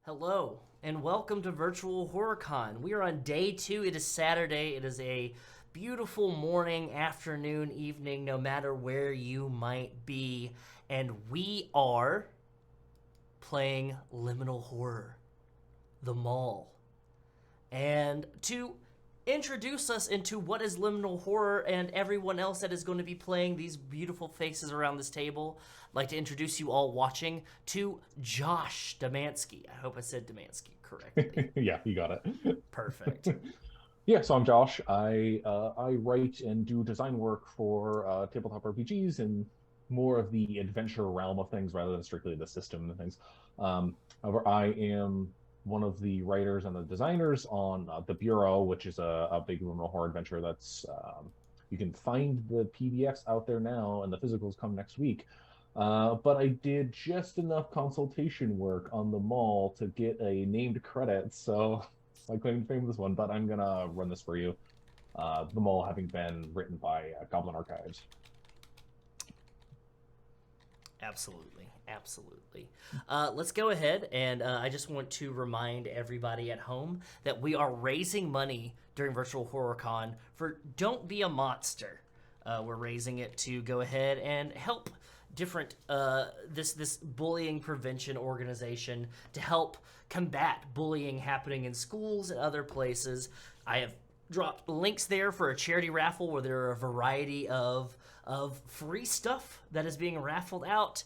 Hello, and welcome to Virtual HorrorCon. We are on day 2. It is Saturday. It is a beautiful morning, afternoon, evening, no matter where you might be. And we are playing Liminal Horror, the mall. And to introduce us into what is liminal horror and everyone else that is going to be playing these beautiful faces around this table, I'd like to introduce you all watching to Josh Domanski. I hope I said Domanski correctly. Yeah, you got it. Perfect. Yeah, so I'm Josh. I write and do design work for tabletop RPGs and more of the adventure realm of things rather than strictly the system and things. However, I am one of the writers and the designers on the Bureau, which is a big liminal horror adventure that's you can find the PDFs out there now, and the physicals come next week. But I did just enough consultation work on the mall to get a named credit, so my claim to fame with this one, but I'm gonna run this for you. The mall having been written by Goblin Archives. Absolutely. Absolutely. Let's go ahead, and I just want to remind everybody at home that we are raising money during Virtual HorrorCon for Don't Be a Monster. We're raising it to go ahead and help different this bullying prevention organization to help combat bullying happening in schools and other places. I have dropped links there for a charity raffle where there are a variety of free stuff that is being raffled out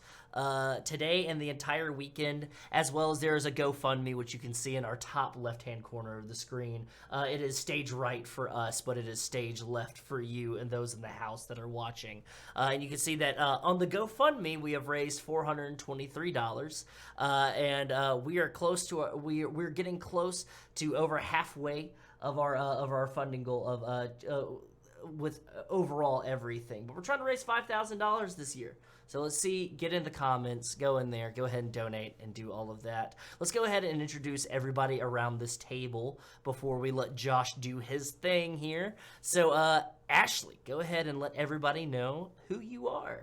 today and the entire weekend, as well as there is a GoFundMe, which you can see in our top left-hand corner of the screen. It is stage right for us, but it is stage left for you and those in the house that are watching. And you can see that on the GoFundMe, we have raised $423, and we are close to we're getting close to over halfway of our funding goal of with overall everything. But we're trying to raise $5,000 this year. So let's see, get in the comments, go in there, go ahead and donate and do all of that. Let's go ahead and introduce everybody around this table before we let Josh do his thing here. So, Ashley, go ahead and let everybody know who you are.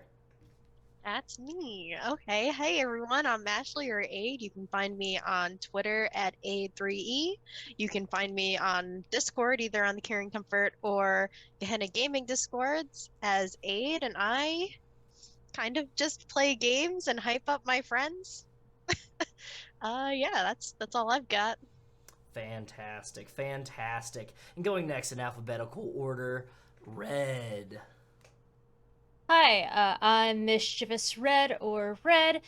That's me. Okay. Hey everyone, I'm Ashley or Ayde. You can find me on Twitter at Ayde3E. You can find me on Discord, either on the Caring Comfort or Gehenna Gaming Discords as Ayde, and I kind of just play games and hype up my friends. Yeah, that's all I've got. Fantastic, fantastic. And going next in alphabetical order, Red. Hi, I'm Mischievous Red or Red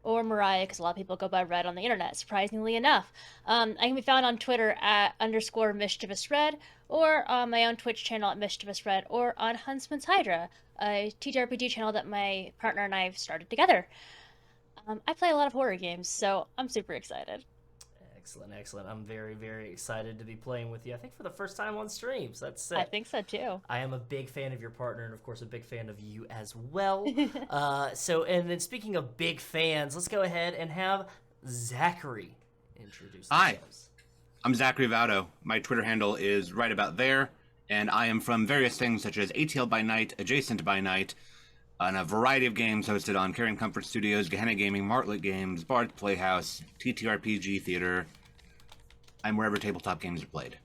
or Mariah, because a lot of people go by Red on the internet, surprisingly enough. I can be found on Twitter at _ Mischievous Red, or on my own Twitch channel at Mischievous Red, or on Huntsman's Hydra, a TTRPG channel that my partner and I have started together. I play a lot of horror games, so I'm super excited. Excellent, excellent. I'm very, very excited to be playing with you. I think for the first time on stream, so that's I sick. think so too. I am a big fan of your partner, and of course, a big fan of you as well. And then speaking of big fans, let's go ahead and have Zachary introduce Hi, themselves. I'm Zachary Vaudo. My Twitter handle is right about there, and I am from various things such as ATL by Night, Adjacent by Night, and a variety of games hosted on Caring Comfort Studios, Gehenna Gaming, Martlet Games, Bard's Playhouse, TTRPG Theater. I'm wherever tabletop games are played.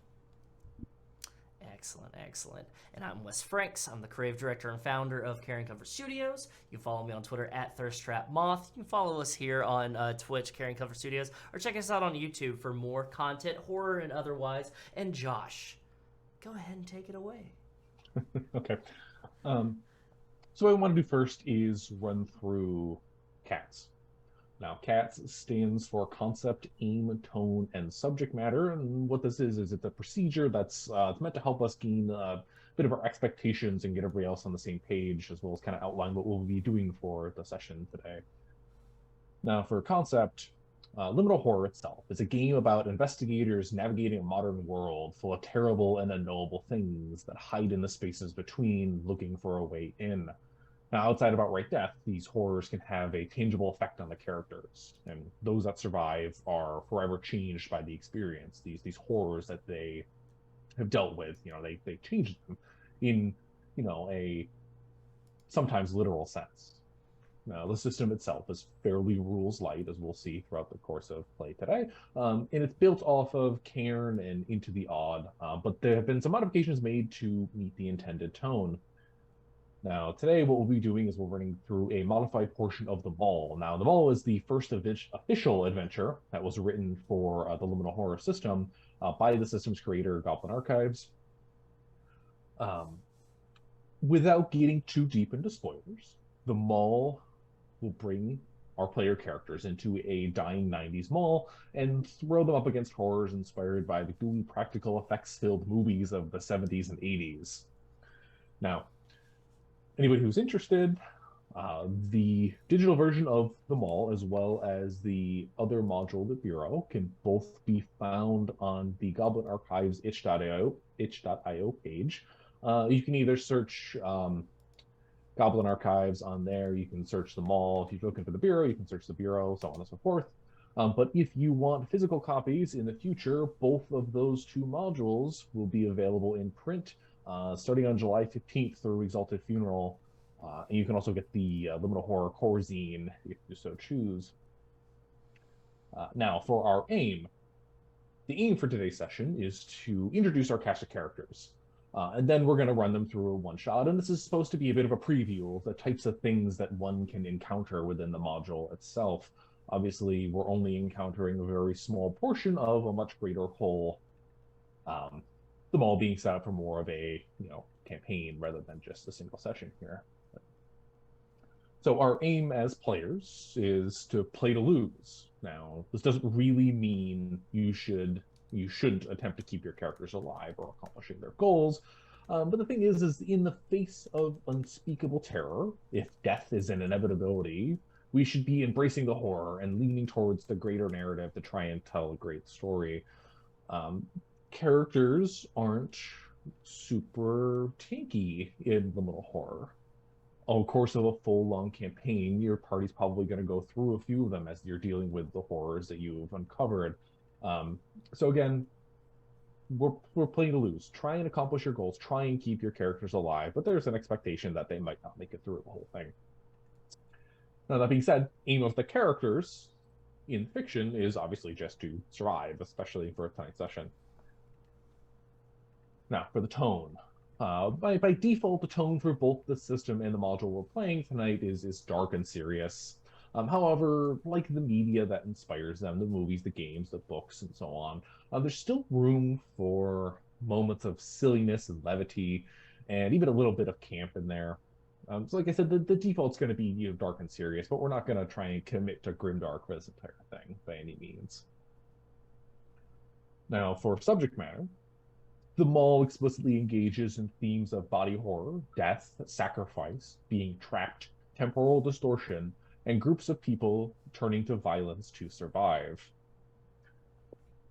Excellent, excellent. And I'm Wes Franks. I'm the creative director and founder of Caring Comfort Studios. You can follow me on Twitter at ThirstTrapMoth. You can follow us here on Twitch, Caring Comfort Studios, or check us out on YouTube for more content, horror and otherwise. And Josh, go ahead and take it away. Okay. So what I want to do first is run through CATS. Now, CATS stands for Concept, Aim, Tone, and Subject Matter. And what this is it's a procedure that's meant to help us gain a bit of our expectations and get everybody else on the same page, as well as kind of outline what we'll be doing for the session today. Now, for Concept, Liminal Horror itself is a game about investigators navigating a modern world full of terrible and unknowable things that hide in the spaces between, looking for a way in. Now, outside of outright death, these horrors can have a tangible effect on the characters, and those that survive are forever changed by the experience. These horrors that they have dealt with, they change them in, a sometimes literal sense. Now, the system itself is fairly rules light, as we'll see throughout the course of play today, and it's built off of Cairn and Into the Odd, but there have been some modifications made to meet the intended tone. Now, today what we'll be doing is we're running through a modified portion of the Mall. Now, the Mall is the first official adventure that was written for the Liminal Horror system by the system's creator, Goblin Archives. Without getting too deep into spoilers, the Mall will bring our player characters into a dying 90s mall and throw them up against horrors inspired by the gooey practical effects-filled movies of the 70s and 80s. Now, anybody who's interested, the digital version of the mall, as well as the other module, the Bureau, can both be found on the Goblin Archives itch.io page. You can either search Goblin Archives on there, you can search the mall. If you're looking for the Bureau, you can search the Bureau, so on and so forth. But if you want physical copies in the future, both of those two modules will be available in print starting on July 15th through Exalted Funeral. And you can also get the Liminal Horror Core Zine if you so choose. Now, for our aim, the aim for today's session is to introduce our cast of characters. And then we're going to run them through a one-shot, and this is supposed to be a bit of a preview of the types of things that one can encounter within the module itself. Obviously, we're only encountering a very small portion of a much greater whole, the mall being set up for more of a campaign rather than just a single session here. So our aim as players is to play to lose. Now, this doesn't really mean you shouldn't attempt to keep your characters alive or accomplishing their goals. But the thing is in the face of unspeakable terror, if death is an inevitability, we should be embracing the horror and leaning towards the greater narrative to try and tell a great story. Characters aren't super tanky in Liminal Horror. Over the course of a full, long campaign, your party's probably going to go through a few of them as you're dealing with the horrors that you've uncovered. So again, we're playing to lose. Try and accomplish your goals. Try and keep your characters alive, but there's an expectation that they might not make it through the whole thing. Now, that being said, aim of the characters in fiction is obviously just to survive, especially for a tonight's session. Now, for the tone. By default, the tone for both the system and the module we're playing tonight is dark and serious. However, like the media that inspires them, the movies, the games, the books, and so on, there's still room for moments of silliness and levity, and even a little bit of camp in there. So like I said, the default's going to be dark and serious, but we're not going to try and commit to grimdark for this entire thing by any means. Now, for subject matter, the mall explicitly engages in themes of body horror, death, sacrifice, being trapped, temporal distortion, and groups of people turning to violence to survive.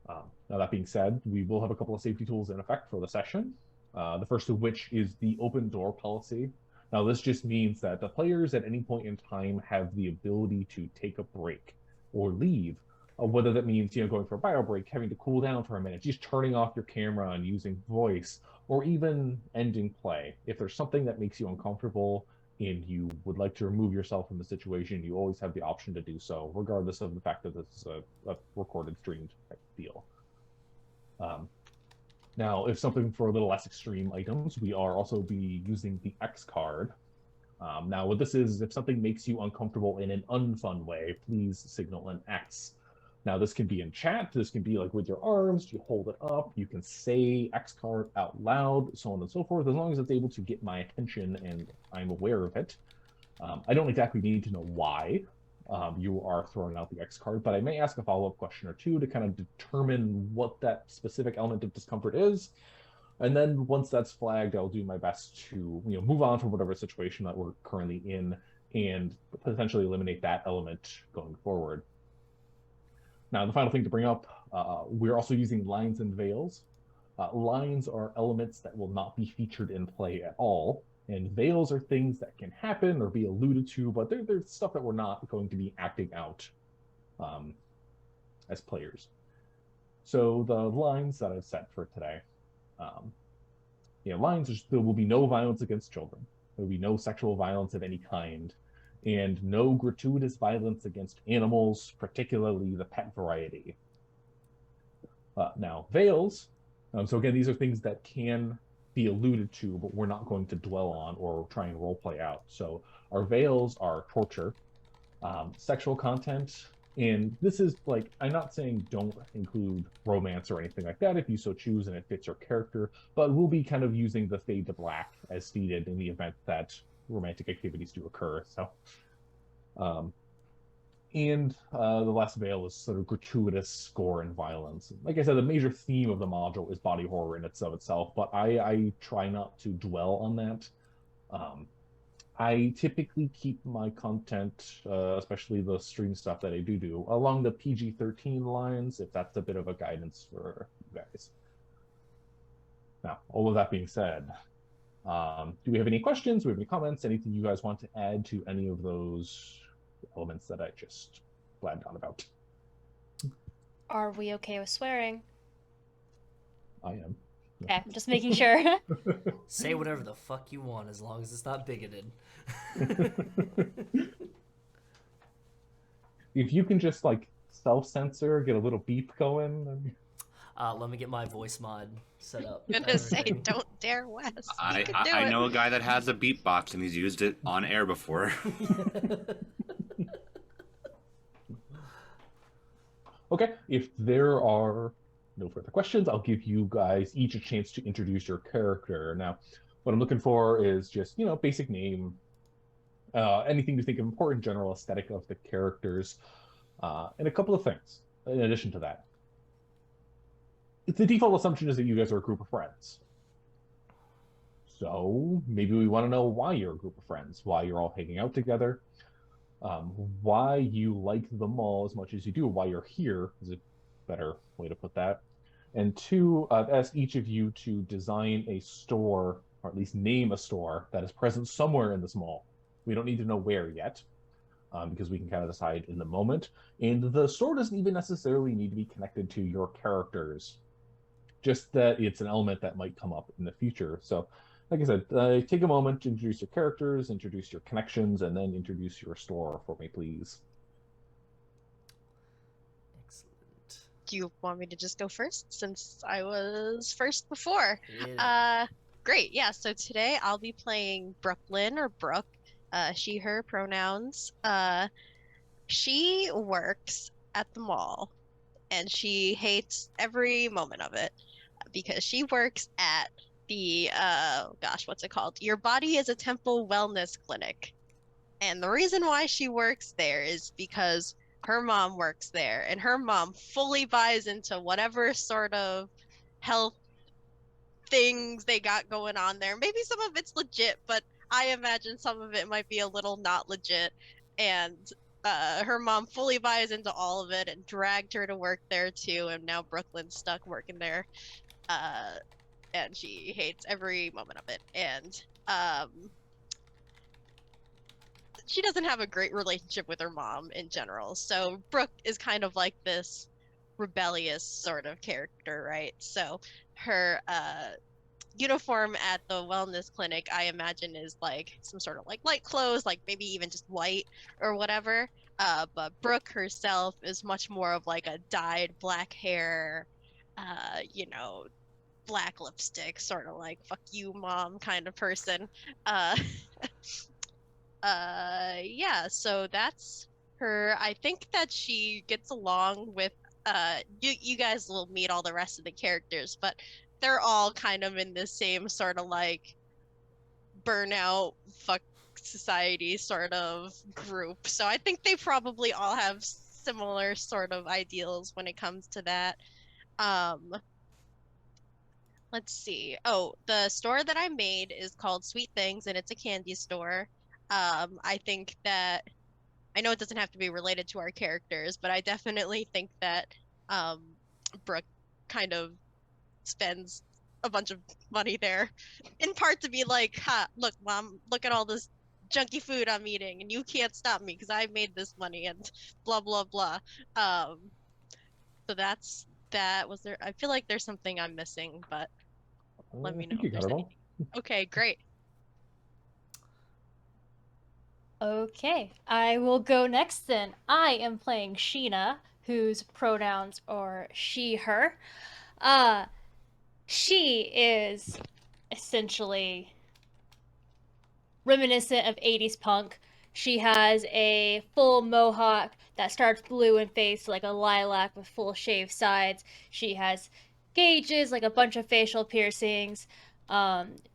Now, that being said, we will have a couple of safety tools in effect for the session. The first of which is the open door policy. Now, this just means that the players at any point in time have the ability to take a break or leave. Whether that means going for a bio break, having to cool down for a minute, just turning off your camera and using voice, or even ending play. If there's something that makes you uncomfortable and you would like to remove yourself from the situation, you always have the option to do so, regardless of the fact that this is a recorded, streamed type deal. Now, if something for a little less extreme items, we are also be using the X card. Now, what this is, if something makes you uncomfortable in an unfun way, please signal an X. Now, this can be in chat, this can be like with your arms, you hold it up, you can say X card out loud, so on and so forth, as long as it's able to get my attention and I'm aware of it. I don't exactly need to know why you are throwing out the X card, but I may ask a follow-up question or two to kind of determine what that specific element of discomfort is. And then once that's flagged, I'll do my best to move on from whatever situation that we're currently in and potentially eliminate that element going forward. Now, the final thing to bring up, we're also using lines and veils. Lines are elements that will not be featured in play at all, and veils are things that can happen or be alluded to, but they're stuff that we're not going to be acting out as players. So the lines that I've set for today, lines, there will be no violence against children. There will be no sexual violence of any kind. and no gratuitous violence against animals, particularly the pet variety. Now, veils. So again, these are things that can be alluded to, but we're not going to dwell on or try and roleplay out. So our veils are torture, sexual content, and this is like, I'm not saying don't include romance or anything like that if you so choose and it fits your character, but we'll be kind of using the fade to black as stated in the event that romantic activities do occur. So, and the last veil is sort of gratuitous gore and violence. Like I said, the major theme of the module is body horror in itself, but I try not to dwell on that. I typically keep my content, especially the stream stuff that I do, along the PG-13 lines, if that's a bit of a guidance for you guys. Now, all of that being said, do we have any questions? Do we have any comments? Anything you guys want to add to any of those elements that I just blabbed on about? Are we okay with swearing? I am. Okay, I'm just making sure. Say whatever the fuck you want as long as it's not bigoted. If you can just like self-censor, get a little beep going. Let me get my voice mod set up. I'm gonna say, don't dare Wes. You can do I it. know a guy that has a beatbox and he's used it on air before. Okay, if there are no further questions, I'll give you guys each a chance to introduce your character. Now, what I'm looking for is just, basic name, anything to think of important general aesthetic of the characters, and a couple of things in addition to that. The default assumption is that you guys are a group of friends. So maybe we want to know why you're a group of friends, why you're all hanging out together, why you like the mall as much as you do, why you're here is a better way to put that. And two, I've asked each of you to design a store, or at least name a store, that is present somewhere in this mall. We don't need to know where yet, because we can kind of decide in the moment. And the store doesn't even necessarily need to be connected to your characters, just that it's an element that might come up in the future. So, like I said, take a moment to introduce your characters, introduce your connections, and then introduce your store for me, please. Excellent. Do you want me to just go first since I was first before? Yeah. Great. Yeah. So today I'll be playing Brooklyn or Brooke, she, her pronouns. She works at the mall and she hates every moment of it because she works at the, what's it called? Your Body is a Temple Wellness Clinic. And the reason why she works there is because her mom works there and her mom fully buys into whatever sort of health things they got going on there. Maybe some of it's legit, but I imagine some of it might be a little not legit. And her mom fully buys into all of it and dragged her to work there too. And now Brooklyn's stuck working there. And she hates every moment of it. And she doesn't have a great relationship with her mom in general. So Brooke is kind of like this rebellious sort of character, right? So her uniform at the wellness clinic, I imagine, is like some sort of like light clothes, like maybe even just white or whatever. But Brooke herself is much more of like a dyed black hair, black lipstick, sort of like fuck you mom kind of person. Yeah, so that's her. I think that she gets along with you guys will meet all the rest of the characters, but they're all kind of in the same sort of like burnout fuck society sort of group. So I think they probably all have similar sort of ideals when it comes to that. Let's see. Oh, the store that I made is called Sweet Things and it's a candy store. I think that I know it doesn't have to be related to our characters, but I definitely think that Brooke kind of spends a bunch of money there, in part to be like, "Ha, look, mom, look at all this junky food I'm eating, and you can't stop me because I made this money," and blah blah blah. So that's that. Was there? I feel like there's something I'm missing, but let me I know think you if got there's it all. anything. Okay, great. Okay, I will go next then. I am playing Sheena, whose pronouns are she, her. Uh, she is essentially reminiscent of 80s punk. She has a full mohawk that starts blue and fades to like a lilac with full shaved sides. She has gauges, like a bunch of facial piercings.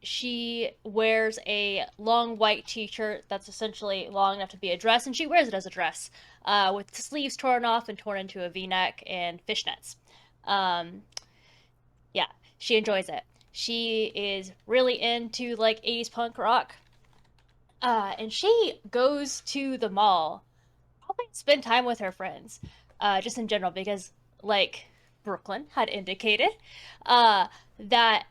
She wears a long white t-shirt that's essentially long enough to be a dress, and she wears it as a dress, with the sleeves torn off and torn into a V-neck and fishnets. Um, yeah, she enjoys it. She is really into like 80s punk rock. And she goes to the mall, probably to spend time with her friends, just in general, because, like Brooklyn had indicated, uh, that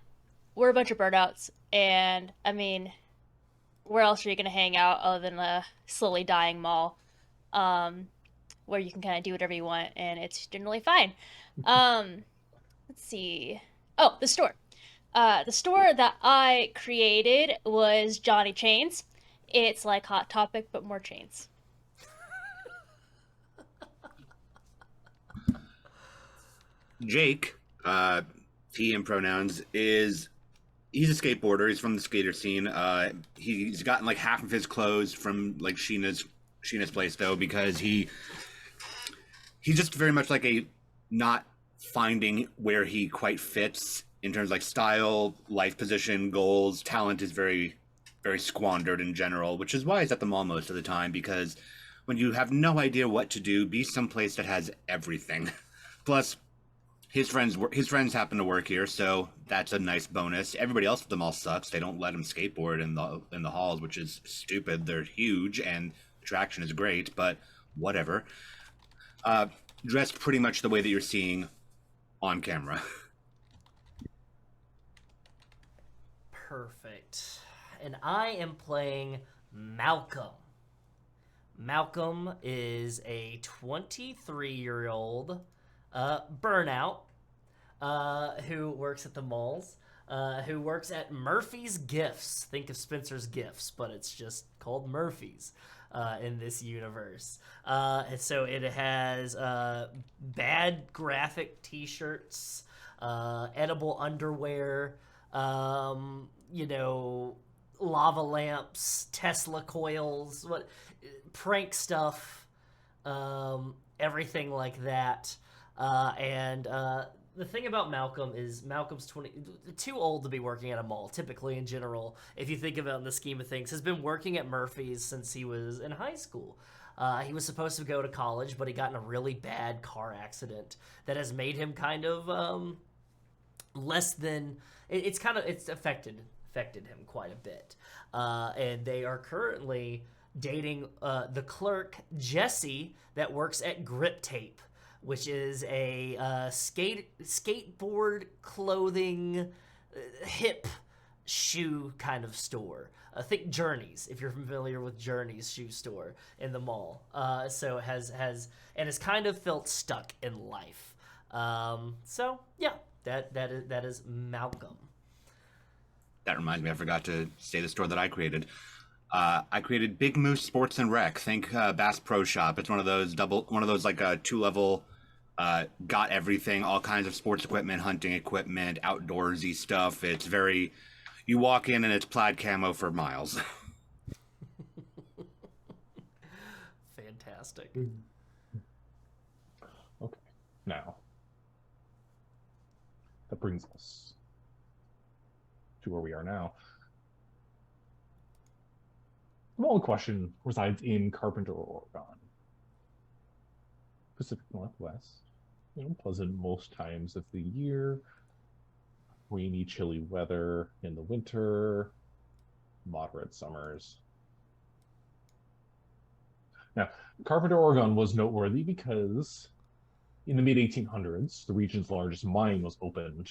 we're a bunch of burnouts, and I mean, where else are you gonna hang out other than a slowly dying mall, um, where you can kind of do whatever you want, and it's generally fine. Um, let's see. Oh, the store. The store that I created was Johnny Chains. It's like Hot Topic, but more chains. Jake, he and pronouns, he's a skateboarder. He's from the skater scene. He's gotten like half of his clothes from like Sheena's place though, because he's just very much like a not finding where he quite fits in terms of like style, life position, goals. Talent is very squandered in general, which is why he's at the mall most of the time, because when you have no idea what to do, be someplace that has everything. Plus, his friends happen to work here, so that's a nice bonus. Everybody else at the mall sucks. They don't let him skateboard in the halls, which is stupid. They're huge and attraction is great, but whatever. Dressed pretty much the way that you're seeing on camera. Perfect. And I am playing Malcolm. Malcolm is a 23-year-old burnout who works at the malls, who works at Murphy's Gifts. Think of Spencer's Gifts, but it's just called Murphy's in this universe. And so it has bad graphic t-shirts, edible underwear, you know, lava lamps, Tesla coils, prank stuff, everything like that. And the thing about Malcolm is Malcolm's too old to be working at a mall, typically in general, if you think about it in the scheme of things. Has been working at Murphy's since he was in high school. He was supposed to go to college, but he got in a really bad car accident that has made him kind of less than it's affected him quite a bit, and they are currently dating the clerk Jesse that works at Grip Tape, which is a skateboard clothing hip shoe kind of store. Think Journeys, if you're familiar with Journeys shoe store in the mall. So it has and has kind of felt stuck in life. So yeah, that is Malcolm. That reminds me, I forgot to say the store that I created. I created Big Moose Sports and Rec. Think Bass Pro Shop. It's one of those like 2-level, got everything, all kinds of sports equipment, hunting equipment, outdoorsy stuff. It's very, you walk in and it's plaid camo for miles. Fantastic. Okay, now that brings us to where we are now. The mall in question resides in Carpenter, Oregon, Pacific Northwest. Pleasant most times of the year. Rainy, chilly weather in the winter. Moderate summers. Now, Carpenter, Oregon was noteworthy because in the mid-1800s, the region's largest mine was opened.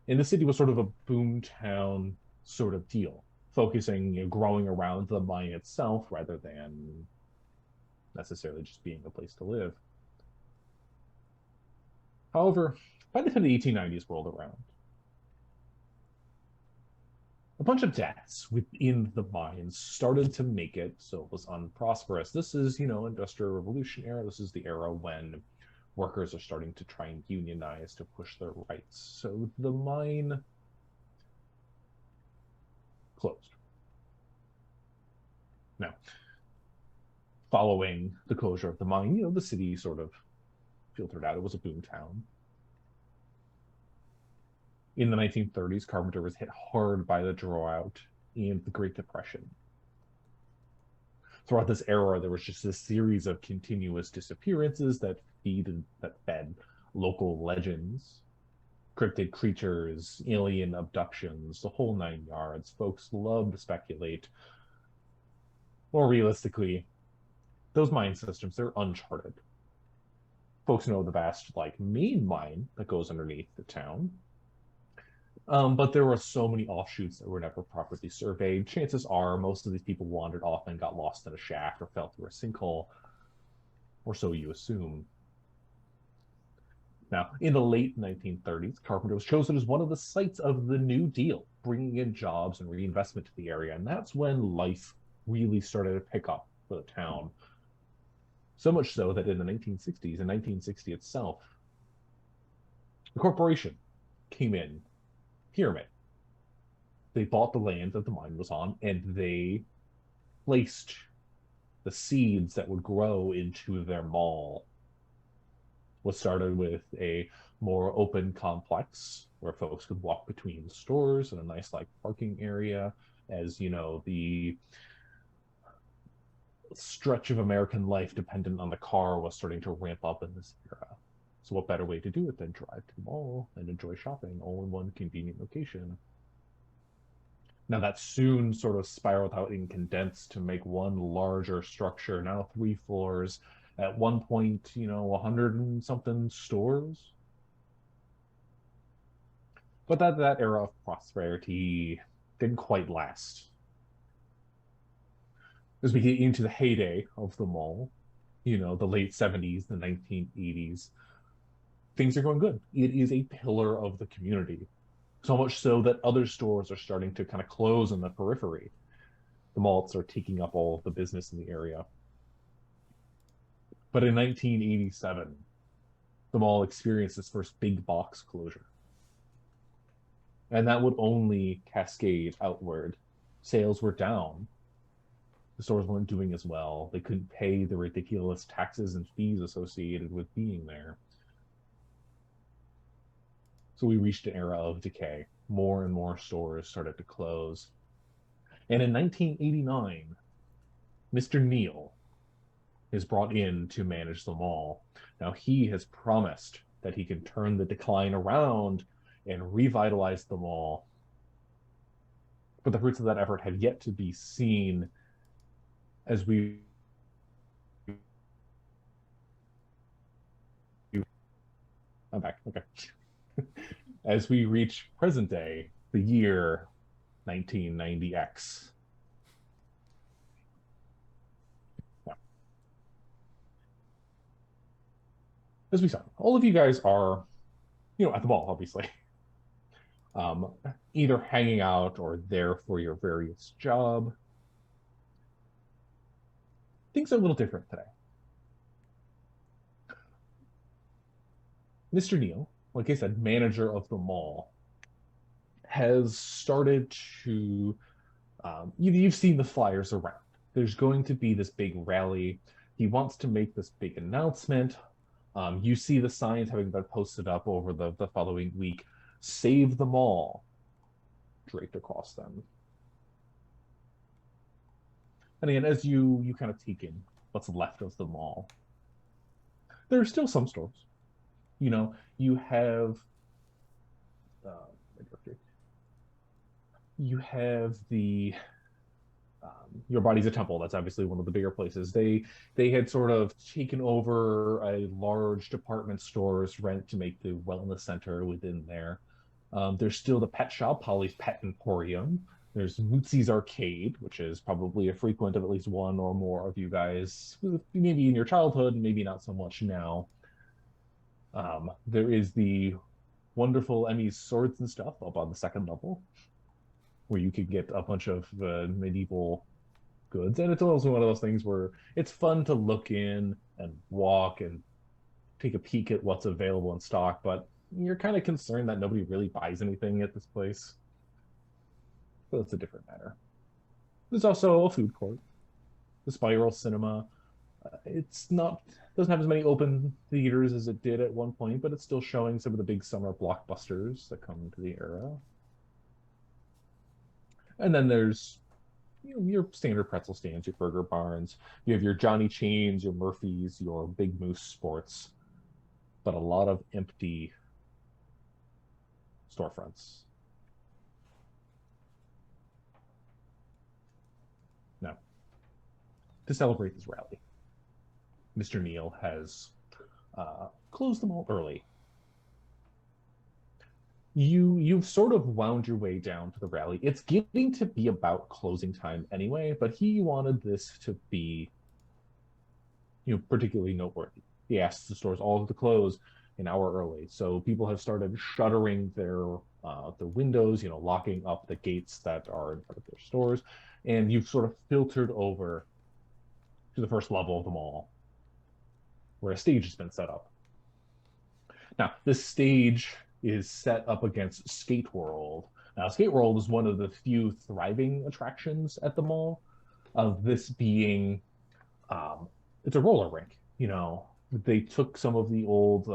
And the city was sort of a boomtown sort of deal, focusing, growing around the mine itself rather than necessarily just being a place to live. However, by the time the 1890s rolled around, a bunch of deaths within the mines started to make it so it was unprosperous. This is, Industrial Revolution era. This is the era when workers are starting to try and unionize to push their rights. So the mine closed. Now, following the closure of the mine, the city sort of filtered out. It was a boom town. In the 1930s, Carpenter was hit hard by the drought and the Great Depression. Throughout this era, there was just this series of continuous disappearances that fed local legends, cryptid creatures, alien abductions, the whole 9 yards. Folks love to speculate. More realistically, those mine systems, they're uncharted. Folks know the vast, main mine that goes underneath the town. But there were so many offshoots that were never properly surveyed. Chances are most of these people wandered off and got lost in a shaft or fell through a sinkhole, or so you assume. Now, in the late 1930s, Carpenter was chosen as one of the sites of the New Deal, bringing in jobs and reinvestment to the area, and that's when life really started to pick up for the town. So much so that in the 1960s, in 1960 itself, the corporation came in, Pyramid. They bought the land that the mine was on, and they placed the seeds that would grow into their mall. What started with a more open complex where folks could walk between the stores and a nice parking area, as the stretch of American life dependent on the car was starting to ramp up in this era. So what better way to do it than drive to the mall and enjoy shopping all in one convenient location? Now that soon sort of spiraled out and condensed to make one larger structure, now 3 floors, at one point, 100 and something stores. But that era of prosperity didn't quite last. As we get into the heyday of the mall, the late 70s, the 1980s, things are going good. It is a pillar of the community. So much so that other stores are starting to kind of close in the periphery. The malls are taking up all of the business in the area. But in 1987, the mall experienced its first big box closure. And that would only cascade outward. Sales were down. The stores weren't doing as well. They couldn't pay the ridiculous taxes and fees associated with being there. So we reached an era of decay. More and more stores started to close. And in 1989, Mr. Neal is brought in to manage the mall. Now, he has promised that he can turn the decline around and revitalize the mall. But the fruits of that effort have yet to be seen as we... I'm back, okay. As we reach present day, the year 1990X. As we saw, all of you guys are, at the mall, obviously. Either hanging out or there for your various job. Things are a little different today. Mr. Neal, like I said, manager of the mall, has started to, you've seen the flyers around. There's going to be this big rally. He wants to make this big announcement. You see the signs having been posted up over the following week. Save the mall, draped across them. And again, as you kind of take in what's left of the mall, there are still some stores. You have the Your Body's a Temple. That's obviously one of the bigger places. They had sort of taken over a large department store's rent to make the wellness center within there. There's still the pet shop, Polly's Pet Emporium. There's Mootsy's Arcade, which is probably a frequent of at least one or more of you guys, maybe in your childhood, maybe not so much now. There is the wonderful Emmy's Swords and Stuff up on the second level. where you could get a bunch of medieval goods. And it's also one of those things where it's fun to look in and walk and take a peek at what's available in stock, but you're kind of concerned that nobody really buys anything at this place. But it's a different matter. There's also a food court, the Spiral Cinema. It's not doesn't have as many open theaters as it did at one point, but it's still showing some of the big summer blockbusters that come into the era. And then there's your standard pretzel stands, your Burger Barns. You have your Johnny Chains, your Murphys, your Big Moose Sports, but a lot of empty storefronts. Now, to celebrate this rally, Mr. Neal has closed them all early. You've sort of wound your way down to the rally. It's getting to be about closing time anyway, but he wanted this to be, particularly noteworthy. He asked the stores all to close an hour early, so people have started shuttering their windows, locking up the gates that are in front of their stores, and you've sort of filtered over to the first level of the mall, where a stage has been set up. Now, this stage is set up against Skate World. Now, Skate World is one of the few thriving attractions at the mall, of this being, it's a roller rink. They took some of the old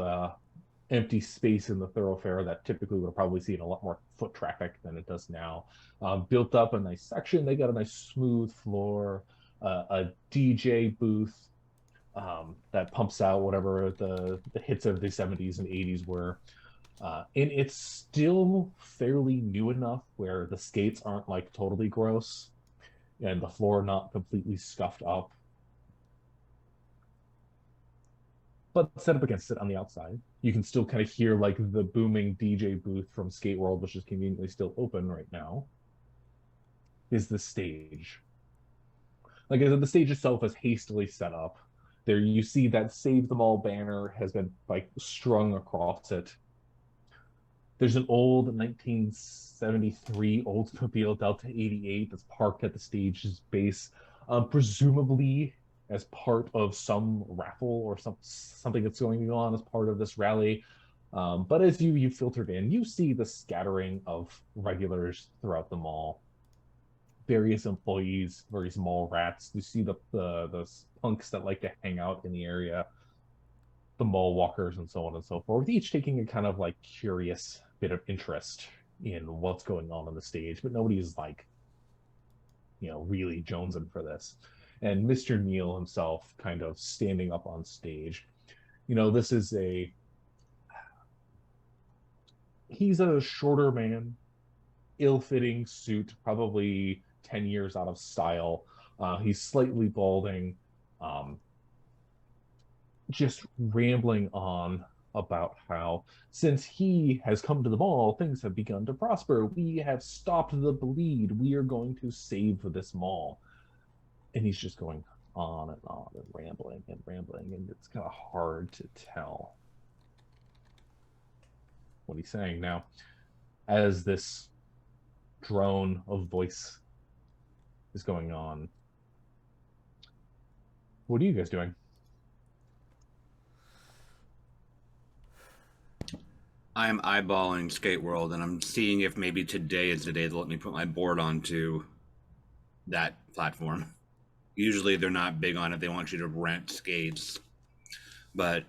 empty space in the thoroughfare that typically would have probably seen a lot more foot traffic than it does now. Built up a nice section. They got a nice smooth floor, a DJ booth that pumps out whatever the hits of the 70s and 80s were. And it's still fairly new enough where the skates aren't like totally gross and the floor not completely scuffed up. But set up against it on the outside, you can still kind of hear like the booming DJ booth from Skate World, which is conveniently still open right now, is the stage. Like I said, the stage itself is hastily set up. There you see that Save Them All banner has been like strung across it. There's an old 1973 Oldsmobile Delta 88 that's parked at the stage's base, presumably as part of some raffle or something that's going on as part of this rally. But as you filtered in, you see the scattering of regulars throughout the mall. Various employees, various mall rats. You see the punks that like to hang out in the area, the mall walkers, and so on and so forth, each taking a kind of like curious bit of interest in what's going on the stage, but nobody's like, really jonesing for this. And Mr. Neal himself kind of standing up on stage. This is he's a shorter man, ill-fitting suit, probably 10 years out of style. He's slightly balding, just rambling on about how since he has come to the mall, things have begun to prosper. We have stopped the bleed. We are going to save this mall. And he's just going on and rambling, and it's kind of hard to tell what he's saying. Now, as this drone of voice is going on, what are you guys doing? I'm eyeballing Skate World, and I'm seeing if maybe today is the day they'll let me put my board onto that platform. Usually they're not big on it. They want you to rent skates. But,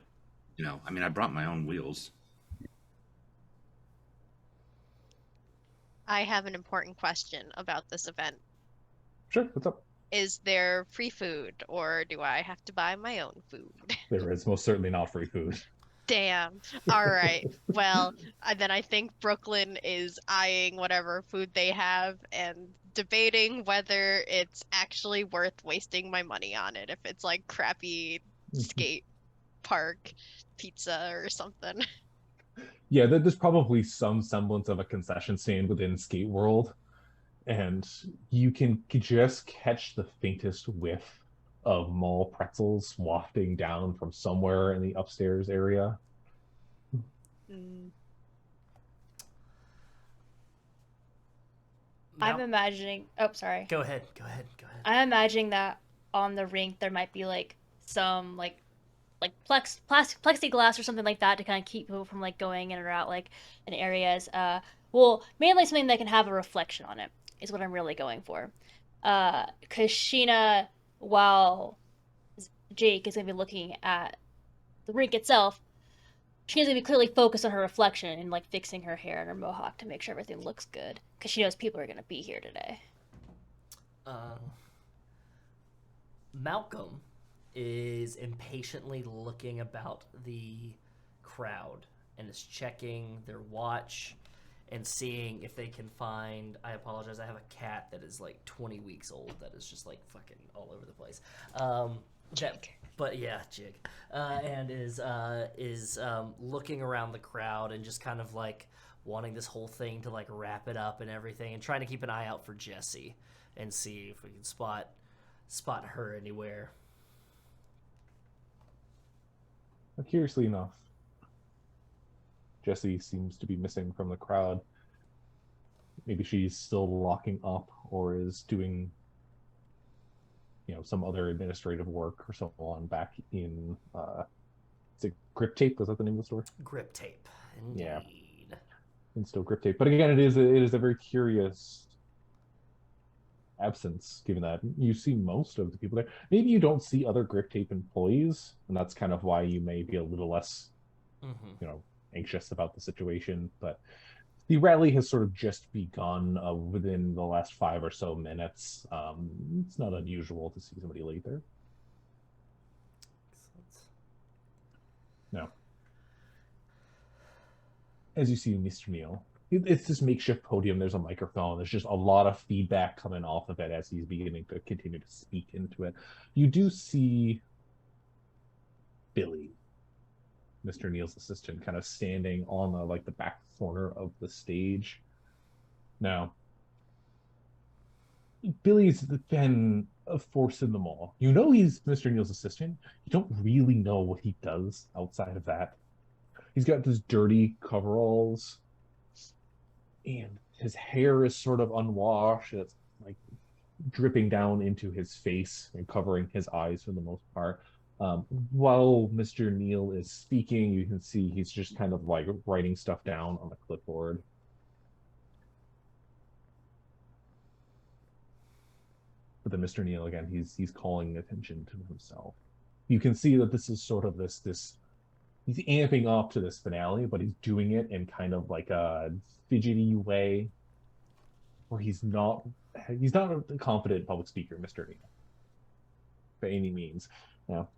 I brought my own wheels. I have an important question about this event. Sure, what's up? Is there free food, or do I have to buy my own food? There is most certainly not free food. Damn. All right. Well, then I think Brooklyn is eyeing whatever food they have and debating whether it's actually worth wasting my money on it. If it's like crappy skate park pizza or something. Yeah, there's probably some semblance of a concession stand within Skate World, and you can just catch the faintest whiff of mall pretzels wafting down from somewhere in the upstairs area. I'm imagining. Oh, sorry. Go ahead. I'm imagining that on the rink there might be like some like plexiglass or something like that to kind of keep people from like going in or out like in areas. Well, mainly something that can have a reflection on it is what I'm really going for. Because Sheena, while Jake is gonna be looking at the rink itself, she's gonna be clearly focused on her reflection and like fixing her hair and her mohawk to make sure everything looks good. Because she knows people are gonna be here today. Malcolm is impatiently looking about the crowd and is checking their watch and seeing if they can find. I apologize, I have a cat that is like 20 weeks old that is just like fucking all over the place. But yeah, Jig, and is looking around the crowd and just kind of like wanting this whole thing to like wrap it up and everything, and trying to keep an eye out for Jessie and see if we can spot her anywhere. Curiously enough, Jessie seems to be missing from the crowd. Maybe she's still locking up or is doing, some other administrative work or so on back in, is it Grip Tape? Was that the name of the store? Grip Tape, indeed. Yeah. And still Grip Tape. But again, it is a very curious absence, given that you see most of the people there. Maybe you don't see other Grip Tape employees, and that's kind of why you may be a little less, anxious about the situation. But the rally has sort of just begun within the last 5 or so minutes. It's not unusual to see somebody late there. No. As you see Mr. Neal, it's this makeshift podium. There's a microphone. There's just a lot of feedback coming off of it as he's beginning to continue to speak into it. You do see Billy, Mr. Neal's assistant, kind of standing on the back corner of the stage. Now, Billy's been a force in the mall. You know he's Mr. Neal's assistant. You don't really know what he does outside of that. He's got this dirty coveralls, and his hair is sort of unwashed. It's like dripping down into his face and covering his eyes for the most part. While Mr. Neal is speaking, you can see he's just kind of like writing stuff down on the clipboard. But then Mr. Neal, again, he's calling attention to himself. You can see that this is sort of this he's amping up to this finale, but he's doing it in kind of like a fidgety way, where he's not a confident public speaker, Mr. Neal, by any means. Now,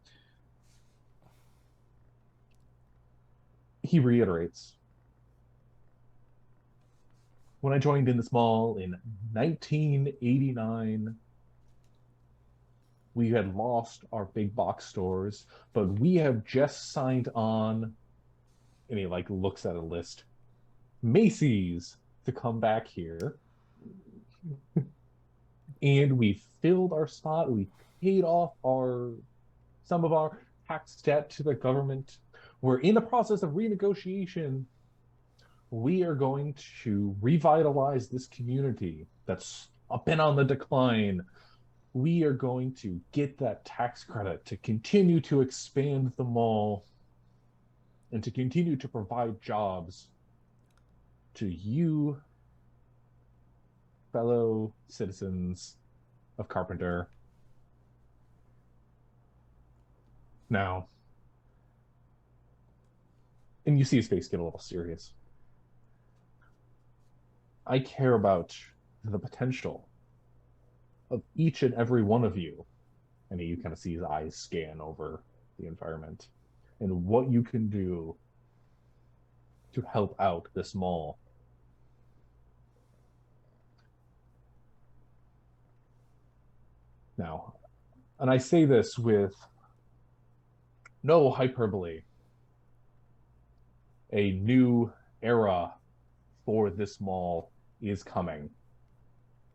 he reiterates, when I joined in this mall in 1989, we had lost our big box stores, but we have just signed on, and he like looks at a list, Macy's to come back here. And we filled our spot. We paid off some of our tax debt to the government. We're in the process of renegotiation. We are going to revitalize this community that's been on the decline. We are going to get that tax credit to continue to expand the mall and to continue to provide jobs to you, fellow citizens of Carpenter. Now, and you see his face get a little serious. I care about the potential of each and every one of you. And you kind of see his eyes scan over the environment and what you can do to help out this mall. Now, and I say this with no hyperbole, a new era for this mall is coming,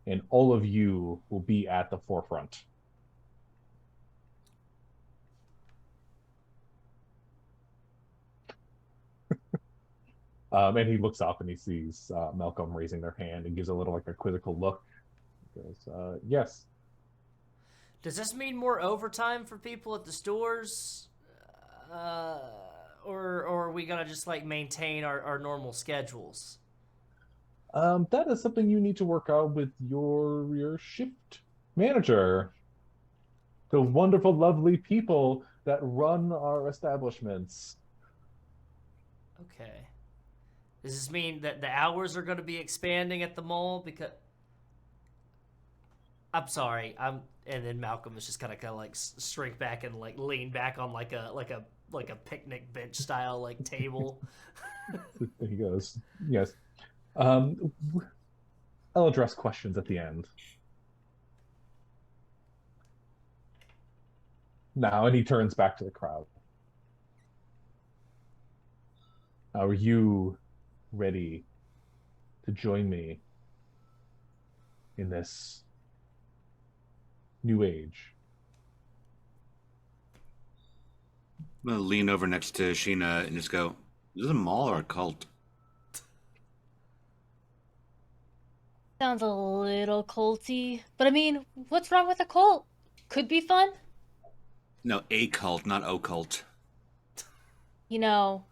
and all of you will be at the forefront. And he looks up and he sees Malcolm raising their hand and gives a little like a quizzical look. He goes, yes. Does this mean more overtime for people at the stores? Or are we gonna just like maintain our normal schedules? That is something you need to work out with your shift manager. The wonderful, lovely people that run our establishments. Okay. Does this mean that the hours are going to be expanding at the mall? Because I'm sorry, and then Malcolm is just kind of like shrink back and like lean back on like a picnic bench style like table. He goes, yes. I'll address questions at the end. Now, and he turns back to the crowd. Are you ready to join me in this new age? I'm gonna lean over next to Sheena and just go, is this a mall or a cult? Sounds a little culty, but I mean, what's wrong with a cult? Could be fun. No, a cult, not occult. You know,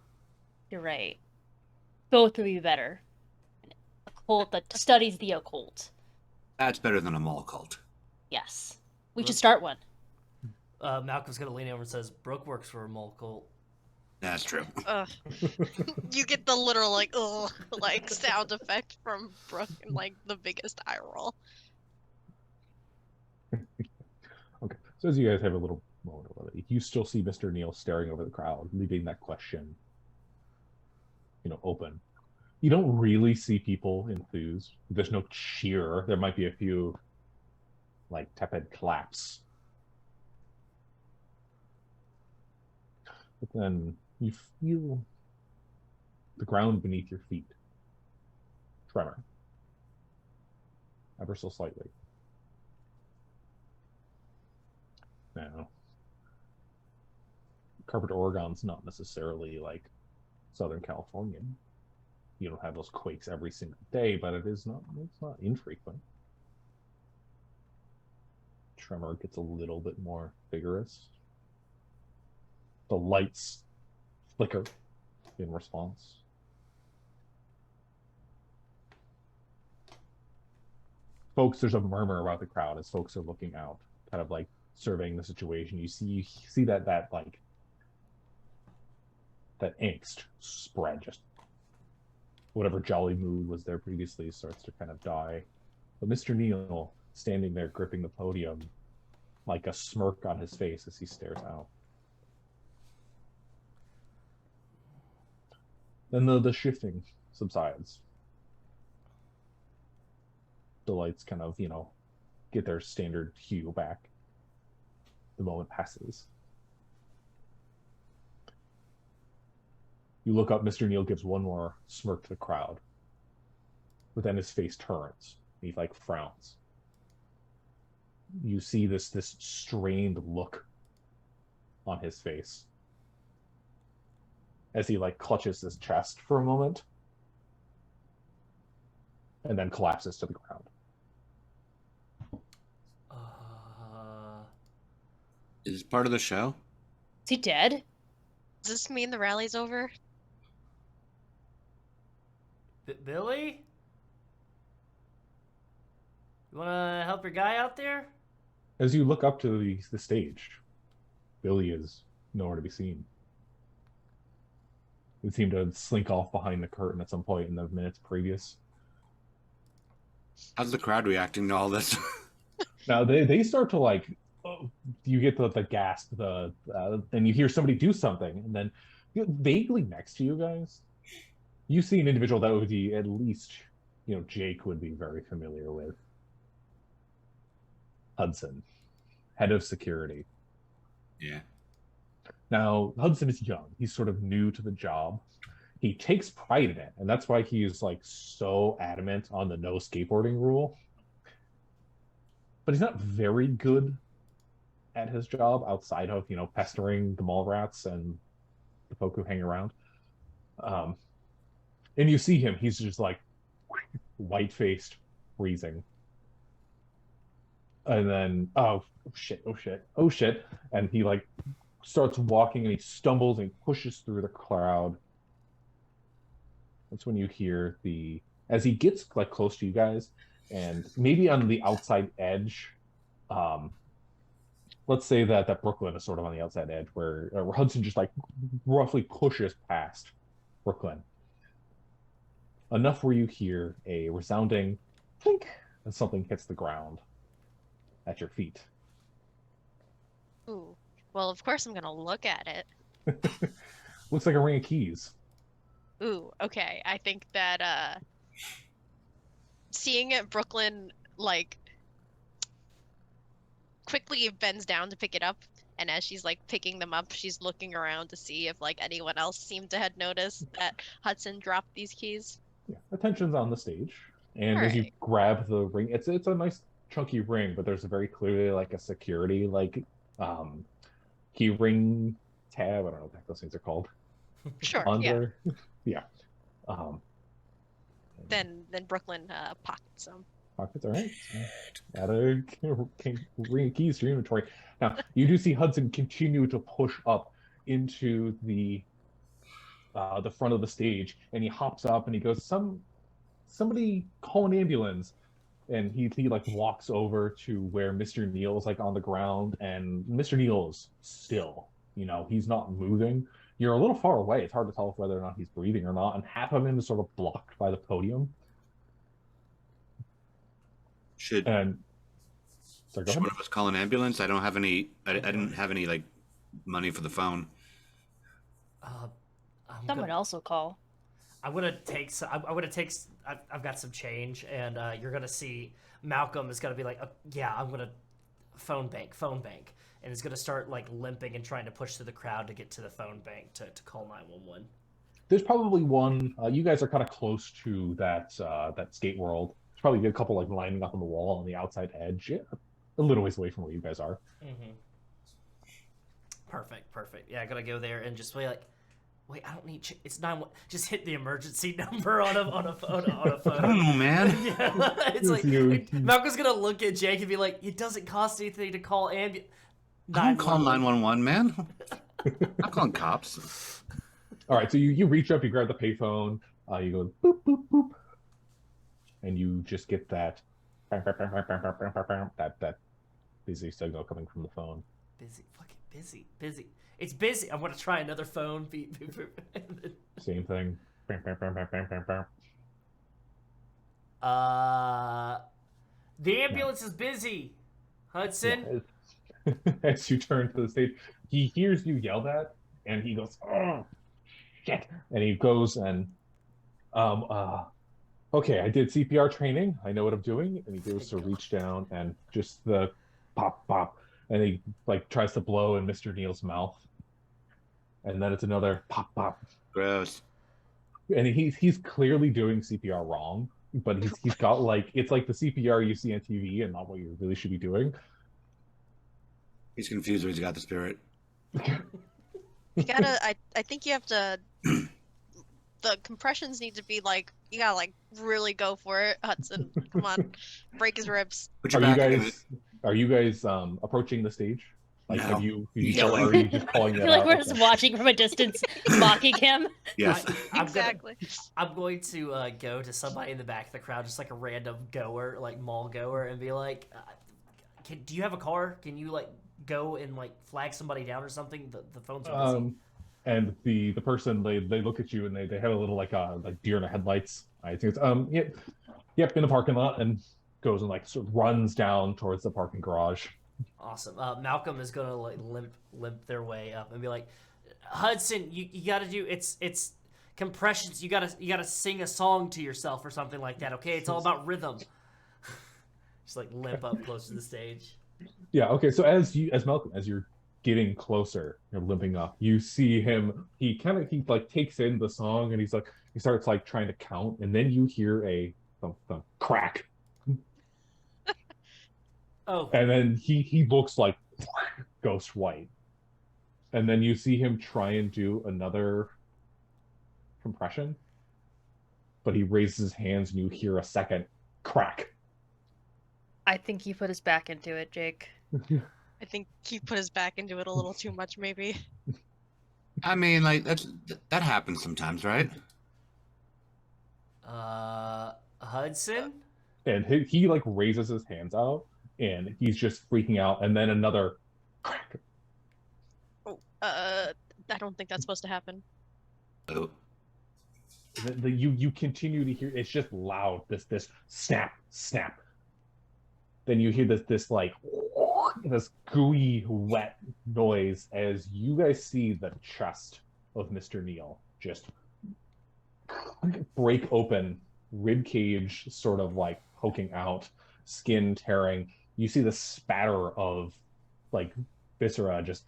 you're right. Both would be better. A cult that studies the occult. That's better than a mall cult. Yes. We should start one. Malcolm's gonna lean over and says, "Brooke works for a mole cult." That's true. You get the literal like ugh like sound effect from Brooke and like the biggest eye roll. Okay, so as you guys have a little moment of levity, you still see Mr. Neal staring over the crowd, leaving that question, open. You don't really see people enthused. There's no cheer. There might be a few, like, tepid claps. But then you feel the ground beneath your feet tremor, ever so slightly. Now, Carpet Oregon's not necessarily like Southern California. You don't have those quakes every single day, but it's not infrequent. Tremor gets a little bit more vigorous. The lights flicker in response. Folks, there's a murmur about the crowd as folks are looking out, kind of like surveying the situation. You see that angst spread, just whatever jolly mood was there previously starts to kind of die. But Mr. Neal, standing there gripping the podium, like a smirk on his face as he stares out. Then the shifting subsides. The lights kind of, get their standard hue back. The moment passes. You look up, Mr. Neal gives one more smirk to the crowd. But then his face turns. He frowns. You see this strained look on his face as he clutches his chest for a moment and then collapses to the ground. Is this part of the show? Is he dead? Does this mean the rally's over? Billy? You wanna help your guy out there? As you look up to the stage, Billy is nowhere to be seen. He seemed to slink off behind the curtain at some point in the minutes previous. How's the crowd reacting to all this? Now they start to you get the gasp, and you hear somebody do something, and then vaguely next to you guys, you see an individual that would be at least, Jake would be very familiar with. Hudson, head of security. Yeah. Now, Hudson is young. He's sort of new to the job. He takes pride in it, and that's why he's so adamant on the no skateboarding rule. But he's not very good at his job outside of, And you see him, he's just like white-faced, freezing. And then, oh shit, and he like starts walking and he stumbles and he pushes through the crowd. That's when you hear as he gets like close to you guys, and maybe on the outside edge, let's say that Brooklyn is sort of on the outside edge where Hudson just like roughly pushes past Brooklyn. Enough where you hear a resounding clink and something hits the ground at your feet. Ooh. Well, of course I'm gonna look at it. Looks like a ring of keys. Ooh, okay. I think that seeing it, Brooklyn like quickly bends down to pick it up, and as she's like picking them up, she's looking around to see if like anyone else seemed to had noticed that Hudson dropped these keys. Yeah, attention's on the stage, and as you grab the ring, it's a nice chunky ring, but there's a very clearly like a security like key ring tab. I don't know what those things are called. Sure. Under. Yeah. Yeah. Then Brooklyn pockets them. Pockets, all right. Add a ring of keys to your inventory. Now you do see Hudson continue to push up into the front of the stage, and he hops up and he goes, somebody call an ambulance. And he like walks over to where Mr. Neal's like on the ground, and Mr. Neal's still, he's not moving. You're a little far away. It's hard to tell whether or not he's breathing or not, and half of him is sort of blocked by the podium. Should one of us call an ambulance? I don't have any. I didn't have any like money for the phone. Someone else will call. I'm gonna take. I've got some change, and you're gonna see Malcolm is gonna be like, "Yeah, I'm gonna phone bank," and is gonna start like limping and trying to push through the crowd to get to the phone bank to call 911. There's probably one. You guys are kind of close to that skate world. There's probably a couple like lining up on the wall on the outside edge, yeah, a little ways away from where you guys are. Mm-hmm. Perfect. Yeah, I gotta go there and just be like, wait, I don't need. It's 911. Just hit the emergency number on a phone. I don't know, man. Yeah, it's like Malcolm's gonna look at Jake and be like, "It doesn't cost anything to call ambulance." I don't call 911, man. I'm calling cops. All right, so you reach up, you grab the payphone, you go boop boop boop, and you just get that busy signal coming from the phone. Busy, fucking busy. It's busy. I'm gonna try another phone. Beep. Same thing. The ambulance is busy. Hudson. Yeah, as you turn to the stage, he hears you yell that, and he goes, "Oh, shit!" And he goes and, okay, I did CPR training. I know what I'm doing. And he goes to reach down and just the pop, and he like tries to blow in Mr. Neal's mouth. And then it's another pop. Gross. And he's clearly doing CPR wrong, but he's got like, it's like the CPR you see on TV and not what you really should be doing. He's confused, but he's got the spirit. You gotta. I think you have to. The compressions need to be like, you gotta like really go for it, Hudson. Come on, break his ribs. Are you guys approaching the stage? Like, No. have you are you just calling I that feel like out? we're just watching from a distance, mocking him. Yes. Exactly. I'm going to go to somebody in the back of the crowd, just like a random goer, like mall goer, and be like, do you have a car? Can you like go and like flag somebody down or something? The phones are busy. And the person they look at you and they have a little like deer in the headlights. I think it's yep in the parking lot, and goes and like sort of runs down towards the parking garage. Awesome. Malcolm is gonna like limp their way up and be like, Hudson, you gotta do it's compressions. You gotta sing a song to yourself or something like that. Okay, it's all about rhythm. Just like limp up close to the stage. Yeah. Okay. So as Malcolm, as you're getting closer, you're limping up, you see him. He like takes in the song and he starts like trying to count, and then you hear a thump, crack. Oh. And then he looks like ghost white. And then you see him try and do another compression. but he raises his hands and you hear a second crack. I think he put his back into it, Jake. I think he put his back into it a little too much, maybe. I mean, like that happens sometimes, right? Hudson? And he like raises his hands out and he's just freaking out, and then another crack. Oh, I don't think that's supposed to happen. Oh. You continue to hear, it's just loud, this snap, snap. Then you hear this like this gooey wet noise as you guys see the chest of Mr. Neal just break open, rib cage sort of like poking out, skin tearing. You see the spatter of like viscera just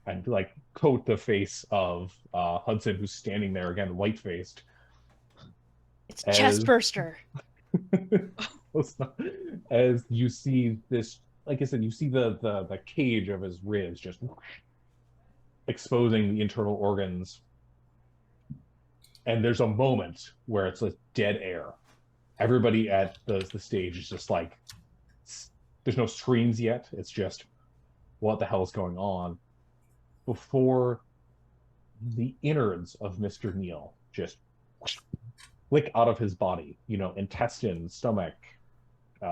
and like coat the face of Hudson, who's standing there again, white faced. It's chest burster. As you see this, like I said, you see the cage of his ribs just exposing the internal organs. And there's a moment where it's like dead air. Everybody at the stage is just like, there's no screams yet. It's just, what the hell is going on? Before the innards of Mr. Neal just flick out of his body, you know, intestine, stomach,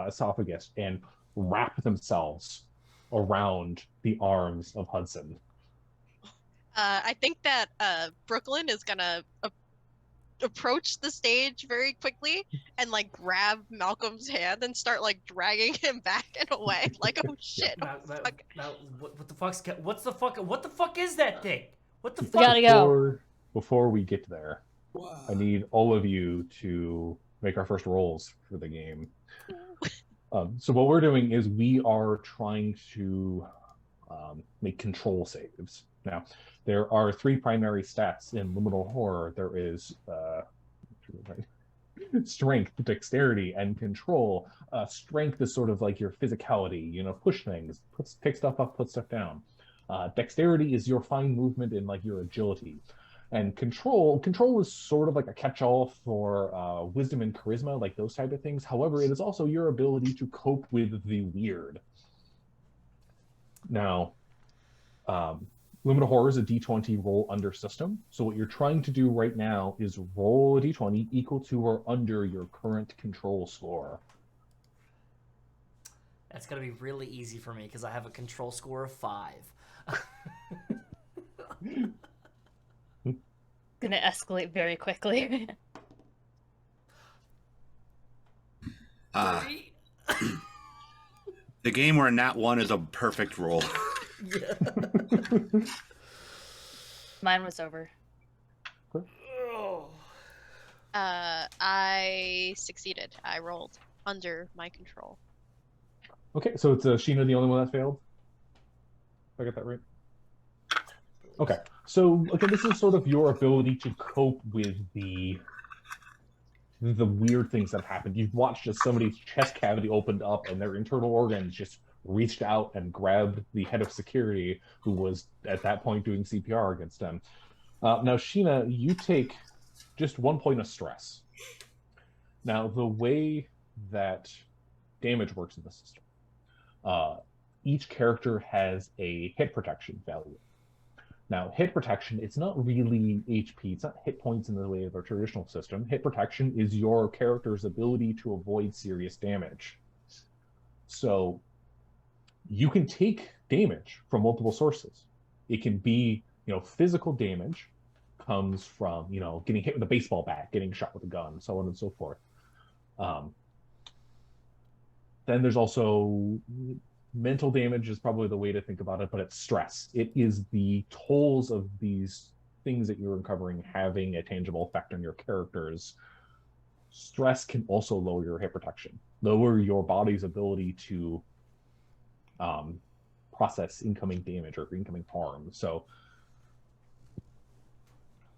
esophagus, and wrap themselves around the arms of Hudson. I think that Brooklyn is gonna approach the stage very quickly and like grab Malcolm's hand and start like dragging him back in a way. Like, oh shit! What the fuck is that thing? What the fuck? We gotta go. Before we get there, I need all of you to make our first rolls for the game. So what we're doing is we are trying to make control saves. Now, there are 3 primary stats in Liminal Horror. There is strength, dexterity, and control. Strength is sort of like your physicality, you know, push things, pick stuff up, put stuff down. Dexterity is your fine movement and like your agility. And control is sort of like a catch-all for wisdom and charisma, like those type of things. However, it is also your ability to cope with the weird. Now, Liminal Horror is a D20 roll under system. So what you're trying to do right now is roll a D20 equal to or under your current control score. That's going to be really easy for me because I have a control score of 5. Gonna escalate very quickly. The game where nat 1 is a perfect roll. Yeah. Mine was over. I succeeded. I rolled under my control. Okay, so it's Sheena the only one that failed? If I got that right? Okay, so again, this is sort of your ability to cope with the weird things that happened. You've watched as somebody's chest cavity opened up and their internal organs just reached out and grabbed the head of security, who was at that point doing CPR against them. Now, Sheena, you take just 1 point of stress. Now, the way that damage works in the system, each character has a hit protection value. Now, hit protection, it's not really HP, it's not hit points in the way of our traditional system. Hit protection is your character's ability to avoid serious damage. So you can take damage from multiple sources. It can be, you know, physical damage comes from, you know, getting hit with a baseball bat, getting shot with a gun, so on and so forth. Then there's also mental damage is probably the way to think about it, but it's stress. It is the tolls of these things that you're uncovering having a tangible effect on your characters. Stress can also lower your hit protection, lower your body's ability to process incoming damage or incoming harm. So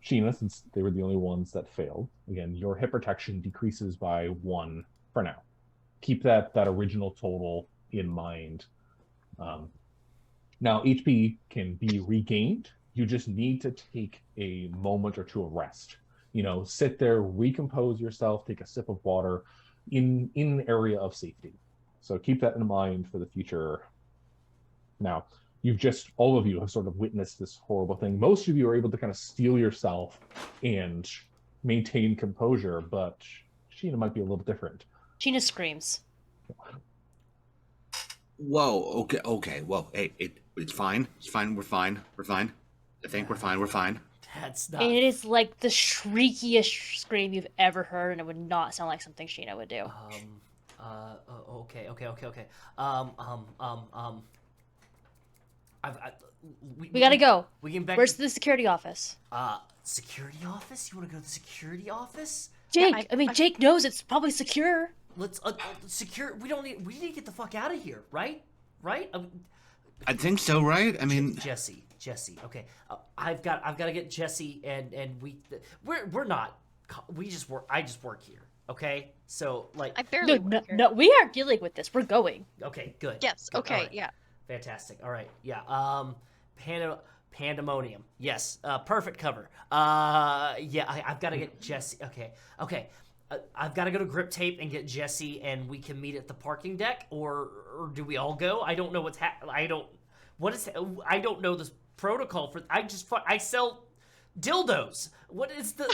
Sheena, since they were the only ones that failed, again, your hit protection decreases by 1 for now. Keep that original total in mind. Now, HP can be regained. You just need to take a moment or two of rest. sit there, recompose yourself, take a sip of water in an area of safety. So keep that in mind for the future. Now, all of you have sort of witnessed this horrible thing. Most of you are able to kind of steel yourself and maintain composure, but Sheena might be a little different. Sheena screams. Whoa, okay, whoa, hey, it's fine. It's fine, we're fine. I think we're fine. That's not. And it is like the shriekiest scream you've ever heard, and it would not sound like something Sheena would do. Okay. We gotta go. We can back. Where's the security office? Security office? You want to go to the security office? Jake. Jake knows it's probably secure. Let's secure. We need to get the fuck out of here, right? Right? I think so, right? I mean, Jesse. Okay, I've got to get Jesse, and we're not. We just work. I just work here. Okay, so like. I barely work here. No, we aren't dealing with this. We're going. Okay, good. Yes. Good. Okay. All right. Yeah. Fantastic. All right. Yeah. Pandemonium. Yes. Perfect cover. Yeah. I've got to get Jesse. Okay. I've got to go to Grip Tape and get Jesse, and we can meet at the parking deck, or do we all go? I don't know what's I don't know this protocol for. I sell dildos. What is the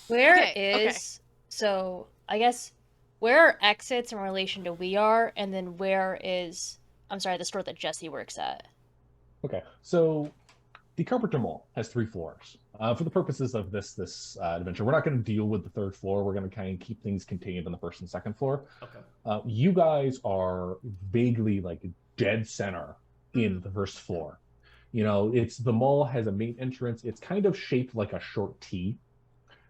Where Okay. is so? I guess where are exits in relation to we are, and then where is the store that Jesse works at? Okay, so the Carpenter Mall has 3 floors. For the purposes of this adventure, we're not going to deal with the 3rd floor. We're going to kind of keep things contained on the 1st and 2nd floor. Okay. You guys are vaguely like dead center in the 1st floor. The mall has a main entrance. It's kind of shaped like a short T,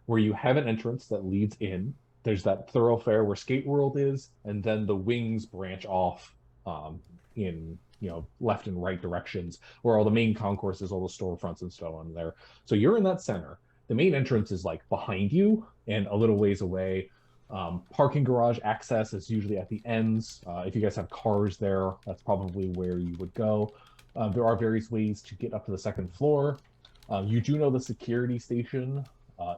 where you have an entrance that leads in. There's that thoroughfare where Skate World is, and then the wings branch off in left and right directions, where all the main concourses, all the storefronts and so on there. So you're in that center. The main entrance is like behind you and a little ways away. Parking garage access is usually at the ends. If you guys have cars there, that's probably where you would go. There are various ways to get up to the 2nd floor. You do know the security station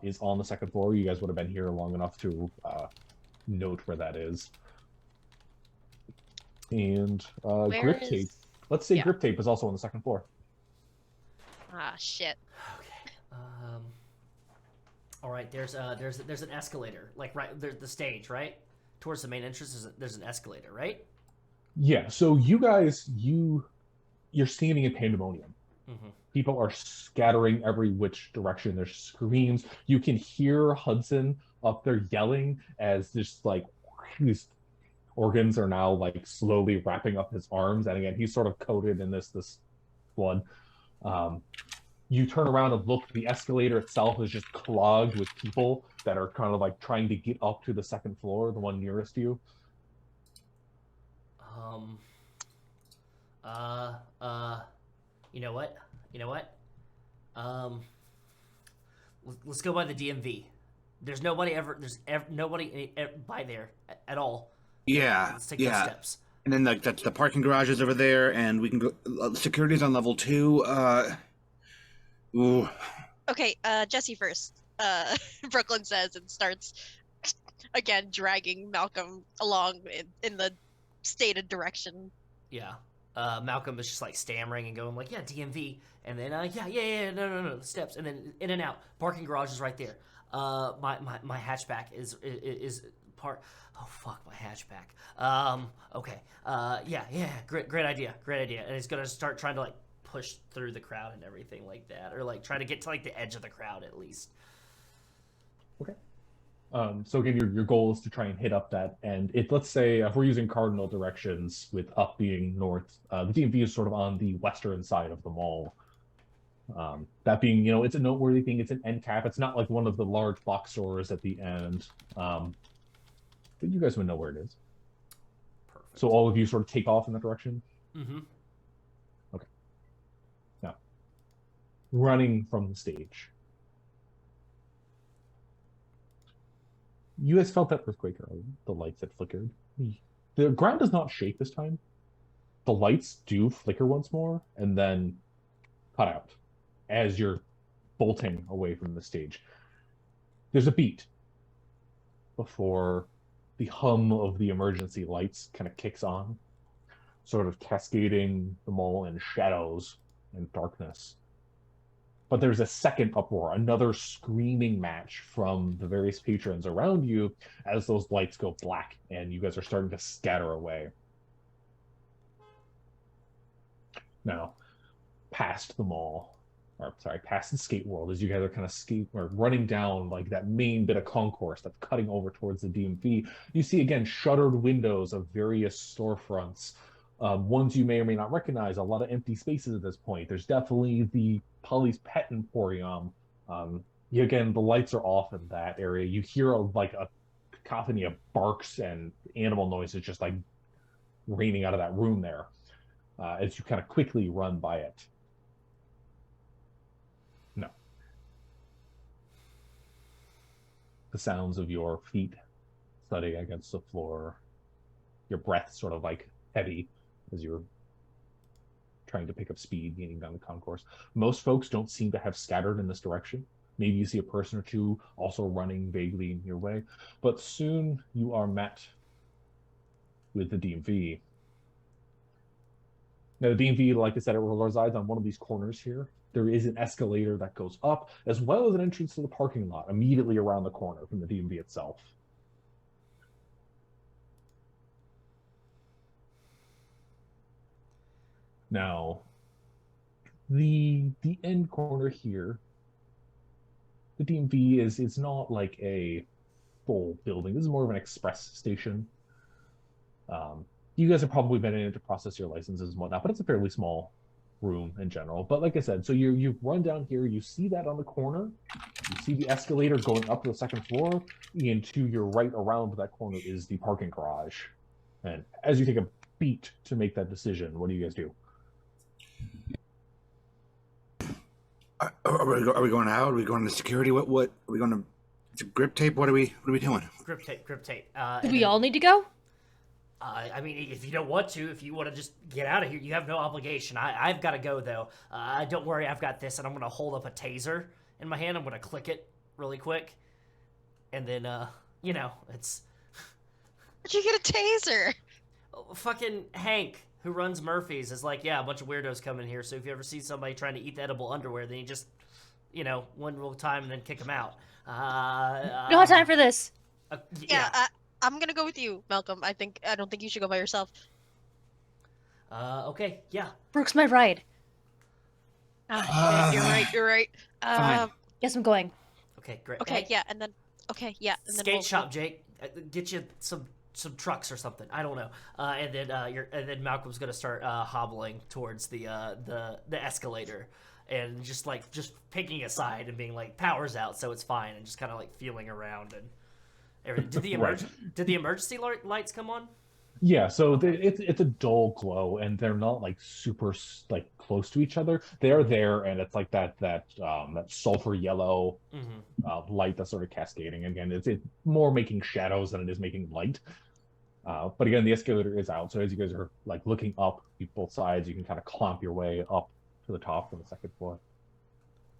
is on the 2nd floor. You guys would have been here long enough to note where that is. And Grip Tape. Let's say Grip Tape is also on the 2nd floor. Ah, shit. Okay. All right. There's an escalator, like right there's the stage, right? Towards the main entrance, there's an escalator, right? Yeah. So you guys, you're standing in pandemonium. Mm-hmm. People are scattering every which direction. There's screams. You can hear Hudson up there yelling as just like these organs are now like slowly wrapping up his arms, and again he's sort of coated in this blood. You turn around and look. The escalator itself is just clogged with people that are kind of like trying to get up to the 2nd floor, the one nearest you. You know what? Let's go by the DMV. There's nobody by there at all. Yeah. Let's take those steps. And then that's the parking garage is over there, and we can go. Security's on level 2. Ooh. Okay. Jesse first. Brooklyn says and starts again dragging Malcolm along in the stated direction. Yeah. Malcolm is just like stammering and going like, yeah, DMV, and then no, the steps, and then in and out. Parking garage is right there. My hatchback is part. Oh fuck, my hatchback. Okay. Yeah. Great idea. And he's gonna start trying to like push through the crowd and everything like that, or like try to get to like the edge of the crowd at least. Okay. So again, your goal is to try and hit up that end. Let's say if we're using cardinal directions, with up being north, the DMV is sort of on the western side of the mall. That being, it's a noteworthy thing. It's an end cap. It's not like one of the large box stores at the end. But you guys would know where it is. Perfect. So all of you sort of take off in that direction? Mm-hmm. Okay. Now, running from the stage. You guys felt that earthquake earlier. The lights had flickered. The ground does not shake this time. The lights do flicker once more and then cut out as you're bolting away from the stage. There's a beat before the hum of the emergency lights kind of kicks on, sort of cascading them all in shadows and darkness. But there's a second uproar, another screaming match from the various patrons around you as those lights go black and you guys are starting to scatter away. Now, past the mall, past the skate world, as you guys are kind of running down like that main bit of concourse that's cutting over towards the DMV, you see again shuttered windows of various storefronts. Ones you may or may not recognize, a lot of empty spaces at this point. There's definitely the Polly's Pet Emporium. Again, the lights are off in that area. You hear a cacophony of barks and animal noises just like raining out of that room there as you kind of quickly run by it. No. The sounds of your feet thudding against the floor, your breath sort of like heavy as you're trying to pick up speed, gaining down the concourse. Most folks don't seem to have scattered in this direction. Maybe you see a person or two also running vaguely in your way, but soon you are met with the DMV. Now, the DMV, like I said, it resides on one of these corners here. There is an escalator that goes up, as well as an entrance to the parking lot immediately around the corner from the DMV itself. Now, the end corner here, the DMV is not like a full building. This is more of an express station. You guys have probably been in it to process your licenses and whatnot, but it's a fairly small room in general. But like I said, so you run down here, you see that on the corner, you see the escalator going up to the second floor, and to your right around that corner is the parking garage. And as you take a beat to make that decision, what do you guys do? Are we going out? Are we going to security? What are we going to? It's a grip tape. What are we doing? Grip tape. Do we all need to go? I mean, if you don't want to, if you want to just get out of here, you have no obligation. I've got to go, though. Don't worry, I've got this, and I'm going to hold up a taser in my hand. I'm going to click it really quick. And then, it's... Where'd you get a taser? Fucking Hank, who runs Murphy's, is like, yeah, a bunch of weirdos come in here, so if you ever see somebody trying to eat the edible underwear, then you just, one real time and then kick them out. No have time for this. Yeah, I'm gonna go with you, Malcolm. I don't think you should go by yourself. Okay, yeah. Brooke's my ride. You're right. Fine. Guess I'm going. Okay, great. Okay, yeah, and then Skate shop, Jake. Get you some trucks or something. I don't know. And then Malcolm's gonna start hobbling towards the escalator, and just picking a side and being like, power's out, so it's fine, and just kind of like feeling around and everything. Did the emergency lights come on? Yeah, so it's a dull glow, and they're not like super like close to each other. They're there, and it's like that sulfur yellow light that's sort of cascading. Again, it's more making shadows than it is making light. But again, the escalator is out, so as you guys are like looking up both sides, you can kind of clomp your way up to the top from the second floor.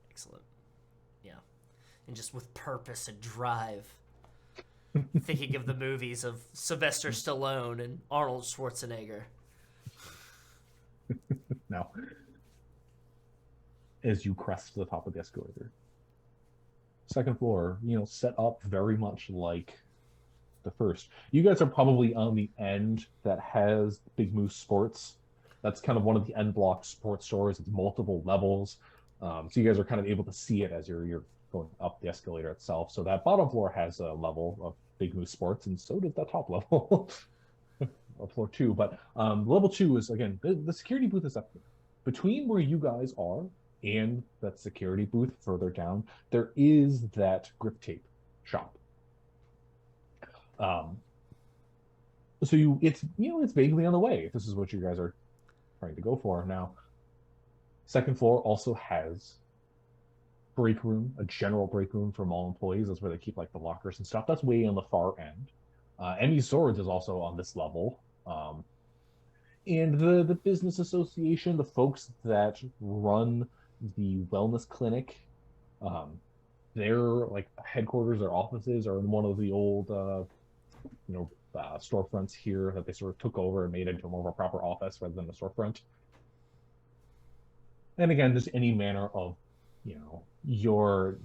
Excellent. Yeah, and just with purpose and drive. Thinking of the movies of Sylvester Stallone and Arnold Schwarzenegger. Now, as you crest to the top of the escalator, second floor, set up very much like the first. You guys are probably on the end that has Big Moose Sports. That's kind of one of the end block sports stores. It's multiple levels. So you guys are kind of able to see it as you're going up the escalator itself. So that bottom floor has a level of Big Moose Sports, and so does that top level of floor 2. But level 2 is, again, the security booth is up there. Between where you guys are and that security booth further down, there is that grip tape shop. So it's vaguely on the way if this is what you guys are trying to go for. Now, second floor also has break room, a general break room for mall employees. That's where they keep like the lockers and stuff. That's way on the far end. Emmy Swords is also on this level. And the business association, the folks that run the wellness clinic Their like headquarters or offices are in one of the old storefronts here that they sort of took over and made into more of a proper office rather than a storefront. And again, just any manner of, your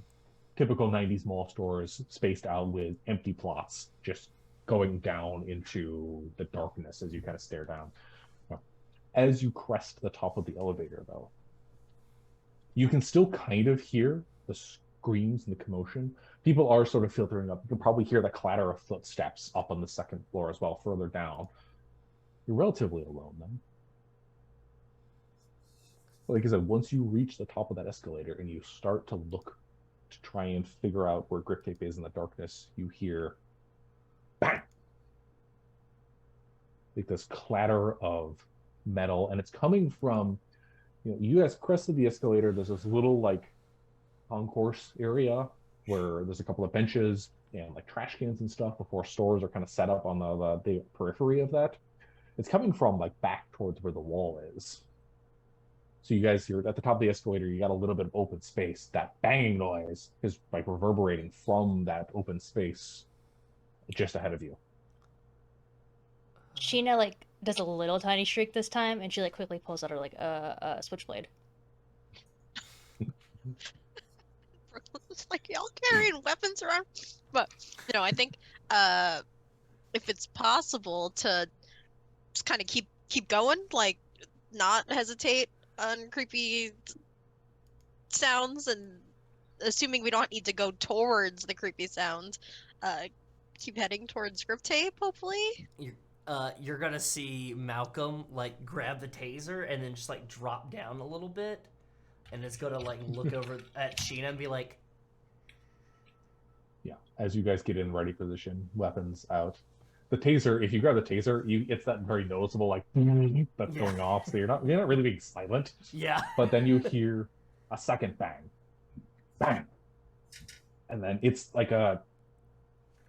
typical 90s mall stores spaced out with empty plots just going down into the darkness as you kind of stare down. As you crest the top of the elevator, though, you can still kind of hear the screams and the commotion. People are sort of filtering up. You can probably hear the clatter of footsteps up on the second floor as well, further down. You're relatively alone then. Like I said, once you reach the top of that escalator and you start to look to try and figure out where Grip Tape is in the darkness, you hear bang! Like this clatter of metal, and it's coming from, you guys crested the escalator. There's this little like concourse area where there's a couple of benches and like trash cans and stuff before stores are kind of set up on the periphery of that. It's coming from like back towards where the wall is. So you guys, you're at the top of the escalator, you got a little bit of open space. That banging noise is like reverberating from that open space just ahead of you. Sheena like does a little tiny shriek this time, and she like quickly pulls out her like switchblade. It's like y'all carrying weapons around, but I think if it's possible to just kind of keep going, like not hesitate on creepy sounds, and assuming we don't need to go towards the creepy sounds, keep heading towards Grip Tape, hopefully. You're gonna see Malcolm like grab the taser and then just like drop down a little bit, and it's gonna like look over at Sheena and be like, yeah. As you guys get in ready position, weapons out. The taser, if you grab the taser, it's that very noticeable like that's going off. So you're not really being silent. Yeah. But then you hear a second bang, bang, and then it's like a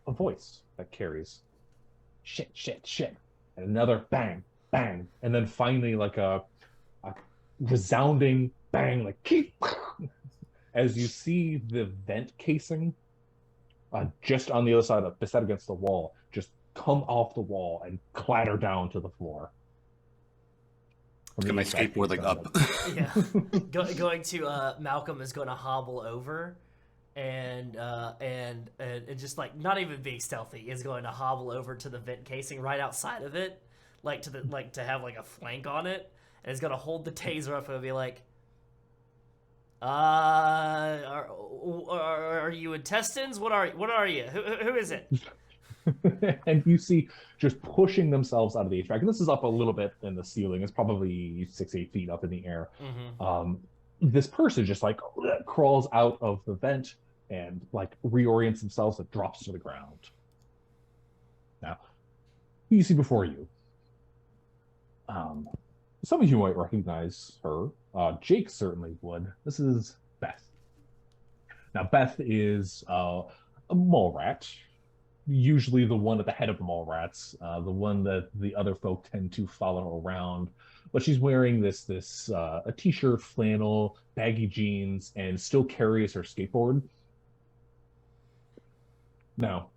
voice that carries shit, shit, shit, and another bang, bang, and then finally like a resounding bang, like keep, as you see the vent casing just on the other side set against the wall, just come off the wall and clatter down to the floor. Get my skateboard like up. Yeah. Going to Malcolm is going to hobble over. And just like not even being stealthy is going to hobble over to the vent casing right outside of it, like to have like a flank on it, and is going to hold the taser up and be like, are you intestines? What are you? Who is it? And you see just pushing themselves out of the HVAC, and this is up a little bit in the ceiling. It's probably 6-8 feet up in the air. Mm-hmm. This person just like crawls out of the vent and like reorients themselves and drops to the ground. Now, who you see before you? Some of you might recognize her. Jake certainly would. This is Beth. Now, Beth is a mall rat, usually the one at the head of the mall rats, the one that the other folk tend to follow around. But she's wearing this a t-shirt, flannel, baggy jeans, and still carries her skateboard. Now,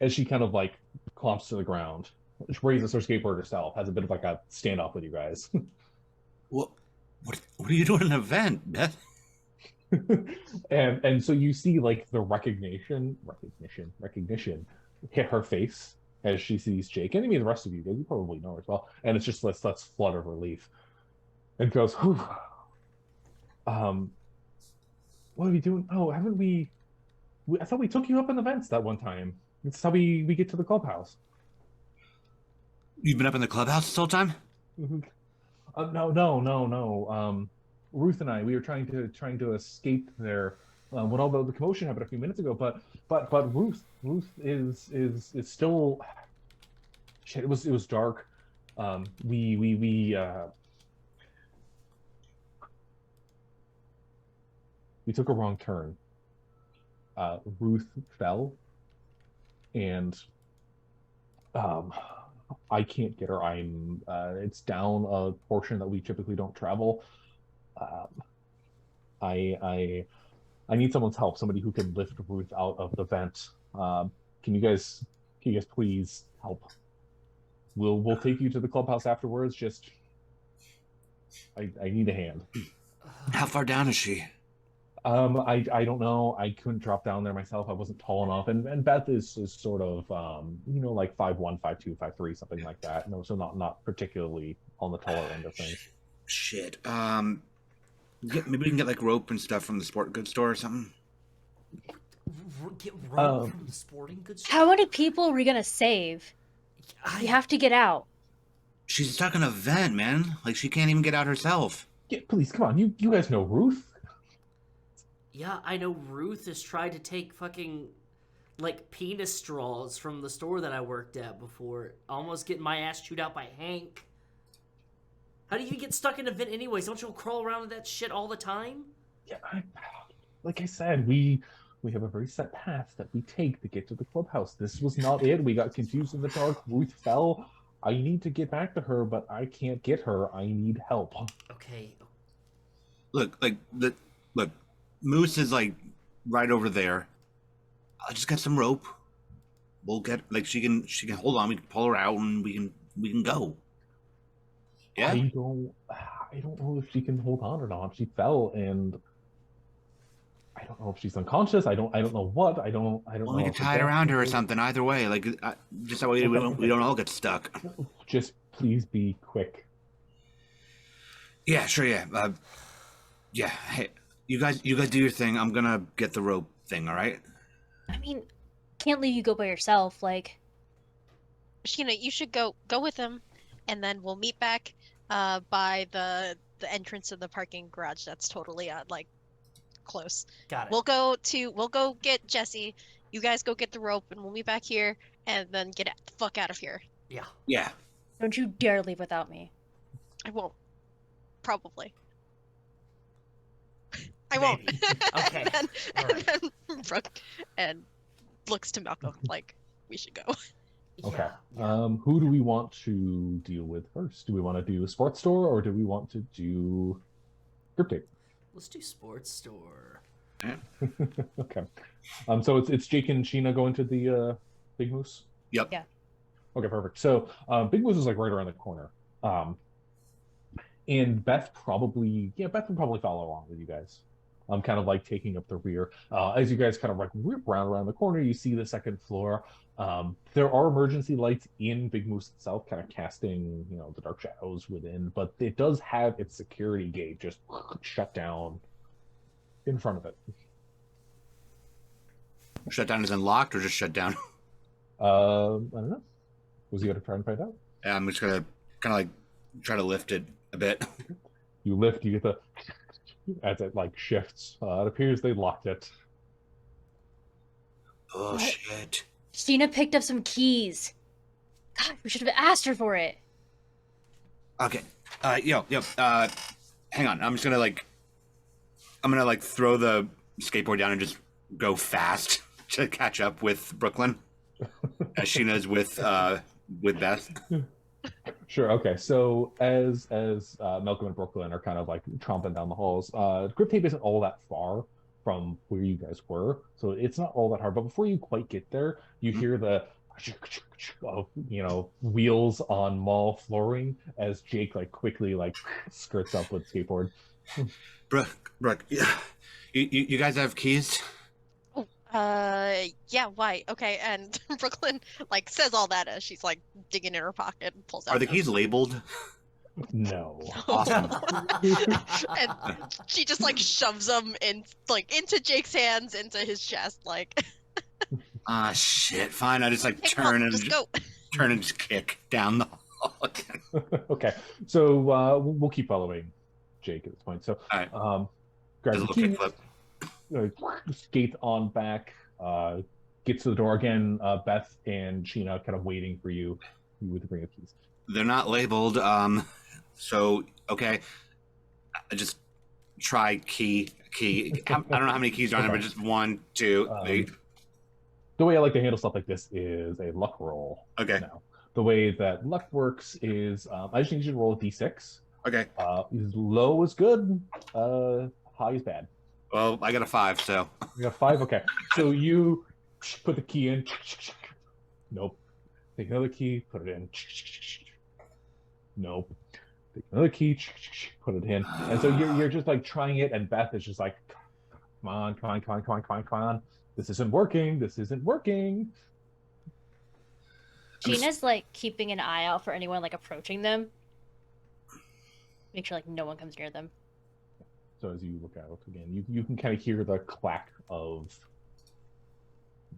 as she kind of like clomps to the ground, she raises her skateboard herself, has a bit of like a standoff with you guys. What are you doing at an event, Beth? and so you see like the recognition hit her face as she sees Jake, and I mean the rest of you guys, you probably know her as well, and it's just this flood of relief, and goes, whew. What are we doing? Oh, haven't we I thought we took you up in the vents that one time. It's how we get to the clubhouse. You've been up in the clubhouse this whole time? No. Ruth and I, we were trying to escape there when all the commotion happened a few minutes ago. But Ruth is still. Shit, it was dark. We took a wrong turn. Ruth fell, and I can't get her. It's down a portion that we typically don't travel. I I need someone's help. Somebody who can lift Ruth out of the vent. Can you guys please help? We'll take you to the clubhouse afterwards. Just I need a hand. How far down is she? I don't know. I couldn't drop down there myself. I wasn't tall enough. And Beth is sort of like 5'1", 5'2", 5'3", something like that. No, so not particularly on the taller end of things. Shit. Maybe we can get like rope and stuff from the sport goods store or something. Get rope from the sporting goods store? How many people are we gonna save? We have to get out. She's stuck in a vent, man. Like she can't even get out herself. Yeah, please, come on. You guys know Ruth? Yeah, I know Ruth has tried to take fucking, like, penis straws from the store that I worked at before. Almost getting my ass chewed out by Hank. How do you get stuck in a vent anyways? Don't you crawl around with that shit all the time? Yeah, like I said, we have a very set path that we take to get to the clubhouse. This was not it. We got confused in the dark. Ruth fell. I need to get back to her, but I can't get her. I need help. Okay. Look, Moose is like right over there. I'll just get some rope. We'll get she can hold on. We can pull her out and we can go. Yeah. I don't know if she can hold on or not. She fell, and I don't know if she's unconscious. I don't know what. I don't Well, know. we can tie it around her or something. Either way, just that way we don't all get stuck. Just please be quick. Yeah, sure. Yeah. Yeah. Hey, you guys do your thing. I'm gonna get the rope thing. All right. I mean, can't leave you go by yourself. Like, Sheena, you should go with him, and then we'll meet back by the entrance to the parking garage. That's totally close. Got it. We'll go get Jesse. You guys go get the rope, and we'll meet back here, and then get the fuck out of here. Yeah. Yeah. don't you dare leave without me. I won't. Probably. I won't. Maybe. Okay. and then Brooke and looks to Malcolm like we should go. Okay. Yeah. Who do we want to deal with first? Do we want to do a sports store, or do we want to do cryptic? Let's do sports store. Okay. So it's Jake and Sheena going to the Big Moose? Yep. Yeah. Okay, perfect. So Big Moose is like right around the corner. And Beth would probably follow along with you guys. I'm kind of like taking up the rear. As you guys kind of like whip around the corner, you see the second floor. There are emergency lights in Big Moose itself, kind of casting, the dark shadows within, but it does have its security gate just shut down in front of it. Shut down is unlocked or just shut down? I don't know. Was he going to try and find out? Yeah, I'm just gonna kind of like try to lift it a bit. You lift, you get the as it like shifts. It appears they locked it. Oh What? shit. Sheena picked up some keys. God, we should have asked her for it. Okay. Yo. Hang on. I'm gonna throw the skateboard down and just go fast to catch up with Brooklyn. As Sheena's with Beth. Sure. Okay. So as Malcolm and Brooklyn are kind of like tromping down the halls, Grip Tape isn't all that far from where you guys were, so it's not all that hard. But before you quite get there, you hear the of wheels on mall flooring as Jake quickly skirts up with skateboard. Brooke, yeah. You guys have keys? Yeah, why? Okay, and Brooklyn says all that as she's digging in her pocket and pulls out. Are the keys labeled? No. Awesome. And she just shoves them into Jake's hands, into his chest, Ah, shit. Fine. I just Hey, turn and just go. turn and just kick down the hall. Okay. So we'll keep following Jake at this point. So All right. grab Just a the little keys, kickflip. skate on back, get to the door again. Beth and Sheena kind of waiting for you with the bring of keys. They're not labeled. So okay. I just try key. I don't know how many keys are on there, but just 1, 2, 3. The way I like to handle stuff like this is a luck roll. Okay. Now, the way that luck works is I just need you to roll a d6. Okay. Low is good, high is bad. Well, I got a 5, so. You got 5? Okay. So you put the key in. Nope. Take another key, put it in. Nope. Take another key, put it in. And so you're just like trying it, and Beth is just like, come on, come on, come on, come on, come on, come on. This isn't working. This isn't working. Gina's like keeping an eye out for anyone like approaching them. Make sure like no one comes near them. So as you look out again, you can kind of hear the clack of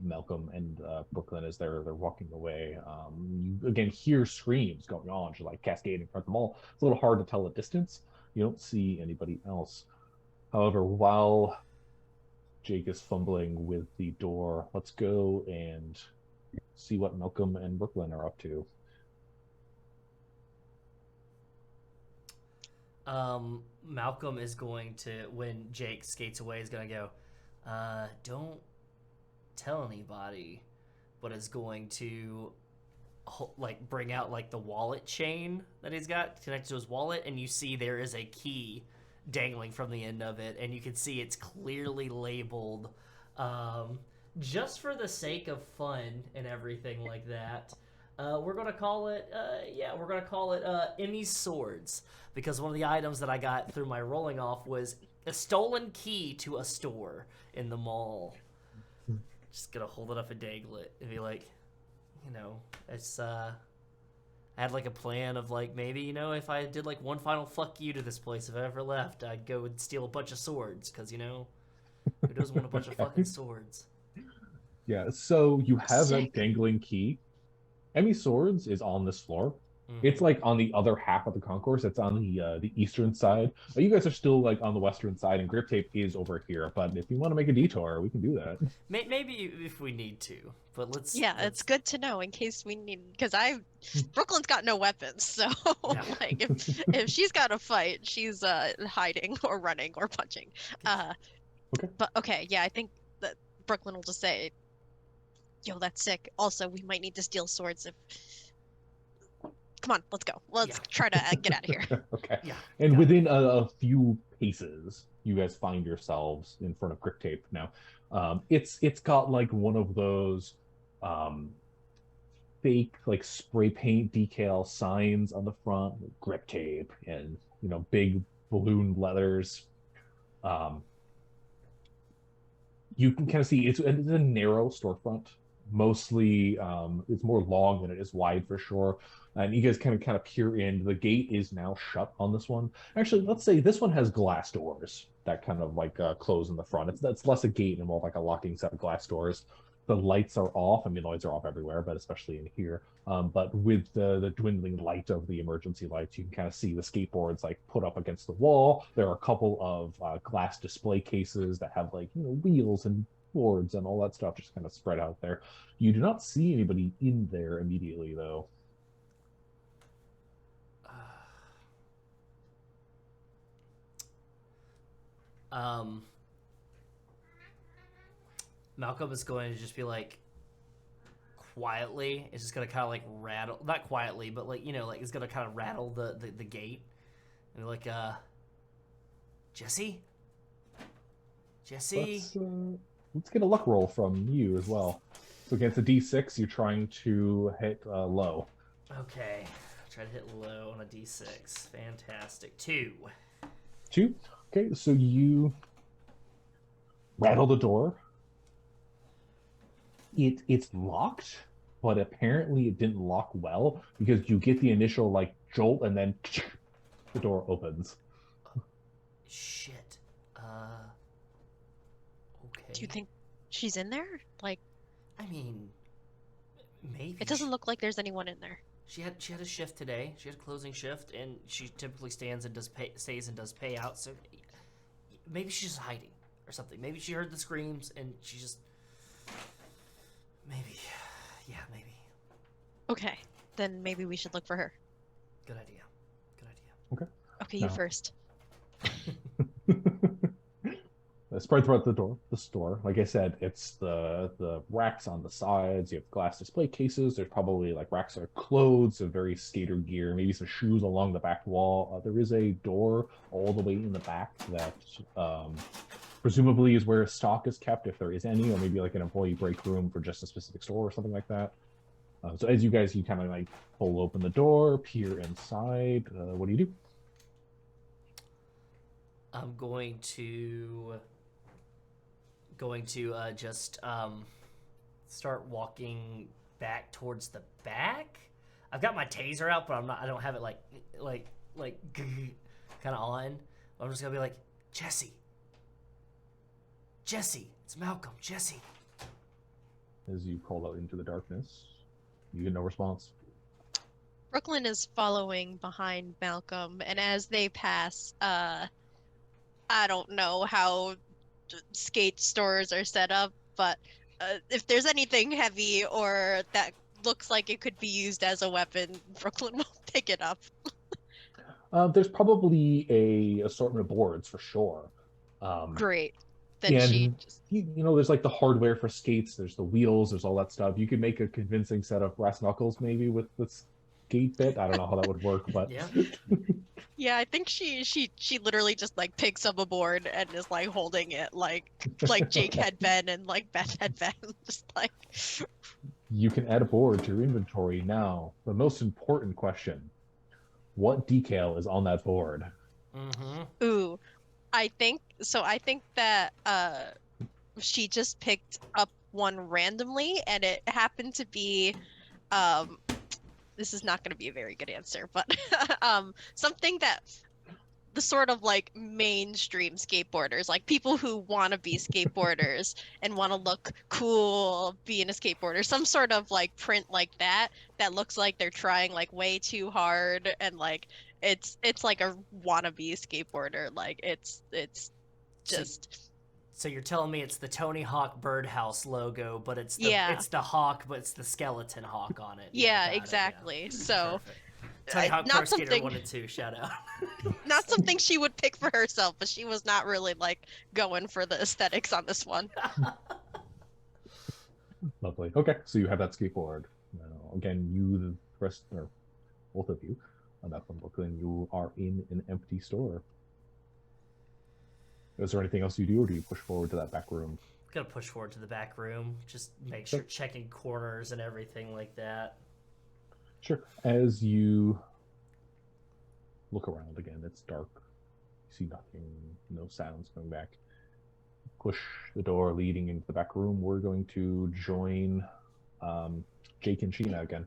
Malcolm and Brooklyn as they're walking away. You again hear screams going on, just like cascading from the mall. It's a little hard to tell at distance. You don't see anybody else. However, while Jake is fumbling with the door, let's go and see what Malcolm and Brooklyn are up to. Malcolm is going to, when Jake skates away, is going to go, don't tell anybody, but is going to like bring out like the wallet chain that he's got connected to his wallet, and you see there is a key dangling from the end of it, and you can see it's clearly labeled, just for the sake of fun and everything like that. We're gonna call it, Emmy's Swords, because one of the items that I got through my rolling off was a stolen key to a store in the mall. Just gonna hold it up and dangle it and be like, it's I had like a plan of like maybe if I did like one final fuck you to this place if I ever left, I'd go and steal a bunch of swords because who doesn't want a bunch of fucking swords? Yeah. So you have Sick. a dangling key. Emmy Swords is on this floor. Mm-hmm. It's like on the other half of the concourse. It's on the eastern side. You guys are still like on the western side, and Grip Tape is over here. But if you want to make a detour, we can do that. Maybe if we need to, but let's. Yeah, it's good to know in case we need. Because Brooklyn's got no weapons, so Yeah. like if she's got to fight, she's hiding or running or punching. Okay. But okay, yeah, I think that Brooklyn will just say, "Yo, that's sick." Also, we might need to steal swords if. Come on, let's go. Let's try to get out of here. Okay. Yeah. And within a few paces, you guys find yourselves in front of Grip Tape now. It's got like one of those fake like spray paint decal signs on the front, with Grip Tape, and big balloon letters. You can kind of see it's a narrow storefront. Mostly, it's more long than it is wide for sure. And you guys kind of peer in. The gate is now shut on this one. Actually, let's say this one has glass doors that kind of like close in the front. That's less a gate and more like a locking set of glass doors. The lights are off. I mean, the lights are off everywhere, but especially in here. But with the dwindling light of the emergency lights, you can kind of see the skateboards like put up against the wall. There are a couple of glass display cases that have like wheels and boards and all that stuff just kind of spread out there. You do not see anybody in there immediately, though. Malcolm is going to just be like quietly. It's just gonna kind of like rattle, not quietly, but like like it's gonna kind of rattle the gate, and like Jesse. Let's get a luck roll from you as well. So against a D6, you're trying to hit low. Okay, try to hit low on a D6. Fantastic. 2. 2. Okay, so you rattle the door. It's locked, but apparently it didn't lock well because you get the initial like jolt and then the door opens. Shit. Okay. Do you think she's in there? Like, I mean, maybe. it doesn't look like there's anyone in there. She had a shift today. She had a closing shift, and she typically stays and does payouts. So maybe she's just hiding or something. Maybe she heard the screams and she just maybe. Okay, then maybe we should look for her. Good idea. Okay. Okay, you No. first. Spread throughout the store. Like I said, it's the racks on the sides. You have glass display cases. There's probably like racks of clothes, of various skater gear, maybe some shoes along the back wall. There is a door all the way in the back that presumably is where stock is kept, if there is any, or maybe like an employee break room for just a specific store or something like that. So as you kind of like pull open the door, peer inside. What do you do? I'm going to just start walking back towards the back. I've got my taser out, but I don't have it like kind of on. I'm just gonna be like, Jesse, it's Malcolm, Jesse. As you call out into the darkness, you get no response. Brooklyn is following behind Malcolm, and as they pass, I don't know how skate stores are set up, but if there's anything heavy or that looks like it could be used as a weapon, Brooklyn will pick it up. There's probably a assortment of boards for sure. Great. Then and she just... you know, there's like the hardware for skates, there's the wheels, there's all that stuff. You could make a convincing set of brass knuckles maybe with the skate bit. I don't know how that would work, but Yeah. Yeah, I think she literally just like picks up a board and is like holding it like Jake had been and like Beth had been, just like. You can add a board to your inventory now. The most important question: what decal is on that board? Mm-hmm. Ooh, I think that she just picked up one randomly, and it happened to be this is not going to be a very good answer, but something that the sort of like mainstream skateboarders, like people who want to be skateboarders and want to look cool being a skateboarder, some sort of like print like that looks like they're trying like way too hard, and like it's like a wannabe skateboarder, like it's just. So you're telling me it's the Tony Hawk Birdhouse logo, but it's the hawk, but it's the skeleton hawk on it. Yeah, Got it, exactly. yeah. So Tony Hawk not Pro Skater something- 1 and 2, shout out. not something she would pick for herself, but she was not really like going for the aesthetics on this one. Lovely. Okay, so you have that skateboard. Now, again, you, the rest, or both of you, not from Brooklyn, you are in an empty store. Is there anything else you do, or do you push forward to that back room? Gonna push forward to the back room, just make sure checking corners and everything like that. Sure. As you look around again, it's dark. You see nothing, no sounds coming back. Push the door leading into the back room. We're going to join Jake and Sheena again.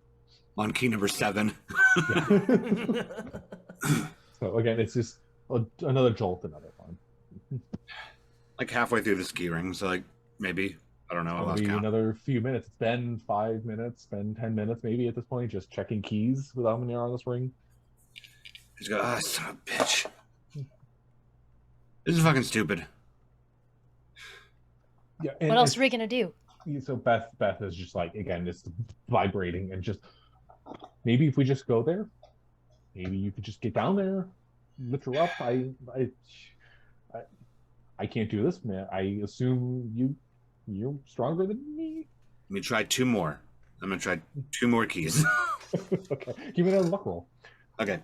On key number 7. Yeah. So again, it's just another jolt, another one. Like halfway through the ski ring, so like maybe, I don't know, I lost Maybe count. another few minutes. It's been 5 minutes, been 10 minutes maybe at this point, just checking keys without when you're on this ring. Just go, son of a bitch. This is fucking stupid. Yeah. What else are we gonna do? So Beth is just like, again, it's vibrating, and just maybe if we just go there, maybe you could just get down there, lift her up. I can't do this, man. I assume you're stronger than me. Let me try 2 more. I'm gonna try 2 more keys. Okay, give me another luck roll. Okay.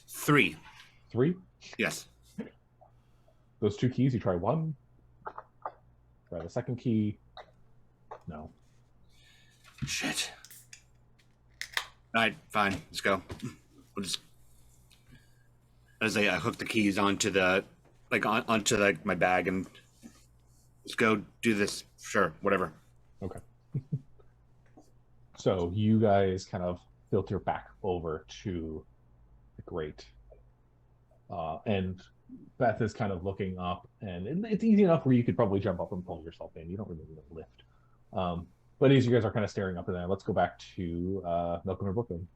3. 3. Yes. Those 2 keys, you try one. Try the second key. No. Shit. All right, fine. Let's go. We'll just, as I hook the keys onto the, onto my bag, and let's go do this. Sure, whatever. Okay. So you guys kind of filter back over to the grate. And Beth is kind of looking up, and it's easy enough where you could probably jump up and pull yourself in. You don't really need a lift. But as you guys are kind of staring up at that, let's go back to Malcolm and Brooklyn.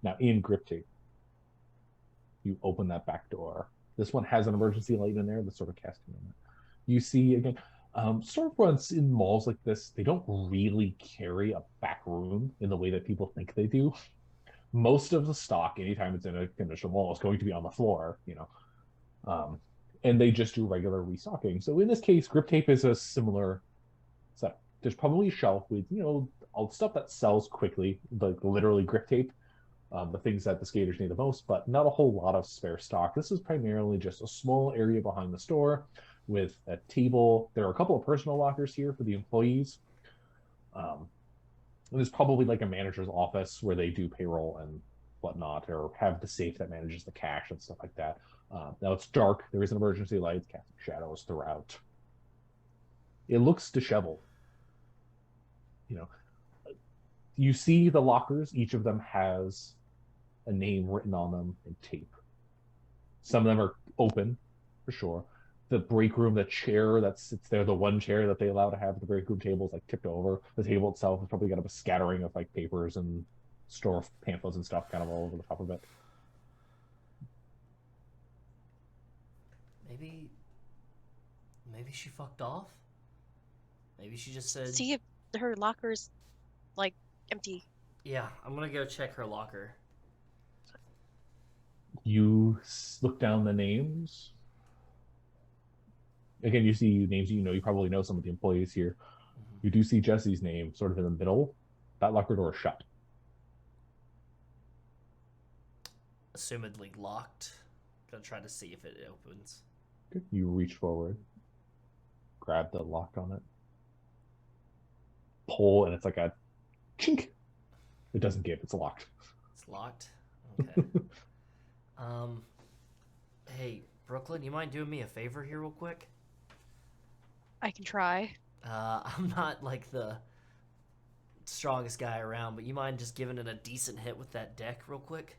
Now, in grip tape, you open that back door. This one has an emergency light in there that's sort of casting on it. You see, again, storefronts in malls like this, they don't really carry a back room in the way that people think they do. Most of the stock, anytime it's in a conventional mall, is going to be on the floor, and they just do regular restocking. So in this case, grip tape is a similar setup. There's probably a shelf with, all the stuff that sells quickly, like literally grip tape. the things that the skaters need the most, but not a whole lot of spare stock. This is primarily just a small area behind the store with a table. There are a couple of personal lockers here for the employees. There's probably like a manager's office where they do payroll and whatnot, or have the safe that manages the cash and stuff like that. Now it's dark. There is an emergency light, casting shadows throughout. It looks disheveled. You know, you see the lockers. Each of them has a name written on them in tape. Some of them are open, for sure. The break room, the chair that sits there, the one chair that they allow to have at the break room table is like tipped over. The table itself has probably got a scattering of like papers and store pamphlets and stuff kind of all over the top of it. Maybe she fucked off. Maybe she just said, See if her locker's like empty. yeah, I'm gonna go check her locker. You look down the names. Again, you see names you know. You probably know some of the employees here. You do see Jesse's name sort of in the middle. That locker door is shut. Assumedly locked. Gonna try to see if it opens. Good. You reach forward, grab the lock on it, pull, and it's like a chink. It doesn't give. It's locked. It's locked? Okay. Hey, Brooklyn, you mind doing me a favor here real quick? I can try. I'm not like the strongest guy around, but you mind just giving it a decent hit with that deck real quick?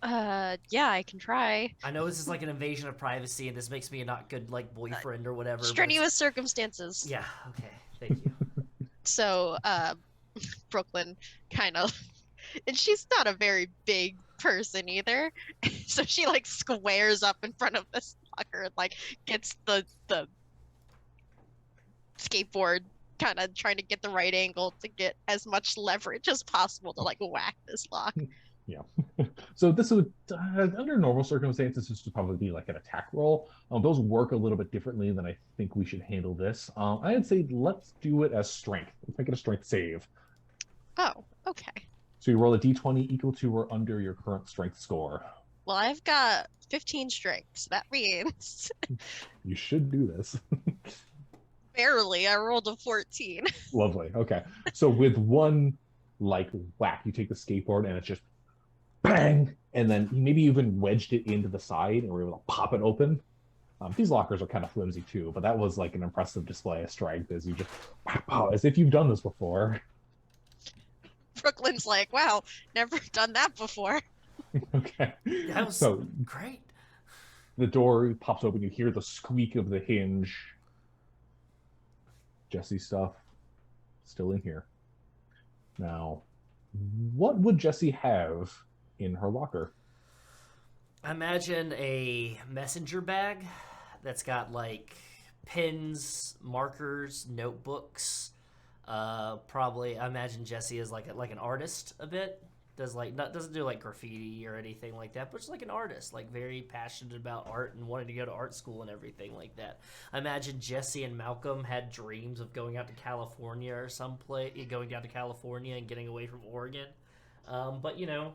Yeah, I can try. I know this is like an invasion of privacy, and this makes me a not good like boyfriend or whatever. but Strenuous circumstances. yeah. Okay. Thank you. So, Brooklyn kind of, and she's not a very big person either, so she like squares up in front of this locker and like gets the skateboard, kind of trying to get the right angle to get as much leverage as possible to like whack this lock. Yeah. So this would, under normal circumstances, this would probably be like an attack roll. Those work a little bit differently than I think we should handle this. I'd say let's do it as strength. Let's make it a strength save. Oh, okay. So you roll a d20 equal to or under your current strength score. Well, I've got 15 strength, so that means You should do this. barely. I rolled a 14. Lovely. Okay. So with one like whack, you take the skateboard and it's just bang, and then maybe even wedged it into the side and were able to pop it open. These lockers are kind of flimsy too, but that was like an impressive display of strength as you just wow, as if you've done this before. Brooklyn's like, wow, never done that before. Okay. That was So great. the door pops open, you hear the squeak of the hinge. Jesse's stuff still in here. Now, what would Jessie have in her locker? I imagine a messenger bag that's got like pens, markers, notebooks. Probably, I imagine Jessie is like an artist a bit. Doesn't do like graffiti or anything like that, but just like an artist, like very passionate about art and wanted to go to art school and everything like that. I imagine Jessie and Malcolm had dreams of going out to California or going down to California and getting away from Oregon. But you know,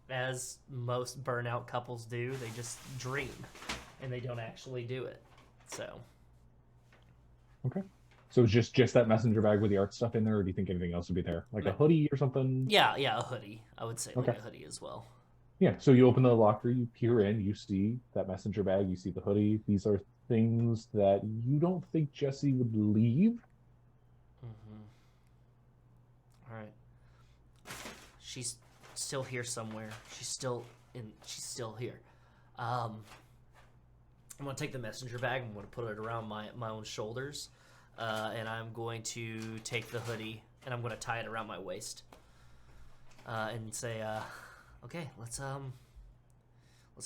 as most burnout couples do, they just dream and they don't actually do it. So. Okay. So it's just that messenger bag with the art stuff in there, or do you think anything else would be there? Like a hoodie or something? Yeah, a hoodie. I would say Okay. like a hoodie as well. Yeah, so you open the locker, you peer in, you see that messenger bag, you see the hoodie. These are things that you don't think Jessie would leave. Mm-hmm. All right. She's still here somewhere. She's still here. I'm gonna take the messenger bag. I'm gonna put it around my own shoulders. And I'm going to take the hoodie and I'm going to tie it around my waist and say, okay, let's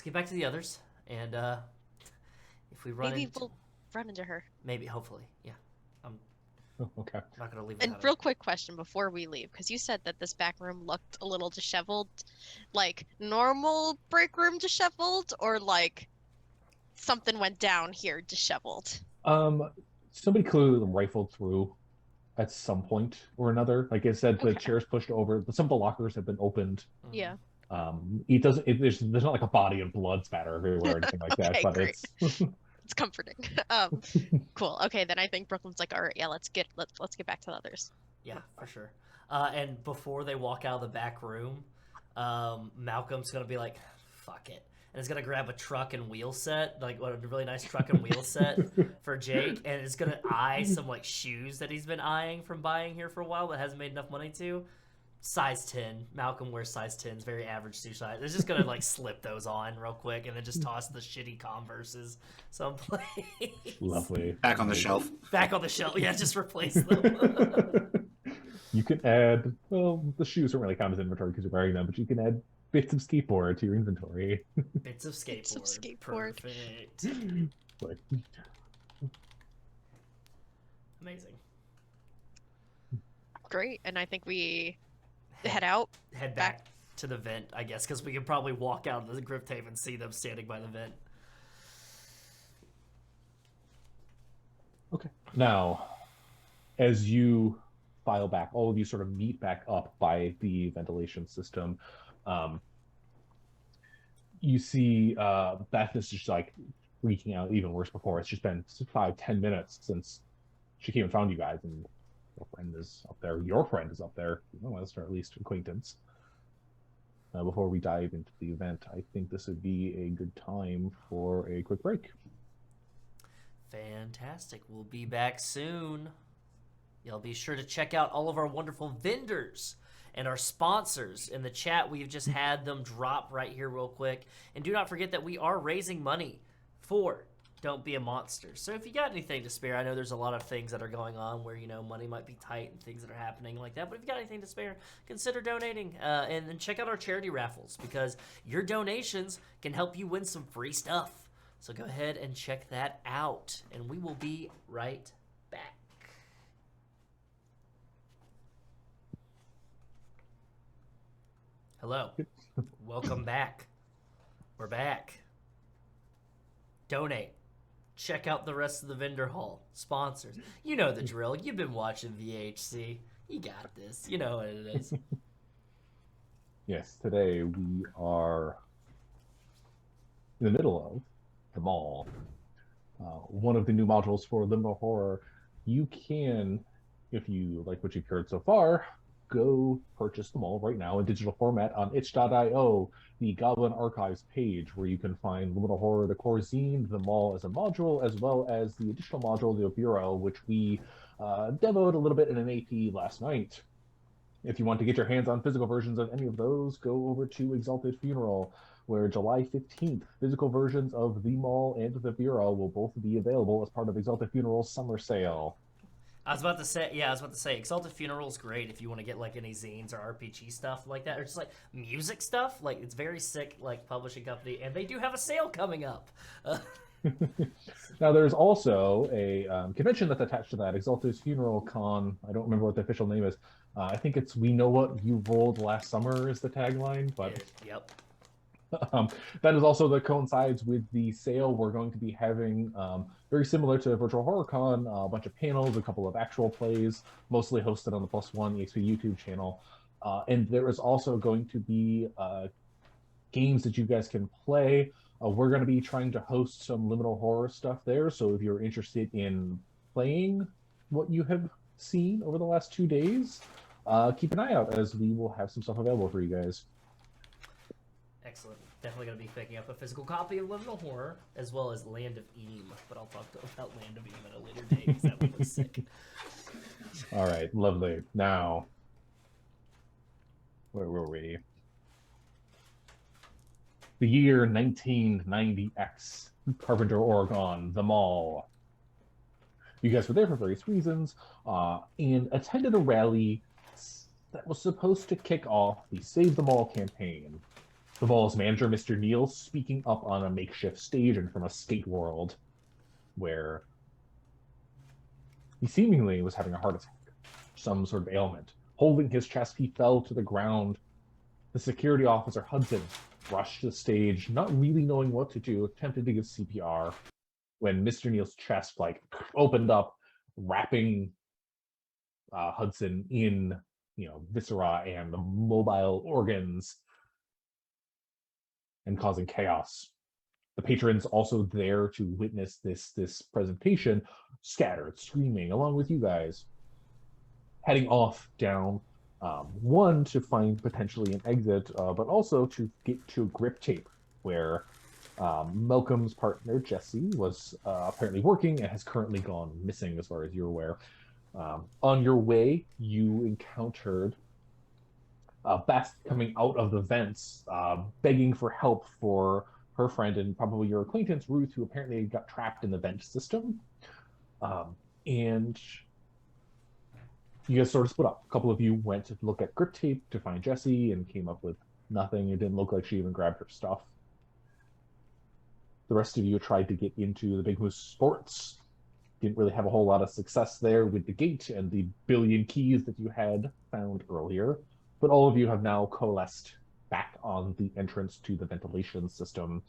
get back to the others. And if we We'll run into her. maybe, hopefully, yeah. Oh, okay. I'm not going to leave And without real quick question before we leave, because you said that this back room looked a little disheveled, like normal break room disheveled, or like something went down here disheveled. Somebody clearly rifled through at some point or another. Like I said, the Okay. chairs pushed over, but some of the lockers have been opened. Yeah. It doesn't. There's not like a body of blood spatter everywhere or anything like that. Okay, But great. it's It's comforting. Cool. Okay, then I think Brooklyn's like, all right, yeah, let's get back to the others. Yeah, for sure. And before they walk out of the back room, Malcolm's gonna be like, "Fuck it," and is gonna grab a truck and wheel set, like what a really nice truck and wheel set for Jake, and is gonna eye some like shoes that he's been eyeing from buying here for a while but hasn't made enough money to. Size 10. Malcolm wears size 10s, very average shoe size. They're just gonna like slip those on real quick and then just toss the shitty Converses someplace. lovely. Back on the shelf. Back on the shelf. Yeah, just replace them. You can add, well, the shoes don't really count as inventory because you're wearing them, but you can add bits of skateboard to your inventory. Bits of skateboard. Bits of skateboard. Perfect. Like, Amazing. Great. And I think we head out. Head back to the vent, I guess, because we could probably walk out of the Grift Cave and see them standing by the vent. okay. Now, as you file back, all of you sort of meet back up by the ventilation system. You see Beth is just like freaking out even worse before. It's just been 5-10 minutes since she came and found you guys, and your friend is up there. Your friend is up there. Or at least acquaintance. Before we dive into the event, I think this would be a good time for a quick break. Fantastic. We'll be back soon. Y'all be sure to check out all of our wonderful vendors and our sponsors in the chat. We've just had them drop right here real quick. And do not forget that we are raising money for Don't Be a Monster. So if you got anything to spare, I know there's a lot of things that are going on where, you know, money might be tight and things that are happening like that. But if you got anything to spare, consider donating. And then check out our charity raffles because your donations can help you win some free stuff. So go ahead and check that out. And we will be right back. Hello. Welcome back. We're back. Donate. Check out the rest of the vendor hall. Sponsors. You know the drill. You've been watching VHC. You got this. You know what it is. Yes, today we are in the middle of the mall. One of the new modules for Liminal Horror. You can, if you like what you've heard so far, go purchase them all right now in digital format on itch.io, the Goblin Archives page, where you can find Liminal Horror, the core zine, the mall as a module, as well as the additional module, the Bureau, which we demoed a little bit in an AP last night. If you want to get your hands on physical versions of any of those, go over to Exalted Funeral, where July 15th, physical versions of the mall and the Bureau will both be available as part of Exalted Funeral's summer sale. I was about to say, Exalted Funeral's great if you want to get like any zines or RPG stuff like that, or just like music stuff. Like it's very sick, like publishing company, and they do have a sale coming up. Now there's also a convention that's attached to that, Exalted Funeral Con. I don't remember what the official name is. I think it's "We Know What You Rolled Last Summer" is the tagline, but Yep. that is also that coincides with the sale. We're going to be having, very similar to Virtual Horror Con, a bunch of panels, a couple of actual plays, mostly hosted on the Plus One EXP YouTube channel. And there is also going to be games that you guys can play. We're going to be trying to host some Liminal Horror stuff there. So if you're interested in playing what you have seen over the last 2 days, keep an eye out as we will have some stuff available for you guys. Excellent. Definitely going to be picking up a physical copy of Liminal Horror, as well as Land of Eam. But I'll talk about Land of Eam at a later date, because that one was sick. All right, lovely. Now, where were we? The year 1990X, Carpenter, Oregon, the mall. You guys were there for various reasons, and attended a rally that was supposed to kick off the Save the Mall campaign. The mall's manager, Mr. Neal, speaking up on a makeshift stage and from a skate world, where he seemingly was having a heart attack, some sort of ailment. Holding his chest, he fell to the ground. The security officer, Hudson, rushed to the stage, not really knowing what to do, attempted to give CPR, when Mr. Neal's chest, opened up, wrapping Hudson in, viscera and mobile organs and causing chaos. The patrons also there to witness this presentation scattered, screaming along with you guys, heading off down, one to find potentially an exit, but also to get to grip tape, where Malcolm's partner Jesse was apparently working and has currently gone missing, as far as you're aware. On your way, you encountered Beth coming out of the vents, begging for help for her friend and probably your acquaintance Ruth, who apparently got trapped in the vent system. And you guys sort of split up. A couple of you went to look at grip tape to find Jessie and came up with nothing. It didn't look like she even grabbed her stuff. The rest of you tried to get into the Big Moose Sports. Didn't really have a whole lot of success there with the gate and the billion keys that you had found earlier. But all of you have now coalesced back on the entrance to the ventilation system.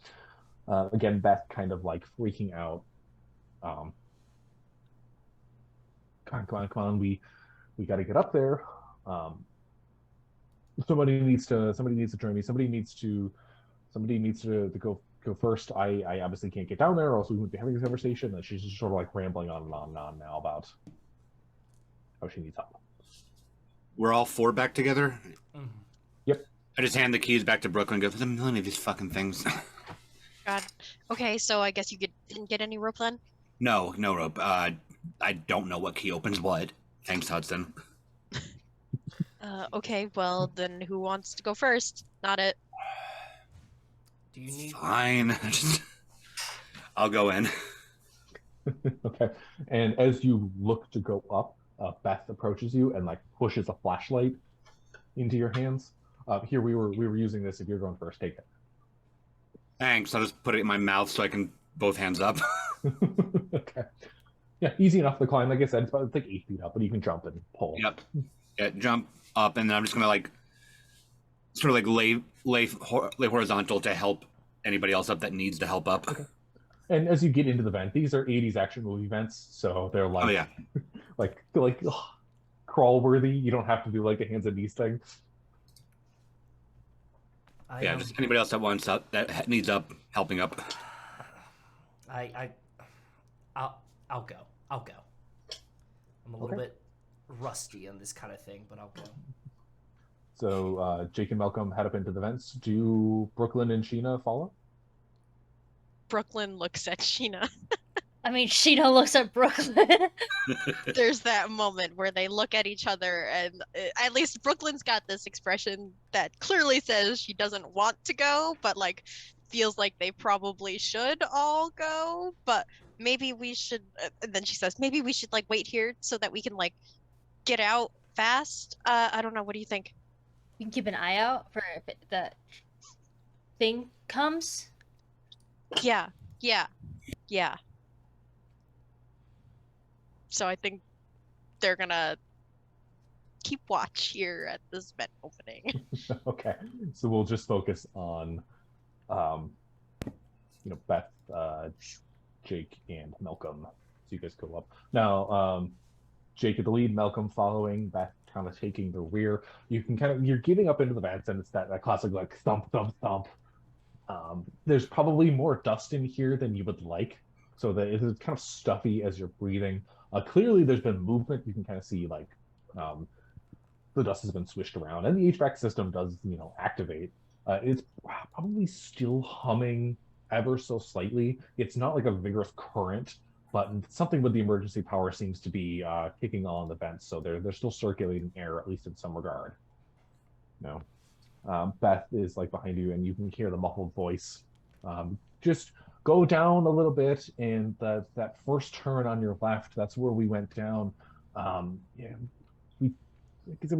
Again, Beth kind of like freaking out. Come on, we got to get up there. Somebody needs to join me. Somebody needs to go first. I obviously can't get down there, or else we wouldn't be having this conversation. And she's just sort of like rambling on and on and on now about how she needs help. We're all four back together? Mm-hmm. Yep. I just hand the keys back to Brooklyn and go, there's a million of these fucking things. God. Okay, so I guess you didn't get any rope then? No rope. I don't know what key opens what. Thanks, Hudson. Okay, well, then who wants to go first? Not it. Do you need... Fine. I'll go in. Okay. And as you look to go up, Beth approaches you and like pushes a flashlight into your hands. Here, we were using this. If you're going first, take it. Thanks. I'll just put it in my mouth so I can both hands up. Okay. Yeah, easy enough to climb. Like I said, it's like 8 feet up, but you can jump and pull. Yep. Yeah, jump up, and then I'm just gonna like sort of like lay horizontal to help anybody else up that needs to help up. Okay. And as you get into the vent, these are 80s action movie vents, so they're like, oh yeah, like crawl worthy. You don't have to do like a hands and knees thing. Just anybody else that wants up, that needs up, helping up. I'll go. I'm a little bit rusty on this kind of thing, but I'll go. So Jake and Malcolm head up into the vents. Do Brooklyn and Sheena follow? Brooklyn looks at Sheena. I mean, Sheena looks at Brooklyn. There's that moment where they look at each other, and at least Brooklyn's got this expression that clearly says she doesn't want to go, but like feels like they probably should all go, but maybe we should, and then she says, maybe we should like wait here so that we can like get out fast. I don't know, what do you think? We can keep an eye out for if the thing comes. Yeah. So I think they're gonna keep watch here at this vent opening. Okay, so we'll just focus on Beth, Jake, and Malcolm. So you guys go up. Now, Jake at the lead, Malcolm following, Beth kind of taking the rear. You can you're getting up into the vents, and it's that classic like thump, thump, thump. There's probably more dust in here than you would like, so that it is kind of stuffy as you're breathing. Clearly, there's been movement. You can kind of see like the dust has been swished around, and the HVAC system does activate. It's probably still humming ever so slightly. It's not like a vigorous current, but something with the emergency power seems to be kicking on the vents, so they're still circulating air, at least in some regard. Beth is like behind you, and you can hear the muffled voice. Just go down a little bit, and that first turn on your left, that's where we went down. We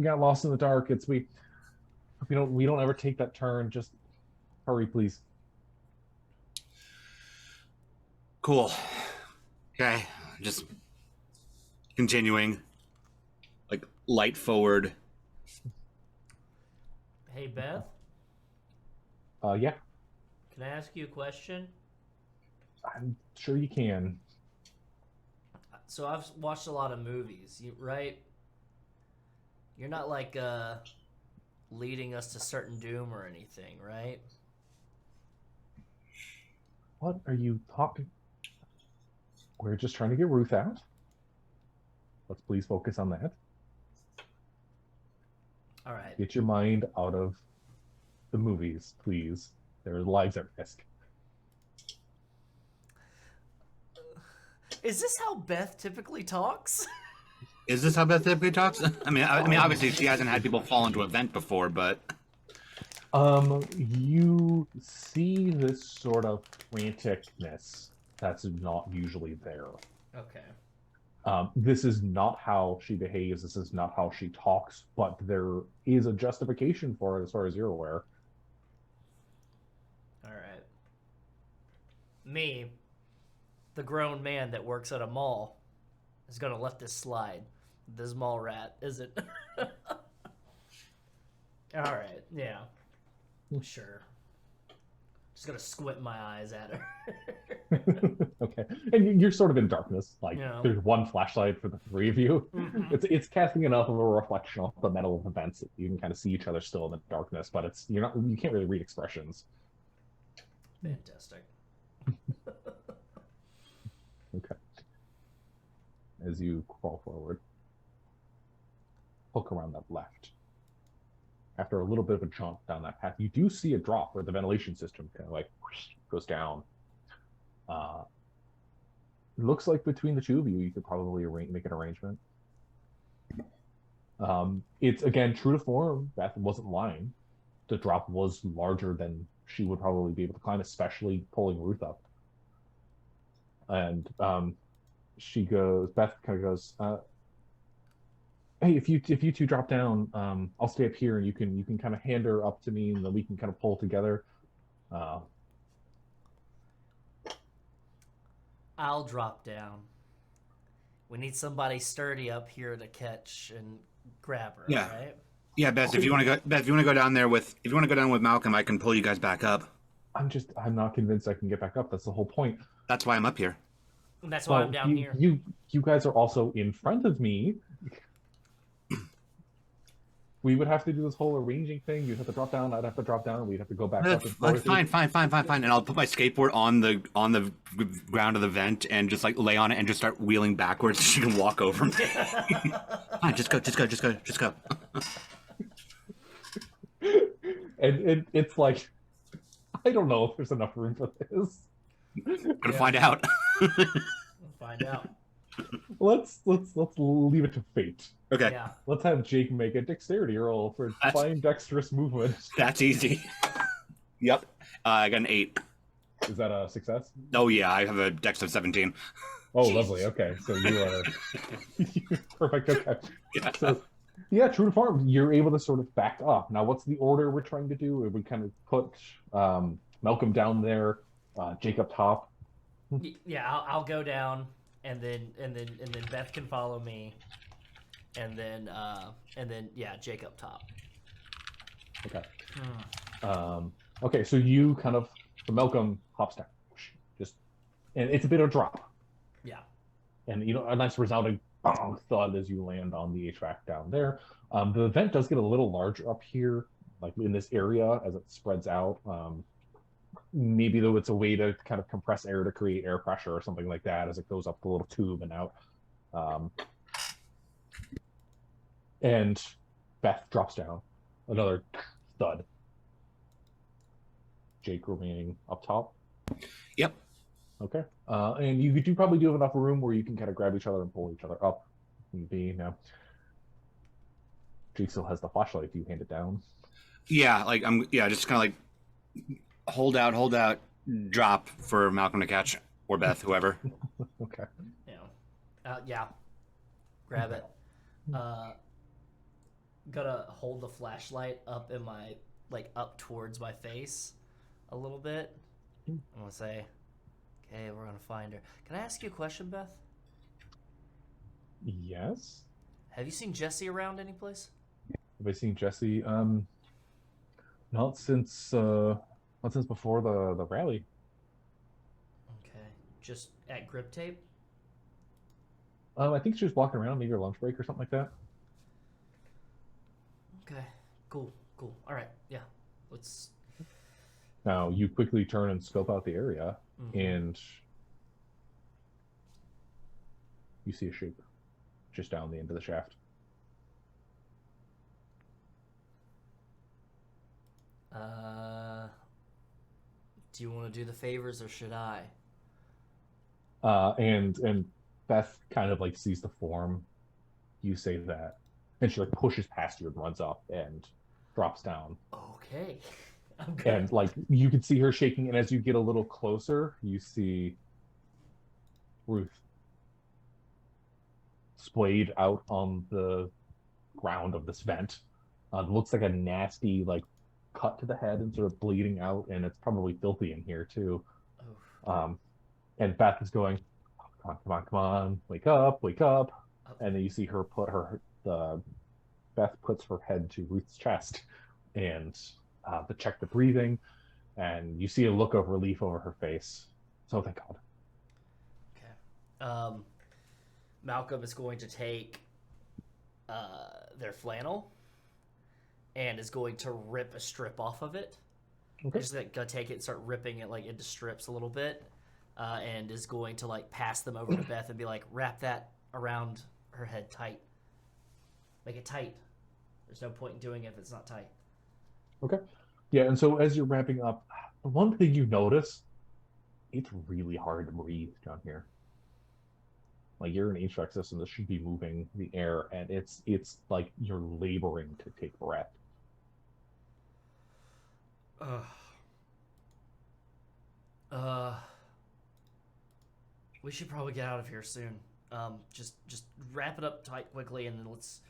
got lost in the dark. We don't ever take that turn. Just hurry, please. Cool. Okay, just continuing, like light forward. Hey, Beth? Yeah. Can I ask you a question? I'm sure you can. So I've watched a lot of movies, right? You're not like leading us to certain doom or anything, right? What are you talking? We're just trying to get Ruth out. Let's please focus on that. All right. Get your mind out of the movies, please. Their lives at risk. Is this how Beth typically talks? Is this how Beth typically talks? I mean, obviously she hasn't had people fall into a vent before, but You see this sort of franticness that's not usually there. Okay. This is not how she behaves. This is not how she talks, but there is a justification for it as far as you're aware. All right. Me, the grown man that works at a mall, is gonna let this slide. This mall rat, is it? All right. Yeah. Sure. Just gonna squint my eyes at her. Okay, and you're sort of in darkness. Like Yeah. there's one flashlight for the three of you. Mhm. It's casting enough of a reflection off the metal of the vents that you can kind of see each other still in the darkness, but you can't really read expressions. Fantastic. Okay. As you crawl forward, hook around that left. After a little bit of a jump down that path, you do see a drop where the ventilation system kind of like goes down. It looks like between the two of you, you could probably make an arrangement. It's again true to form. Beth wasn't lying. The drop was larger than she would probably be able to climb, especially pulling Ruth up. And Beth kind of goes, hey, if you two drop down, I'll stay up here, and you can kind of hand her up to me, and then we can kind of pull together. I'll drop down. We need somebody sturdy up here to catch and grab her. Yeah. Right? yeah, Beth, if you want to go down there with Malcolm, I can pull you guys back up. I'm not convinced I can get back up. That's the whole point. That's why I'm up here. And that's why I'm down here. You guys are also in front of me. We would have to do this whole arranging thing. You'd have to drop down. I'd have to drop down. We'd have to go back up. And Fine. And I'll put my skateboard on the ground of the vent and just like lay on it and just start wheeling backwards so she can walk over me. Fine, just go. And it's like, I don't know if there's enough room for this. Gonna find out. We'll find out. Let's leave it to fate. Okay. Yeah. Let's have Jake make a dexterity roll for fine dexterous movement. That's easy. Yep. I got an 8. Is that a success? Oh yeah, I have a dex of 17. Oh, Jeez. lovely. Okay, so you are perfect. Okay. Yeah. So, yeah, true to form, you're able to sort of back up. Now, what's the order we're trying to do? We kind of put Malcolm down there, Jake up top. Yeah, I'll go down, and then Beth can follow me, and then yeah, Jake up top. Okay. Okay, so you kind of Malcolm hops down, and it's a bit of a drop. Yeah. And a nice resounding bong thud as you land on the HVAC down there. The vent does get a little larger up here, like in this area as it spreads out. Maybe though it's a way to kind of compress air to create air pressure or something like that as it goes up the little tube and out. And Beth drops down. Another thud. Jake remaining up top. Yep. Okay. And you do probably do have enough room where you can kind of grab each other and pull each other up. Now, Jake still has the flashlight. Do you hand it down? Yeah, just kind of like hold out, drop for Malcolm to catch, or Beth, whoever. Okay. Yeah. Grab it. Gotta hold the flashlight up in my up towards my face a little bit. I'm gonna say, okay, we're gonna find her. Can I ask you a question, Beth? Yes. Have you seen Jesse around any place? Have I seen Jesse? Not since before the rally. Okay. Just at grip tape? I think she was walking around, maybe her lunch break or something like that. Okay. Cool. All right. Yeah. Let's. Now you quickly turn and scope out the area, and you see a shape just down the end of the shaft. Do you want to do the favors or should I? And Beth kind of like sees the form. You say that, and she like pushes past you and runs up and drops down. Okay. I'm good. And like you can see her shaking, and as you get a little closer, you see Ruth splayed out on the ground of this vent. Looks like a nasty like cut to the head and sort of bleeding out, and it's probably filthy in here too. And Beth is going, come on, wake up. And then you see her Beth puts her head to Ruth's chest and to check the breathing, and you see a look of relief over her face. So thank God. Okay. Malcolm is going to take their flannel and is going to rip a strip off of it. Okay. Just like, gonna take it and start ripping it like into strips a little bit, and is going to like pass them over to Beth and be like, wrap that around her head tight. Make it tight. There's no point in doing it if it's not tight. Okay. Yeah, and so as you're wrapping up, the one thing you notice, it's really hard to breathe down here. Like you're in an HVAC system that should be moving the air, and it's like you're laboring to take breath. We should probably get out of here soon. Just wrap it up tight quickly, and then let's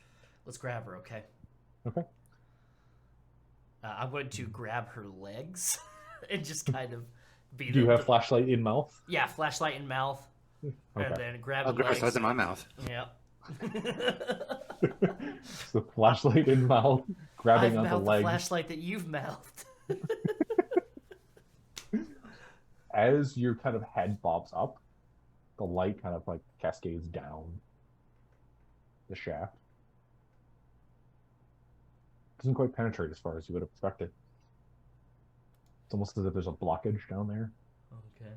grab her, okay? Okay. I'm going to grab her legs and just kind of beat Do you her. have flashlight in mouth? Yeah, flashlight in mouth, Okay. and then grab I'll her grab legs. size in my mouth. Yeah. So flashlight in mouth, grabbing I've onto mouthed the legs. flashlight that you've mouthed. As your kind of head bobs up, the light kind of like cascades down the shaft. Doesn't quite penetrate as far as you would have expected. It's almost as if there's a blockage down there. Okay.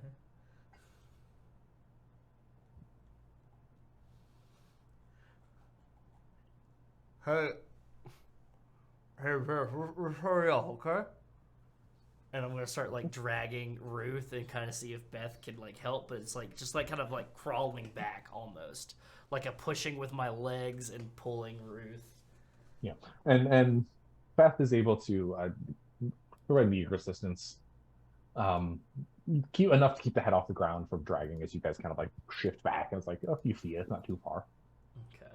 Hey, hurry up, okay? And I'm gonna start like dragging Ruth and kind of see if Beth can like help, but it's like just like kind of like crawling back almost, like a pushing with my legs and pulling Ruth. Yeah, and Beth is able to provide immediate assistance, keep enough to keep the head off the ground from dragging as you guys kind of like shift back, and it's like a few feet, it's not too far. Okay.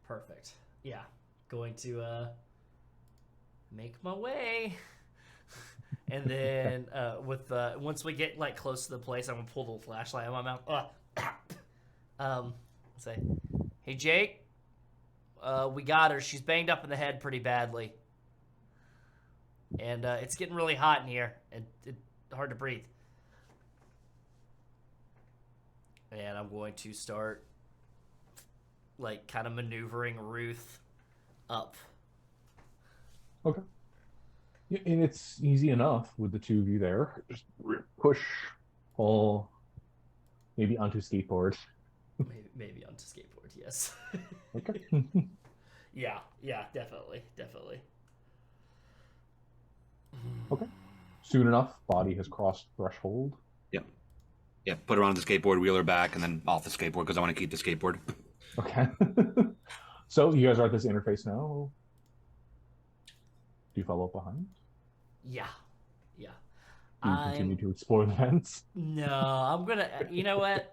Perfect. Yeah, going to make my way, and then once we get like close to the place, I'm gonna pull the flashlight out of my mouth. Say, hey Jake. We got her. She's banged up in the head pretty badly. And it's getting really hot in here. And it's hard to breathe. And I'm going to start, like, kind of maneuvering Ruth up. Okay. Yeah, and it's easy enough with the two of you there. Just push, pull, maybe onto skateboard. Maybe onto skateboard, yes. Okay. Yeah, definitely. Okay. Soon enough, body has crossed threshold. Yeah, put her on the skateboard, wheel her back, and then off the skateboard because I want to keep the skateboard. Okay. So you guys are at this interface now. Do you follow up behind? Yeah. Do you continue to explore the vents? No, I'm gonna. You know what?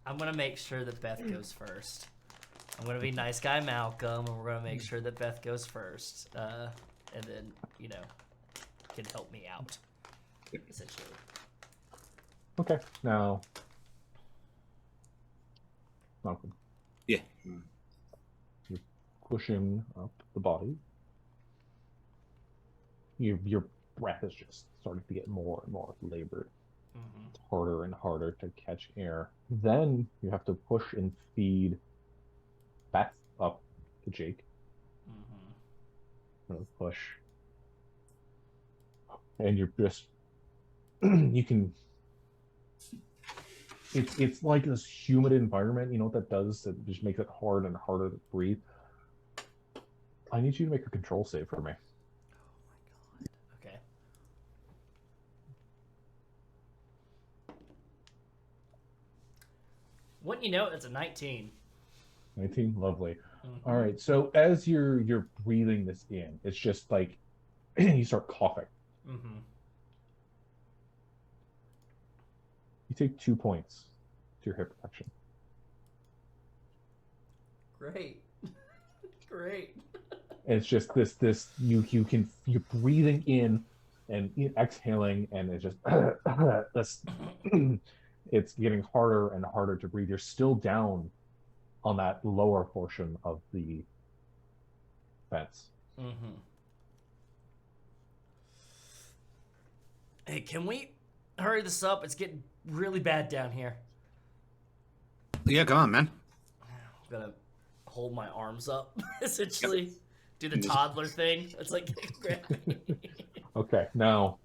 I'm gonna make sure that Beth goes first. I'm gonna be nice guy Malcolm, and we're gonna make sure that Beth goes first, and then can help me out, essentially. Okay. Now, Malcolm, Yeah. you're pushing up the body. Your breath is just starting to get more and more labored. Mm-hmm. It's harder and harder to catch air. Then you have to push and feed Beth up to Jake. Mm-hmm. Push. And you're just you can it's like this humid environment, you know what that does? That just makes it hard and harder to breathe. I need you to make a control save for me. Oh my god. Okay. Wouldn't you know, it's a 19. 19, lovely. Mm-hmm. All right, so as you're breathing this in, it's just like you start coughing. Mm-hmm. You take 2 points to your hit protection. Great. Great. And it's just this you're breathing in and exhaling, and it's just this it's getting harder and harder to breathe. You're still down on that lower portion of the fence. Mm-hmm. Hey, can we hurry this up? It's getting really bad down here. Yeah, come on, man. I'm gonna hold my arms up, essentially. Do the toddler thing. It's like, grab me. Okay, now,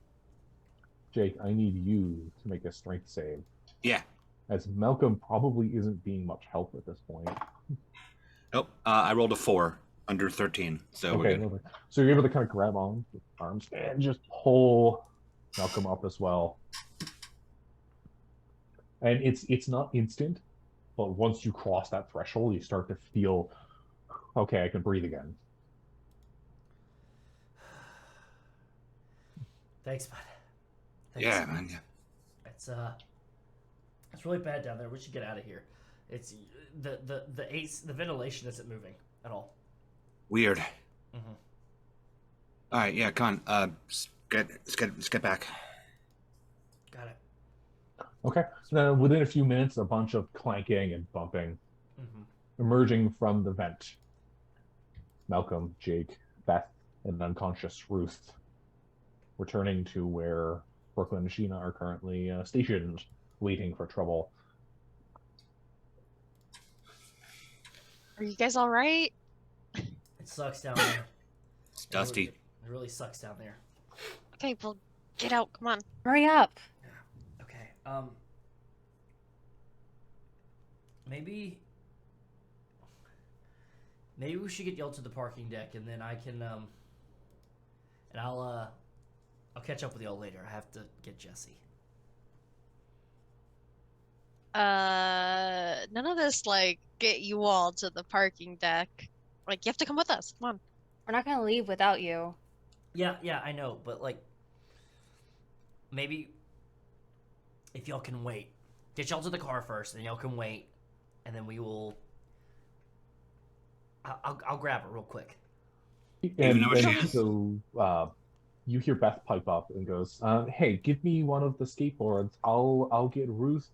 Jake, I need you to make a strength save. Yeah. As Malcolm probably isn't being much help at this point. Oh, I rolled a 4 under 13, so we're Okay, good. lovely. So you're able to kind of grab on with arms and just pull Malcolm up as well. And it's not instant, but once you cross that threshold, you start to feel, okay, I can breathe again. Thanks, bud. Thanks. Yeah, man. Yeah. It's really bad down there. We should get out of here. It's the ventilation isn't moving at all. Weird. Mm-hmm. All right, yeah, come on. Let's get back. Got it. Okay. So within a few minutes, a bunch of clanking and bumping Mm-hmm. emerging from the vent. Malcolm, Jake, Beth, and unconscious Ruth returning to where Brooklyn and Sheena are currently stationed, waiting for trouble. Are you guys all right? It sucks down there. It's dusty. It really sucks down there. Okay, well, get out. Come on. Hurry up. Okay. Maybe we should get y'all to the parking deck, and then I can and I'll catch up with y'all later. I have to get Jesse. None of this, like, get you all to the parking deck. Like, you have to come with us. Come on. We're not gonna leave without you. Yeah, I know, but like, maybe if y'all can wait, get y'all to the car first, and y'all can wait, and then we will. I'll grab her real quick. Even though she is? So you hear Beth pipe up and goes, "Hey, give me one of the skateboards. I'll get Ruth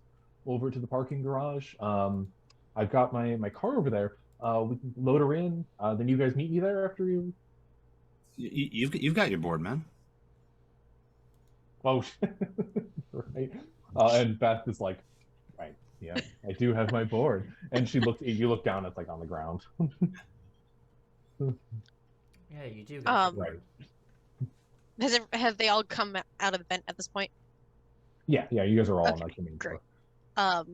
over to the parking garage. I've got my car over there. We can load her in. Then you guys meet me there after you." You've got your board, man. Oh, right. And Beth is like, "Right, yeah, I do have my board." And she looks. You look down. It's like on the ground. Yeah, you do. Right. Have they all come out of the vent at this point? Yeah. You guys are all on Okay, like the main great. floor.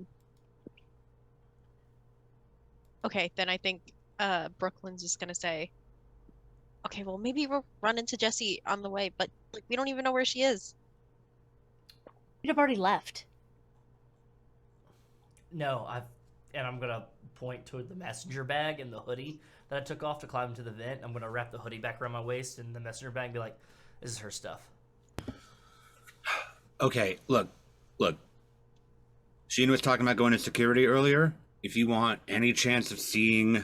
Okay, then I think Brooklyn's just gonna say, okay, well, maybe we'll run into Jessie on the way, but like we don't even know where she is. You'd have already left. No, I'm gonna point toward the messenger bag and the hoodie that I took off to climb into the vent. I'm gonna wrap the hoodie back around my waist and the messenger bag and be like, "This is her stuff." Okay, look. Sheena was talking about going to security earlier. If you want any chance of seeing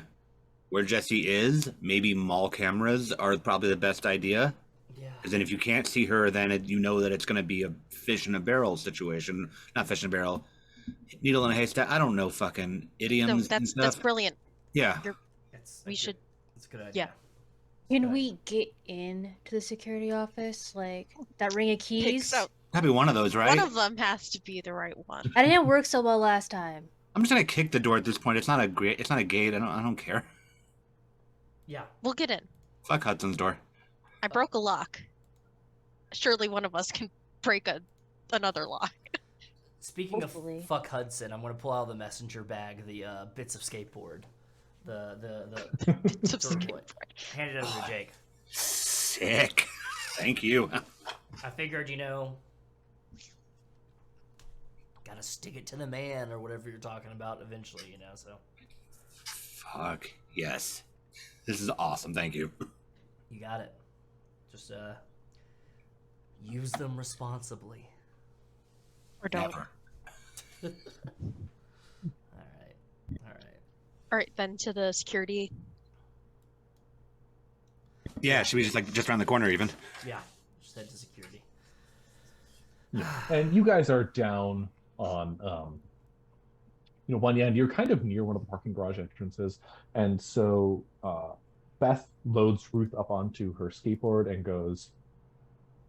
where Jessie is, maybe mall cameras are probably the best idea. Yeah. Because then if you can't see her, then you know that it's going to be a fish in a barrel situation. Not fish in a barrel. Needle in a haystack. I don't know fucking idioms No, and that's stuff. brilliant. Yeah. We should. It's a good idea. Yeah. Can we get in to the security office? Like that ring of keys? Think so. Gotta be one of those, right? One of them has to be the right one. I didn't work so well last time. I'm just gonna kick the door at this point. It's not a gate. I don't care. Yeah. We'll get in. Fuck Hudson's door. I broke a lock. Surely one of us can break another lock. Speaking Hopefully. of fuck Hudson, I'm gonna pull out of the messenger bag the bits of skateboard. The Bits of sort of what- skateboard. hand it over to Jake. Sick. Thank you. I figured, gotta stick it to the man or whatever you're talking about eventually, so. Fuck. Yes. This is awesome. Thank you. You got it. Just use them responsibly. Or don't. Never. All right. All right, then to the security. Yeah, should we just around the corner even? Yeah, just head to security. Yeah. And you guys are down on one end. You're kind of near one of the parking garage entrances, and so Beth loads Ruth up onto her skateboard and goes,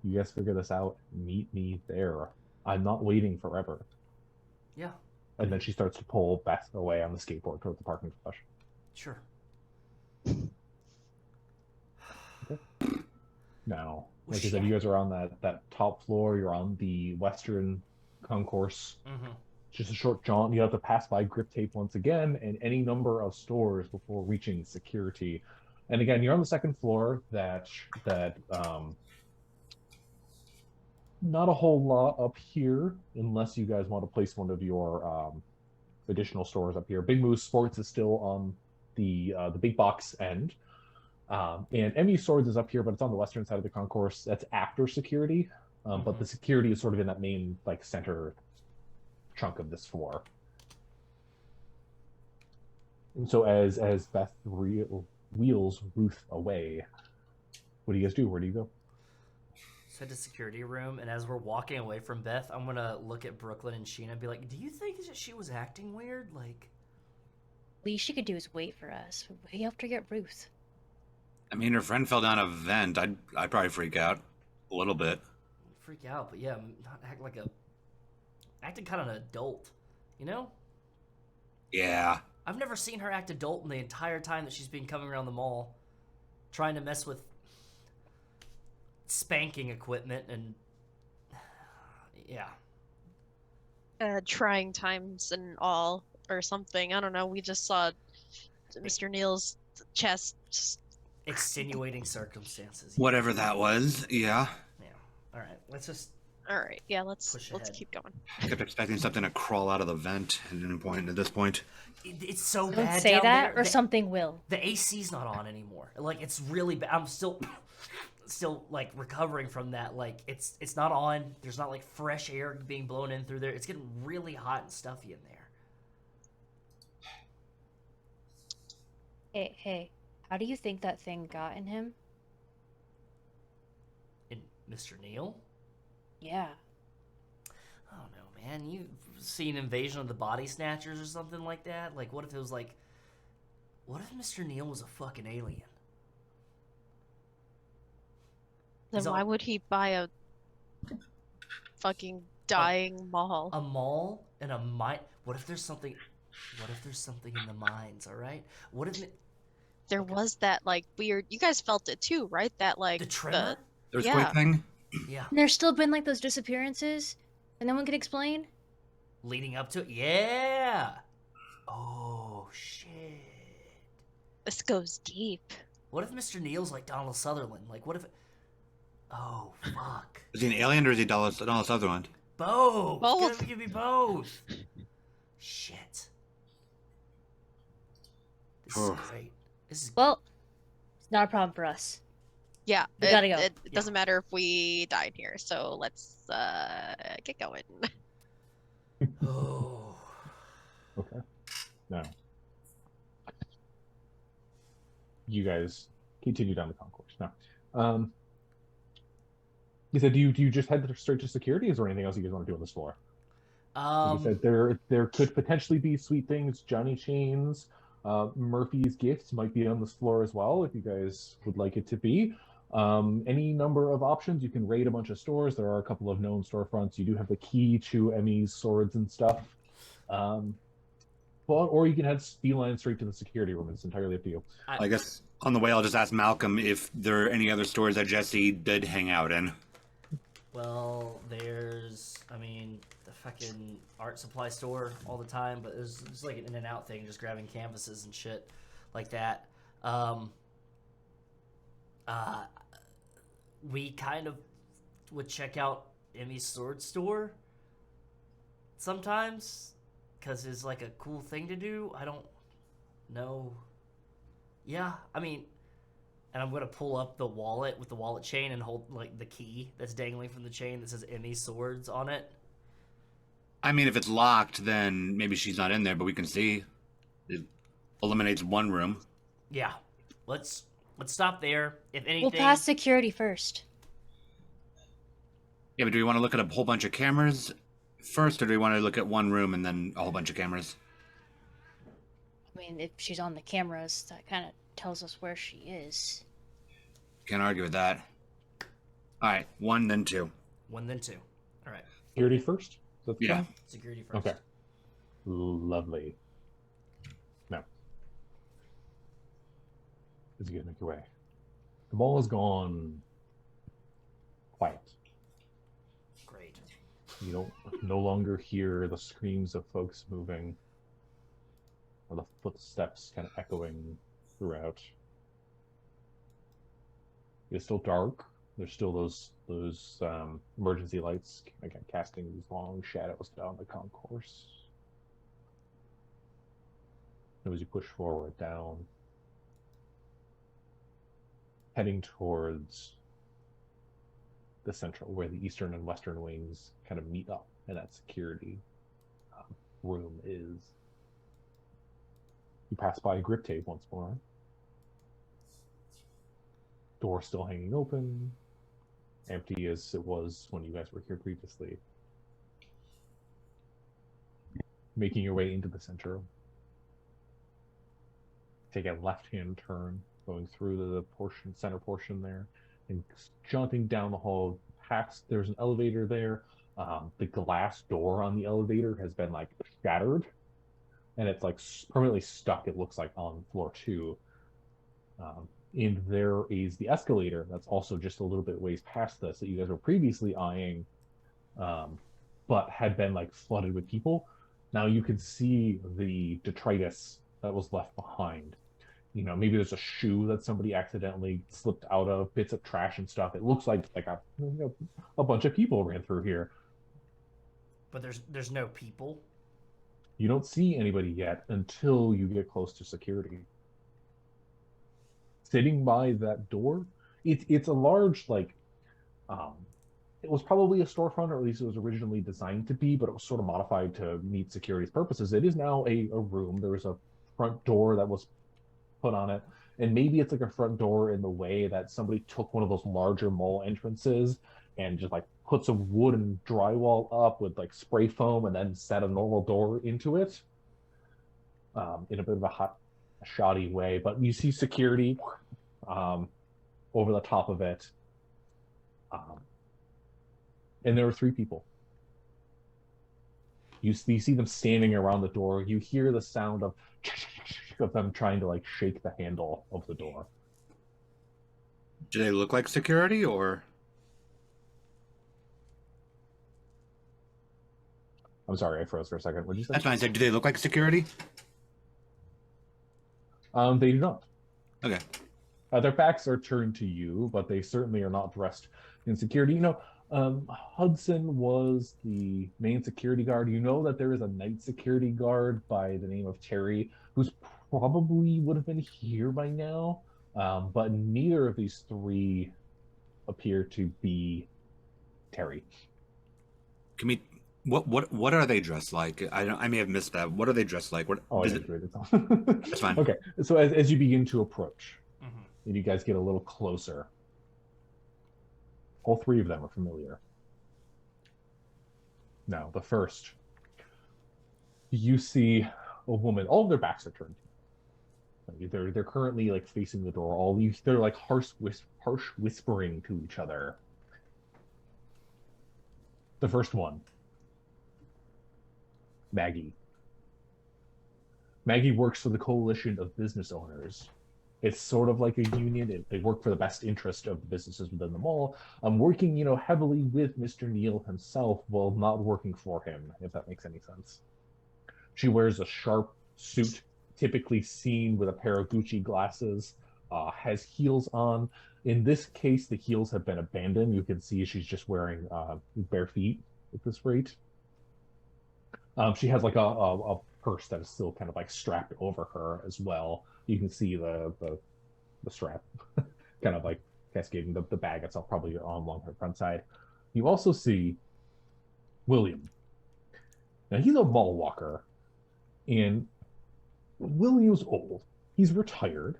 "You guys figure this out. Meet me there. I'm not waiting forever." Yeah, And then she starts to pull Beth away on the skateboard toward the parking garage. sure. Now, Well, like I said, you guys are on that top floor. You're on the western concourse. Mm-hmm. Just a short jaunt. You have to pass by grip tape once again and any number of stores before reaching security. And again, you're on the second floor. That not a whole lot up here, unless you guys want to place one of your additional stores up here. Big Moose Sports is still on the big box end. And MU Swords is up here, but it's on the western side of the concourse. That's after security, but the security is sort of in that main center chunk of this floor. And so as Beth wheels Ruth away, what do you guys do? Where do you go? Let's head to security room, and as we're walking away from Beth, I'm gonna look at Brooklyn and Sheena and be like, "Do you think that she was acting weird? Like, Least she could do is wait for us. We have to get Ruth. I mean, her friend fell down a vent. I'd probably freak out a little bit. freak out, but yeah, not act like acting kind of an adult, Yeah. I've never seen her act adult in the entire time that she's been coming around the mall, trying to mess with spanking equipment and yeah. Trying times and all, or something. I don't know. We just saw Mr. Neal's chest. Extenuating circumstances. Whatever that was. Yeah. Yeah. All right. Let's just. All right. Yeah. Let's ahead. keep going. I kept expecting something to crawl out of the vent at this point. It's so Don't bad. say down that, there. or something will. The AC's not on anymore. Like it's really bad. I'm still recovering from that. Like it's not on. There's not fresh air being blown in through there. It's getting really hot and stuffy in there. Hey, how do you think that thing got in him? In Mr. Neal? Yeah. I don't know, man. You've seen Invasion of the Body Snatchers or something like that? Like, what if it was what if Mr. Neal was a fucking alien? Then why would he buy a fucking dying mall? A mall and a mine? What if there's something in the mines, alright? What if There was that weird. You guys felt it too, right? That the tremor? There's Yeah. quick thing. Yeah. And there's still been those disappearances, and no one can explain. Leading up to it? Yeah! Oh, shit. This goes deep. What if Mr. Neal's like Donald Sutherland? What if... Oh, fuck. Is he an alien or is he Donald Sutherland? Both! Both. Give me both! Shit. This is great. This is... Well, it's not a problem for us. Yeah, We gotta go. It doesn't matter if we died here, so let's get going. Oh. Okay. Now, you guys continue down the concourse. Now, you said, do you just head straight to security? Is there anything else you guys want to do on this floor? Like you said, there could potentially be sweet things, Johnny Chains, Murphy's Gifts might be on this floor as well, if you guys would like it to be. Any number of options. You can raid a bunch of stores. There are a couple of known storefronts. You do have the key to Emmy's swords and stuff. Or you can head beeline straight to the security room. It's entirely up to you. I guess On the way, I'll just ask Malcolm if there are any other stores that Jesse did hang out in. Well, there's, I mean, the fucking art supply store all the time, but there's just like an in-and-out thing, just grabbing canvases and shit like that. We kind of would check out Emmy's sword store sometimes because it's like a cool thing to do. I don't know. Yeah, I mean, and I'm gonna pull up the wallet with the wallet chain and hold like the key that's dangling from the chain that says Emmy Swords on it. I mean, if it's locked, then maybe she's not in there, but we can see. It eliminates one room. Yeah, let's stop there. If anything, We'll pass security first. Yeah, but do we want to look at a whole bunch of cameras first, or do we want to look at one room and then a whole bunch of cameras? I mean, if she's on the cameras, that kind of tells us where she is. Can't argue with that. All right, 1, then 2. 1, then 2. All right, Security first? Is that the Yeah. plan? security first. Okay. Lovely. Now, as you guys make your way, the mall has gone quiet. Great. You don't no longer hear the screams of folks moving or the footsteps kind of echoing throughout. It's still dark. There's still those emergency lights again casting these long shadows down the concourse. And as you push forward down, heading towards the central, where the eastern and western wings kind of meet up, and that security room is. You pass by a grip tape once more. Door still hanging open, empty as it was when you guys were here previously. Making your way into the center. Take a left-hand turn, going through the center portion there, and jumping down the hall. Past, there's an elevator there. The glass door on the elevator has been like shattered, and it's like permanently stuck. It looks like on floor 2. And there is the escalator that's also just a little bit ways past this that you guys were previously eyeing, but had been like flooded with people. Now you can see the detritus that was left behind. You know, maybe there's a shoe that somebody accidentally slipped out of, bits of trash and stuff. It looks like a bunch of people ran through here. But there's no people. You don't see anybody yet until you get close to security. Sitting by that door, it's a large, like, it was probably a storefront, or at least it was originally designed to be, but it was sort of modified to meet security's purposes. It is now a room. There was a front door that was put on it, and maybe it's like a front door in the way that somebody took one of those larger mall entrances and just like put some wood and drywall up with like spray foam and then set a normal door into it, in a bit of a shoddy way. But you see security over the top of it, and there are 3 people. You see them standing around the door. You hear the sound of them trying to like shake the handle of the door. Do they look like security, or? I'm sorry, I froze for a second. What did you say? That's fine. I said, do they look like security? They do not. Okay. Their backs are turned to you, but they certainly are not dressed in security. You know, Hudson was the main security guard. You know that there is a night security guard by the name of Terry, who's probably would have been here by now, but neither of these 3 appear to be Terry. Can we? What are they dressed like? I may have missed that. What are they dressed like? What? Oh, I Is didn't it, do it. that's fine. Okay, so as you begin to approach, Mm-hmm. and you guys get a little closer, all 3 of them are familiar. Now, the first, you see a woman. All of their backs are turned. They're currently like facing the door. They're like harsh whispering to each other. The first one, Maggie. Maggie works for the Coalition of Business Owners. It's sort of like a union. They work for the best interest of the businesses within the mall. I'm working, heavily with Mr. Neal himself while not working for him, if that makes any sense. She wears a sharp suit, typically seen with a pair of Gucci glasses, has heels on. In this case, the heels have been abandoned. You can see she's just wearing bare feet at this rate. She has like a purse that is still kind of like strapped over her as well. You can see the strap kind of like cascading the bag itself probably on along her front side. You also see William. Now he's a mall walker, and William's old. He's retired,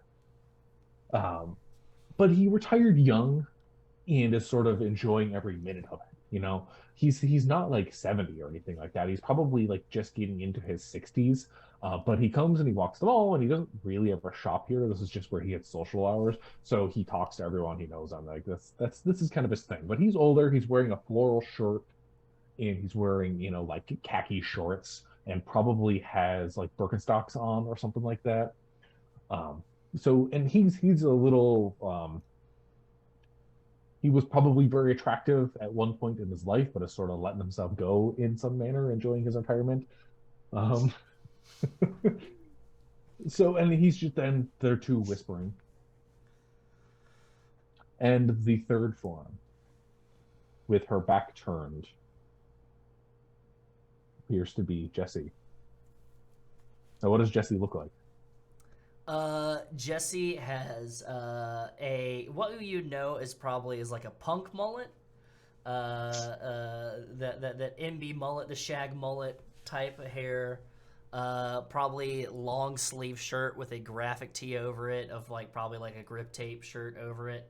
but he retired young and is sort of enjoying every minute of it. He's not like 70 or anything like that. He's probably like just getting into his 60s. But he comes and he walks the mall, and he doesn't really ever shop here. This is just where he gets social hours. So he talks to everyone he knows. I'm like, this is kind of his thing. But he's older. He's wearing a floral shirt, and he's wearing like khaki shorts, and probably has like Birkenstocks on or something like that. And he's a little. He was probably very attractive at one point in his life, but has sort of letting himself go in some manner, enjoying his retirement. And he's just then they're two whispering. And the third form, with her back turned, appears to be Jesse. Now, what does Jesse look like? Jesse has what you know is probably is like a punk mullet, that MB mullet, the shag mullet type of hair, probably long sleeve shirt with a graphic tee over it of like probably like a grip tape shirt over it,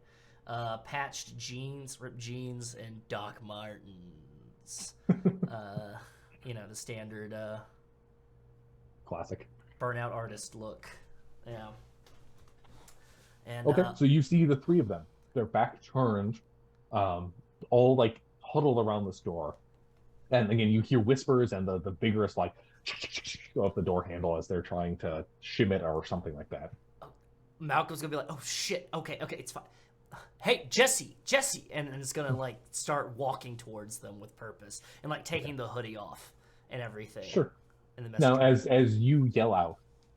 patched jeans, ripped jeans, and Doc Martens. The standard Classic burnout artist look. Yeah. And okay, so you see the three of them. Their back turned, all like huddled around this door. And again, you hear whispers and the vigorous like of the door handle as they're trying to shim it or something like that. Malcolm's gonna be like, "Oh shit, okay, it's fine. Hey, Jesse," and it's gonna like start walking towards them with purpose and like taking the hoodie off and everything. Sure. And the now, as you yell out,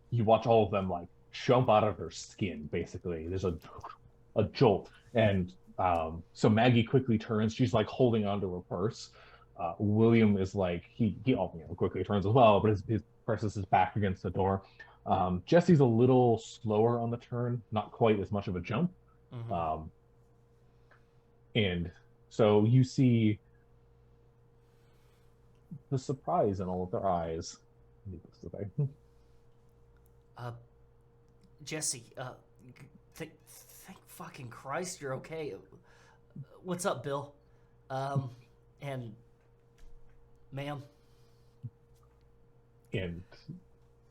you watch all of them like jump out of their skin. Basically, there's a jolt, and so Maggie quickly turns. She's like holding onto her purse. William is like he quickly turns as well, but his presses his back against the door. Jesse's a little slower on the turn, not quite as much of a jump. Mm-hmm. And so you see the surprise in all of their eyes. Jesse, thank fucking Christ you're okay. What's up, Bill? And ma'am. And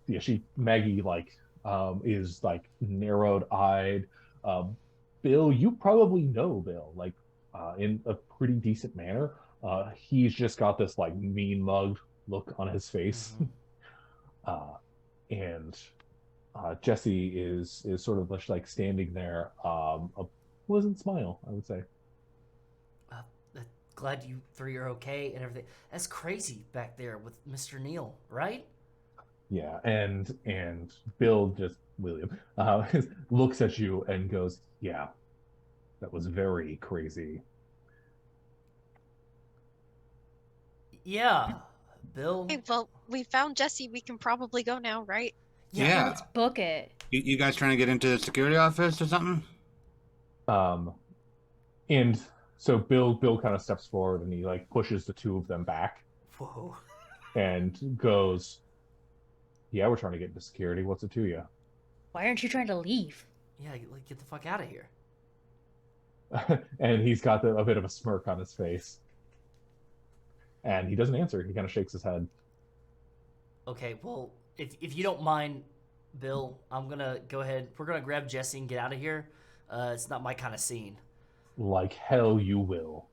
yeah, Maggie is like narrowed eyed. Bill, you probably know Bill, like in a pretty decent manner. He's just got this like mean mugged look on his face. Mm-hmm. And Jesse is sort of like standing there, a pleasant smile, I would say. Glad you three are okay and everything. That's crazy back there with Mr. Neal, right? Yeah, and William looks at you and goes, "Yeah, that was very crazy." Yeah, Bill. Hey, well, we found Jesse. We can probably go now, right? Yeah, let's book it. You guys trying to get into the security office or something? And so Bill kind of steps forward and he like pushes the two of them back. Whoa. And goes, "Yeah, we're trying to get into security. What's it to you?" Why aren't you trying to leave? Yeah, like get the fuck out of here. And he's got a bit of a smirk on his face. And he doesn't answer. He kind of shakes his head. Okay, well, if you don't mind, Bill, I'm gonna go ahead. We're gonna grab Jesse and get out of here. It's not my kind of scene. Like hell you will.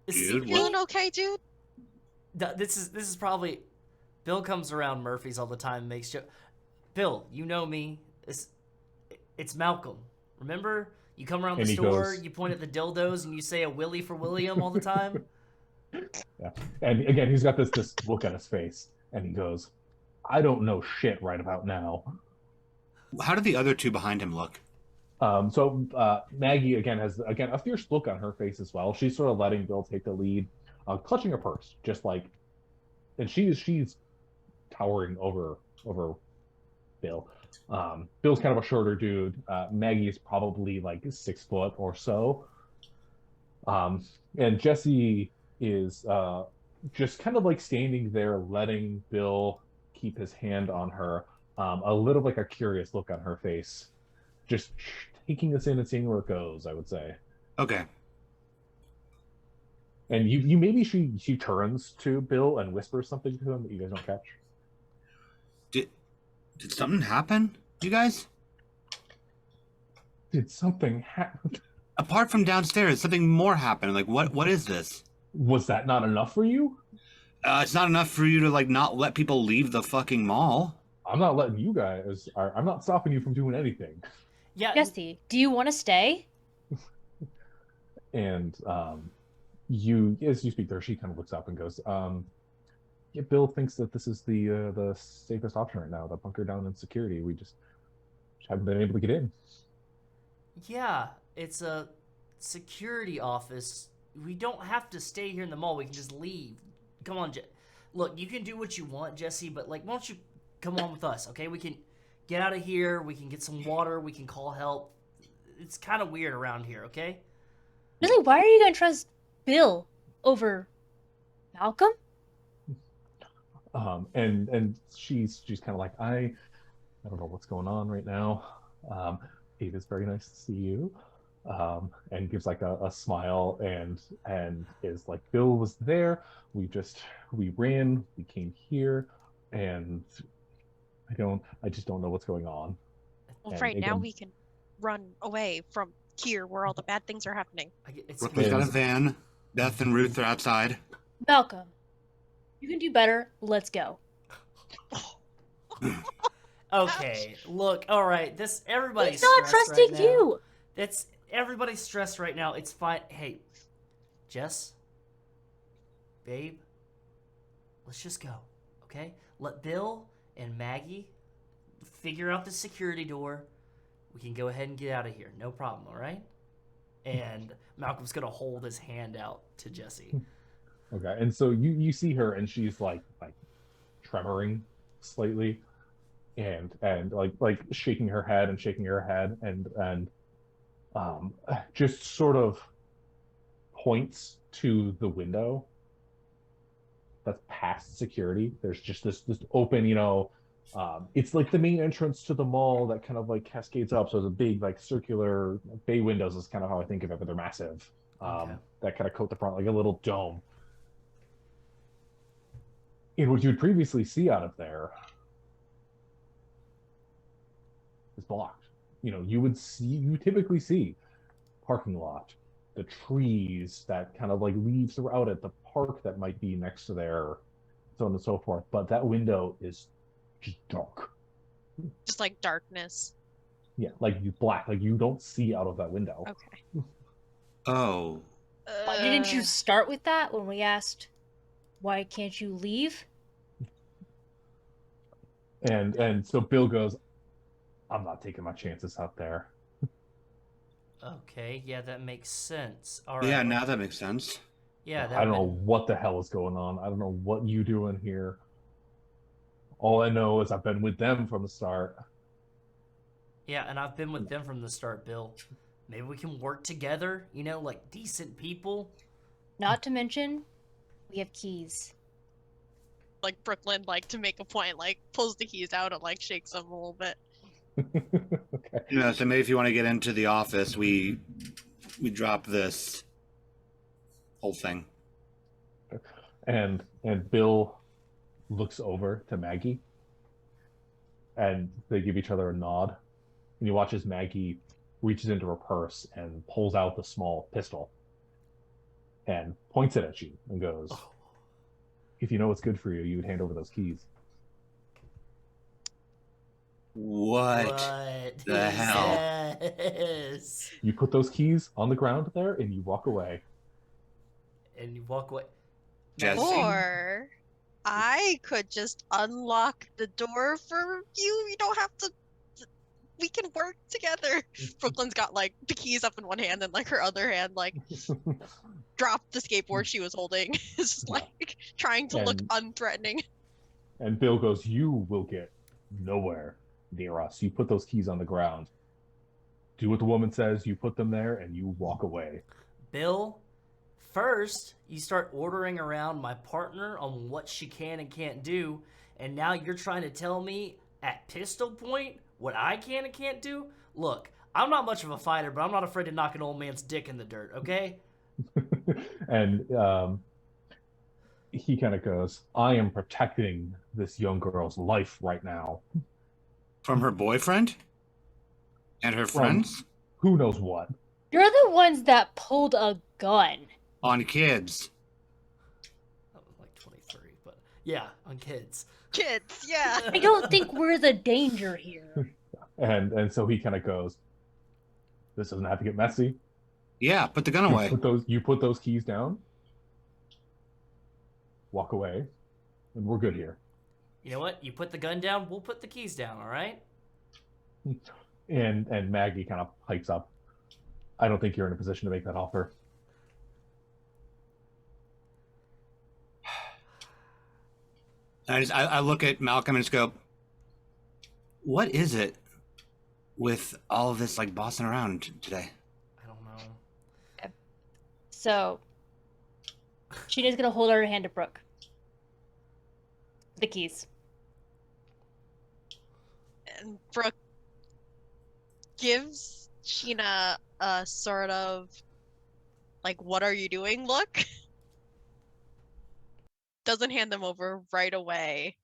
You feeling okay, dude? This is probably. Bill comes around Murphy's all the time and makes jokes. Bill, you know me. It's Malcolm. Remember? You come around the And he store, goes- you point at the dildos, and you say a Willie for William all the time. Yeah. And again, he's got this look on his face, and he goes, "I don't know shit right about now." How do the other two behind him look? So Maggie again has a fierce look on her face as well. She's sort of letting Bill take the lead, clutching her purse, just like, and she's towering over Bill. Bill's kind of a shorter dude. Maggie is probably like 6 foot or so. And Jesse is just kind of like standing there, letting Bill keep his hand on her. A little like a curious look on her face, just taking this in and seeing where it goes, I would say. Okay. And you maybe she turns to Bill and whispers something to him that you guys don't catch. Did something happen, you guys? Did something happen? Apart from downstairs, something more happened. Like, what is this? Was that not enough for you? It's not enough for you to, like, not let people leave the fucking mall. I'm not letting you guys. I'm not stopping you from doing anything. Yeah. Jesse, do you want to stay? And as you speak there, she kind of looks up and goes, "Yeah, Bill thinks that this is the safest option right now. The bunker down in security. We just haven't been able to get in." Yeah, it's a security office. We don't have to stay here in the mall. We can just leave. Come on, look, you can do what you want, Jesse, but like, why don't you come on with us, okay? We can get out of here. We can get some water. We can call help. It's kind of weird around here, okay? Really, why are you going to trust Bill over Malcolm? And she's kind of like, I don't know what's going on right now. It is very nice to see you. And gives like a smile and is like, Bill was there. We ran, we came here, and I just don't know what's going on. Well, And right now again- we can run away from here where all the bad things are happening. Brooklyn's got a van. Beth and Ruth are outside. Malcolm, you can do better. Let's go. Okay, look, all right. Everybody's He's not stressed trusting right now. you. Everybody's stressed right now. It's fine. Hey, Jess, babe, let's just go, okay? Let Bill and Maggie figure out the security door. We can go ahead and get out of here. No problem, all right? And Malcolm's gonna hold his hand out to Jesse. Okay, and so you see her, and she's like tremoring slightly, and like shaking her head and just sort of points to the window that's past security. There's just this open, it's like the main entrance to the mall that kind of like cascades up. So there's a big like circular bay windows is kind of how I think of it, but they're massive. Okay. That kind of coat the front like a little dome. And what you'd previously see out of there is blocked. You typically see parking lot, the trees that kind of like leaves throughout it, the park that might be next to there, so on and so forth. But that window is just dark. Just like darkness. Yeah, like black. Like you don't see out of that window. Okay. Oh. Why didn't you start with that when we asked, why can't you leave? And so Bill goes, I'm not taking my chances out there. Okay, yeah, that makes sense. All right. Yeah, now that makes sense. Yeah, I don't know what the hell is going on. I don't know what you doing here. All I know is I've been with them from the start. Yeah, and I've been with them from the start, Bill. Maybe we can work together, like decent people. Not to mention, we have keys. Like Brooklyn, like to make a point, like pulls the keys out and like shakes them a little bit. Okay. So maybe if you want to get into the office, we drop this whole thing. And Bill looks over to Maggie, and they give each other a nod. And you watch as Maggie reaches into her purse and pulls out the small pistol and points it at you and goes, "If you know what's good for you, you would hand over those keys." What the hell? Yes. You put those keys on the ground there, and you walk away. And you walk away. Jesse? Or I could just unlock the door for you. You don't have to. We can work together. Brooklyn's got like the keys up in one hand and like her other hand like dropped the skateboard she was holding. It's just like trying to look unthreatening. And Bill goes, "You will get nowhere near us. You put those keys on the ground. Do what the woman says. You put them there, and you walk away." Bill, first you start ordering around my partner on what she can and can't do, and now you're trying to tell me at pistol point what I can and can't do? Look, I'm not much of a fighter, but I'm not afraid to knock an old man's dick in the dirt, okay? And he kind of goes, "I am protecting this young girl's life right now. From her boyfriend? And her friends? Who knows what?" You're the ones that pulled a gun. On kids. That was like 23, but yeah, on kids. Kids, yeah. I don't think we're the danger here. And so he kind of goes, "This doesn't have to get messy. Yeah, put the gun away. You put those keys down, walk away, and we're good here." You know what? You put the gun down, we'll put the keys down, all right? And Maggie kind of pipes up, "I don't think you're in a position to make that offer." I look at Malcolm and just go, what is it with all of this like bossing around today? I don't know. So, Sheena's gonna hold out her hand to Brooke. The keys. And Brooke gives Sheena a sort of like, "What are you doing?" look. Doesn't hand them over right away.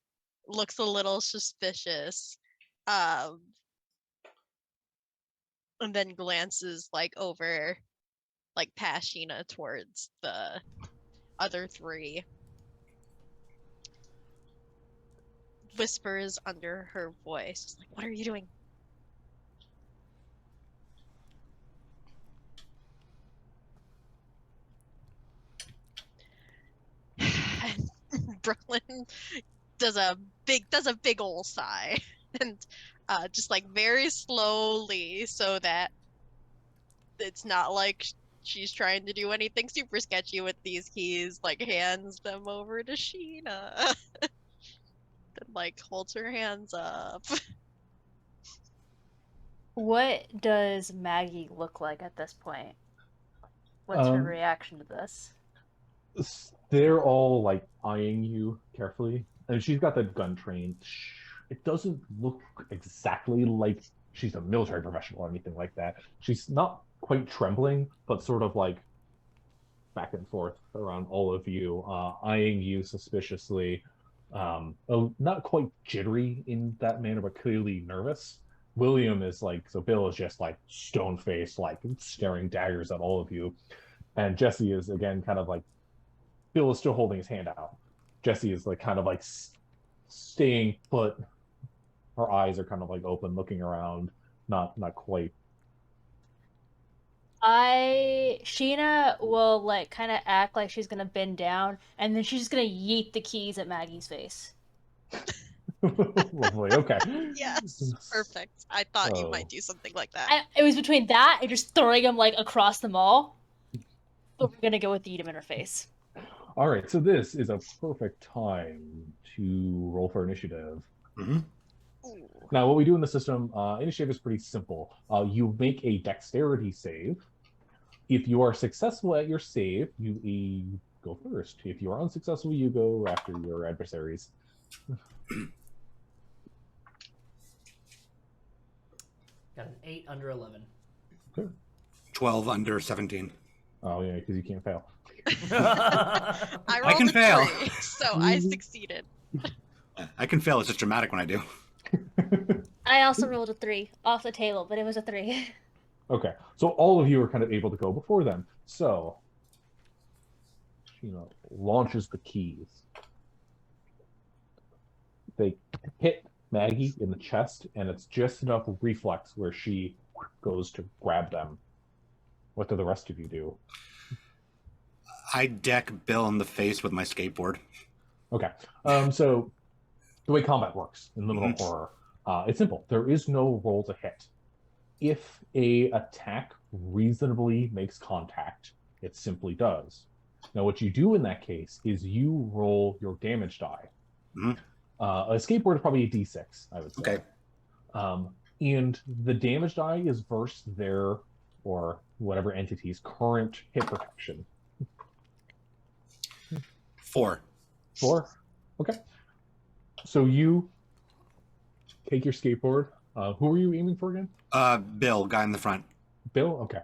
Looks a little suspicious. And then glances like over, like past Sheena towards the other three. Whispers under her voice, like, "What are you doing?" And Brooklyn does a big ol' sigh and just like very slowly, so that it's not like she's trying to do anything super sketchy with these keys, like hands them over to Sheena. Then like holds her hands up. What does Maggie look like at this point? What's her Um, reaction to this? They're all like eyeing you carefully, and she's got that gun trained. It doesn't look exactly like she's a military professional or anything like that. She's not quite trembling, but sort of like back and forth around all of you, eyeing you suspiciously. Not quite jittery in that manner, but clearly nervous. William is like, so Bill is just like stone faced, like staring daggers at all of you. And Jesse is again kind of like, Bill is still holding his hand out. Jesse is like kind of like staying put. Her eyes are kind of like open, looking around, not quite. Sheena will like kind of act like she's gonna bend down, and then she's just gonna yeet the keys at Maggie's face. Lovely. Okay. Yes, perfect. I thought you Oh. might do something like that. It was between that and just throwing them like across the mall. But we're gonna go with the eat him in her face. All right. So this is a perfect time to roll for initiative. Mm-hmm. Ooh. Now, what we do in the system, initiative is pretty simple. You make a dexterity save. If you are successful at your save, you go first. If you are unsuccessful, you go after your adversaries. Got an 8 under 11. 12 under 17. Oh yeah, because you can't fail. I rolled can a fail. 3, so I succeeded. I can fail. It's just dramatic when I do. I also rolled a 3 off the table, but it was a 3. Okay, so all of you are kind of able to go before them. So, launches the keys. They hit Maggie in the chest, and it's just enough reflex where she goes to grab them. What do the rest of you do? I deck Bill in the face with my skateboard. Okay. So the way combat works in Liminal Horror, it's simple. There is no roll to hit. If a attack reasonably makes contact, it simply does. Now, what you do in that case is you roll your damage die. A skateboard is probably a D6, I would say. Okay. And the damage die is versus their, or whatever entity's current hit protection. 4. 4? Okay. So you take your skateboard. Who are you aiming for again? Bill, guy in the front. Bill? Okay.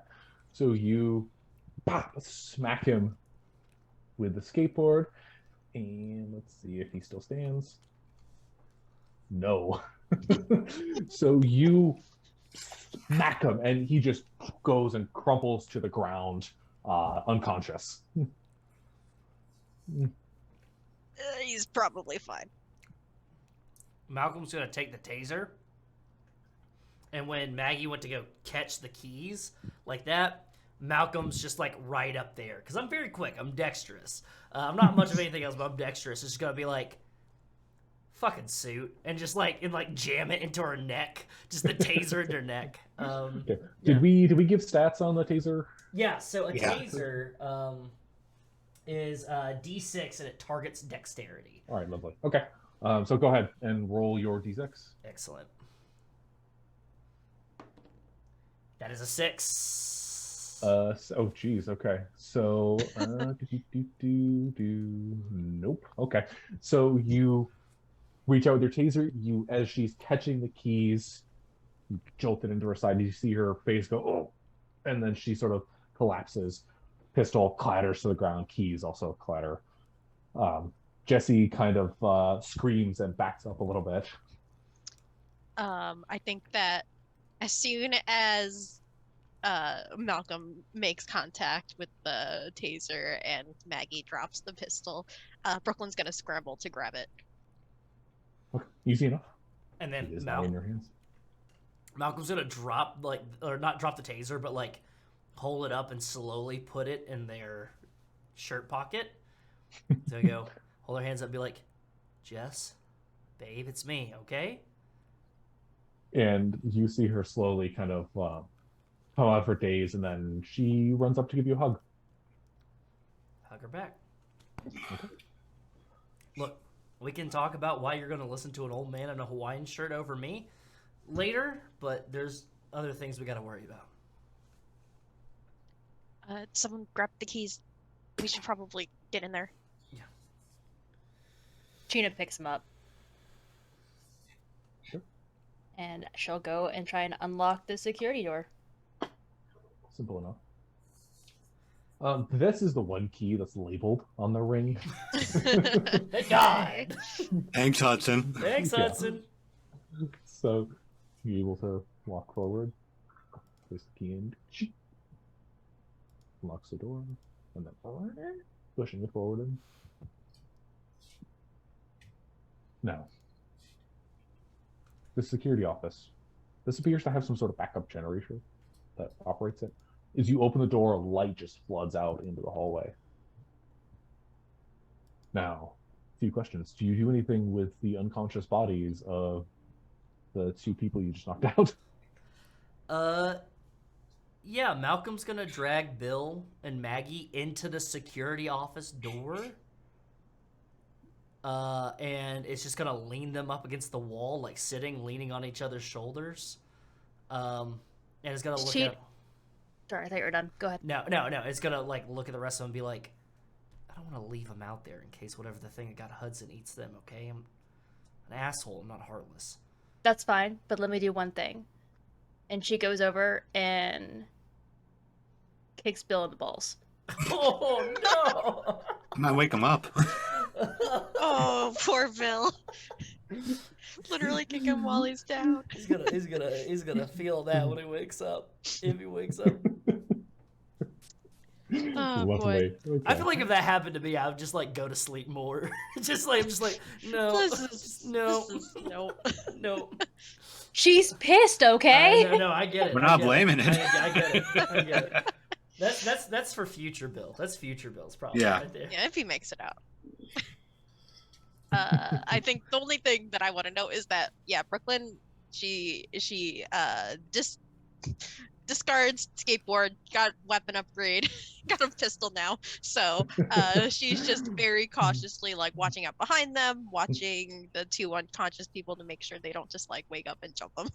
So you smack him with the skateboard. And let's see if he still stands. No. So you smack him, and he just goes and crumples to the ground, unconscious. He's probably fine. Malcolm's gonna take the taser, and when Maggie went to go catch the keys like that, Malcolm's just like right up there because I'm very quick. I'm dexterous. I'm not much of anything else, but I'm dexterous. It's just gonna be like, fucking suit, and just like jam it into her neck, just the taser into her neck. Okay. Did we give stats on the taser? Yeah. So a taser is D6 and it targets dexterity. All right, lovely. Okay. So go ahead and roll your D6. Excellent. That is a 6. Oh geez. Okay. So nope. Okay. So you reach out with your taser. You, as she's catching the keys, you jolt it into her side. You see her face go, oh, and then she sort of collapses. Pistol clatters to the ground. Keys also clatter. Jesse kind of screams and backs up a little bit. I think that as soon as Malcolm makes contact with the taser and Maggie drops the pistol, Brooklyn's gonna scramble to grab it. Okay, easy enough. And then It is now in your hands. Malcolm's gonna drop not drop the taser, but like hold it up and slowly put it in their shirt pocket. So I go, hold her hands up and be like, Jess, babe, it's me, okay? And you see her slowly kind of come out of her daze, and then she runs up to give you a hug. Hug her back. Okay. Look, we can talk about why you're going to listen to an old man in a Hawaiian shirt over me later, but there's other things we got to worry about. Someone grab the keys. We should probably get in there. Yeah. Gina picks him up. Sure. And she'll go and try and unlock the security door. Simple enough. This is the one key that's labeled on the ring. It died. Thanks, Hudson. Thanks, Yeah. Hudson. So you're able to walk forward, place the key in, locks the door, and then pushing it forward in. Now, the security office. This appears to have some sort of backup generator that operates it. As you open the door, light just floods out into the hallway. Now, a few questions. Do you do anything with the unconscious bodies of the two people you just knocked out? Yeah, Malcolm's gonna drag Bill and Maggie into the security office door. And it's just gonna lean them up against the wall, like sitting, leaning on each other's shoulders. And it's gonna look at... Sorry, I thought you were done. Go ahead. No. It's gonna like look at the rest of them and be like, I don't want to leave them out there in case whatever the thing that got Hudson eats them, okay? I'm an asshole. I'm not heartless. That's fine, but let me do one thing. And she goes over and kicks Bill in the balls. Oh, no! I might wake him up. Oh, poor Bill. Literally kick him while he's down. He's gonna feel that when he wakes up. If he wakes up. Oh, Lovely. boy. Okay. I feel like if that happened to me, I would just like go to sleep more. I'm just like no, no, No. no. She's pissed, okay? No, I get it. We're I not get blaming it. it. I get it. I get it. That's for future Bill. That's future Bill's problem Yeah. right there. Yeah, if he makes it out. I think the only thing that I want to know is that Brooklyn, she discards skateboard, got weapon upgrade, got a pistol now. So she's just very cautiously like watching out behind them, watching the two unconscious people to make sure they don't just like wake up and jump them.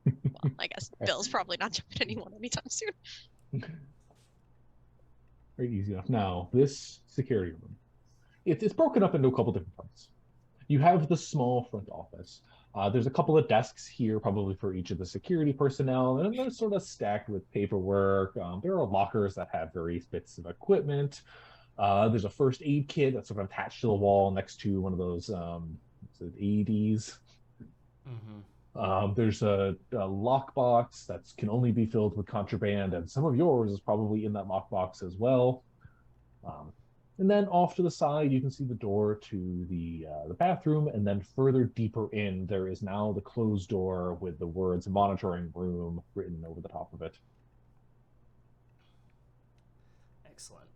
Well, I guess Bill's probably not jumping anyone anytime soon. Very easy enough. Now, this security room, it's broken up into a couple different parts. You have the small front office. There's a couple of desks here, probably for each of the security personnel, and they're sort of stacked with paperwork. There are lockers that have various bits of equipment. There's a first aid kit that's sort of attached to the wall next to one of those Aydes. There's a lockbox that can only be filled with contraband, and some of yours is probably in that lockbox as well. And then off to the side, you can see the door to the bathroom, and then further deeper in, there is now the closed door with the words "monitoring room" written over the top of it. Excellent.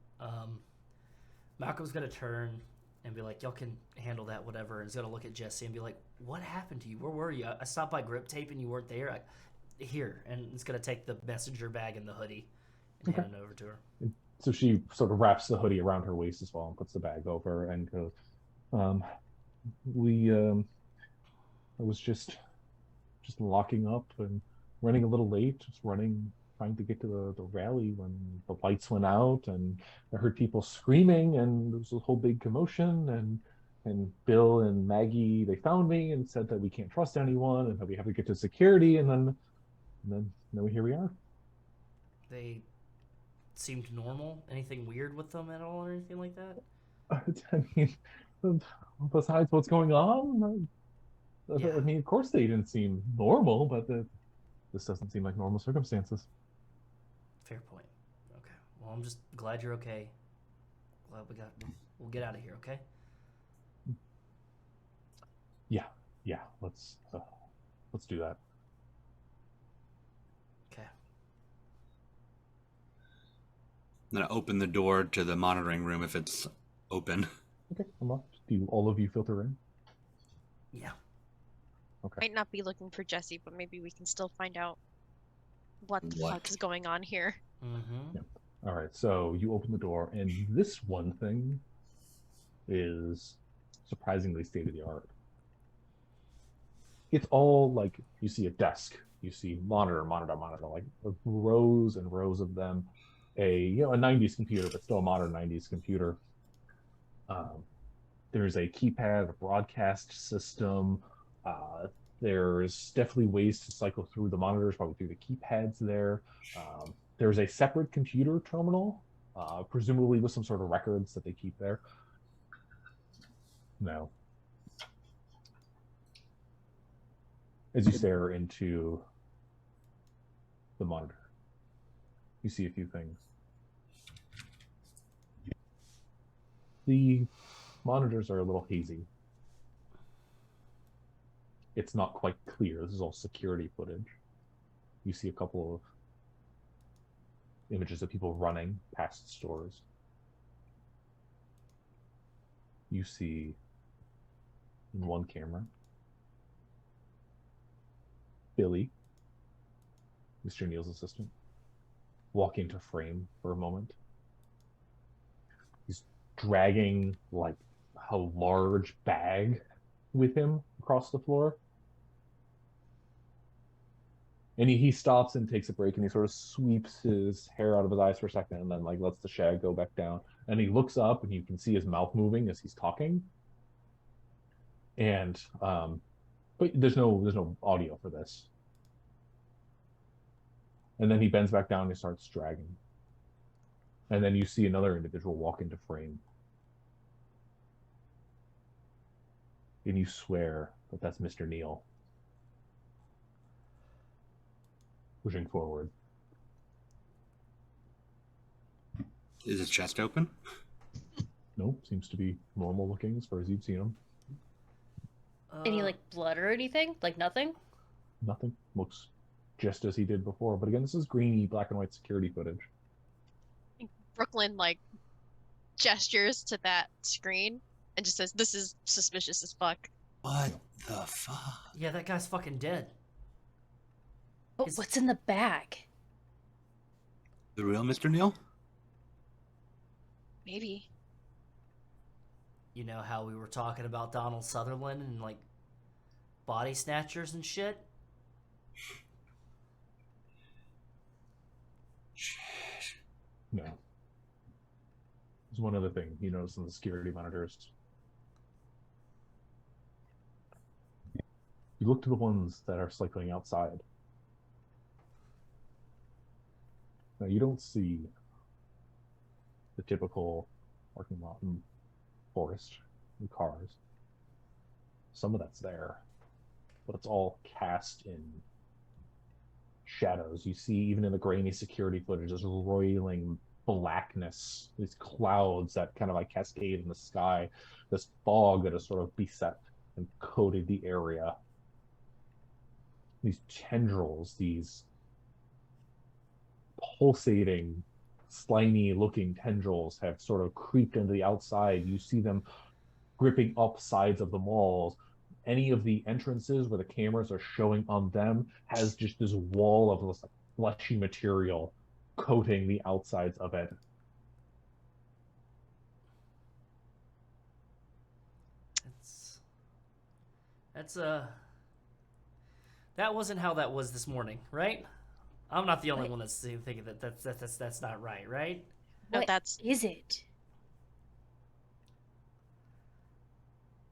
Malcolm's gonna turn and be like, "Y'all can handle that, whatever." And he's gonna look at Jesse and be like, "What happened to you? Where were you? I stopped by Grip Tape and you weren't there. Here." And he's gonna take the messenger bag and the hoodie and hand it over to her. So she sort of wraps the hoodie around her waist as well and puts the bag over and goes, I was just locking up and running a little late, trying to get to the rally when the lights went out, and I heard people screaming, and there was a whole big commotion, and Bill and Maggie, they found me and said that we can't trust anyone and that we have to get to security, and then here we are. They seemed normal. Anything weird with them at all or anything like that? I mean, besides what's going on, Yeah. I mean, of course they didn't seem normal, but this doesn't seem like normal circumstances. Fair point. Okay. Well, I'm just glad you're okay. Glad we'll get out of here, okay? Yeah, let's do that. Okay. I'm gonna open the door to the monitoring room if it's open. Okay, do all of you filter in? Yeah. Okay. Might not be looking for Jesse, but maybe we can still find out what the What? fuck is going on here. Mm-hmm. Yeah. All right, so you open the door, and this one thing is surprisingly state-of-the-art. It's all like, you see a desk, you see monitor, like rows and rows of them. A 90s computer, but still a modern 90s computer. There's a keypad, a broadcast system. There's definitely ways to cycle through the monitors, probably through the keypads there. There's a separate computer terminal, presumably with some sort of records that they keep there. No. As you stare into the monitor, you see a few things. The monitors are a little hazy. It's not quite clear. This is all security footage. You see a couple of images of people running past stores. You see in one camera Billy, Mr. Neal's assistant, walk into frame for a moment. He's dragging like a large bag with him across the floor. And he stops and takes a break, and he sort of sweeps his hair out of his eyes for a second, and then like lets the shag go back down. And he looks up, and you can see his mouth moving as he's talking. And but there's no audio for this. And then he bends back down and he starts dragging. And then you see another individual walk into frame. And you swear that that's Mr. Neal. Pushing forward. Is his chest open? No, seems to be normal looking as far as you've seen him. Any like blood or anything? Like nothing? Nothing. Looks just as he did before. But again, this is grainy black and white security footage. Brooklyn like gestures to that screen and just says, "This is suspicious as fuck." What the fuck? Yeah, that guy's fucking dead. But Is- what's in the bag? The real Mr. Neal? Maybe. You know how we were talking about Donald Sutherland and like body snatchers and shit? Shit. No. There's one other thing you notice in the security monitors. You look to the ones that are cycling outside. Now, you don't see the typical parking lot and forest and cars. Some of that's there, but it's all cast in shadows. You see, even in the grainy security footage, this roiling blackness, these clouds that kind of like cascade in the sky, this fog that is sort of beset and coated the area. These tendrils, these pulsating, slimy looking tendrils have sort of creeped into the outside. You see them gripping up sides of the malls. Any of the entrances where the cameras are showing on them has just this wall of this like fleshy material coating the outsides of it. That's that wasn't how that was this morning, right? I'm not the only one that's thinking that's not right, right? No, What that's is it?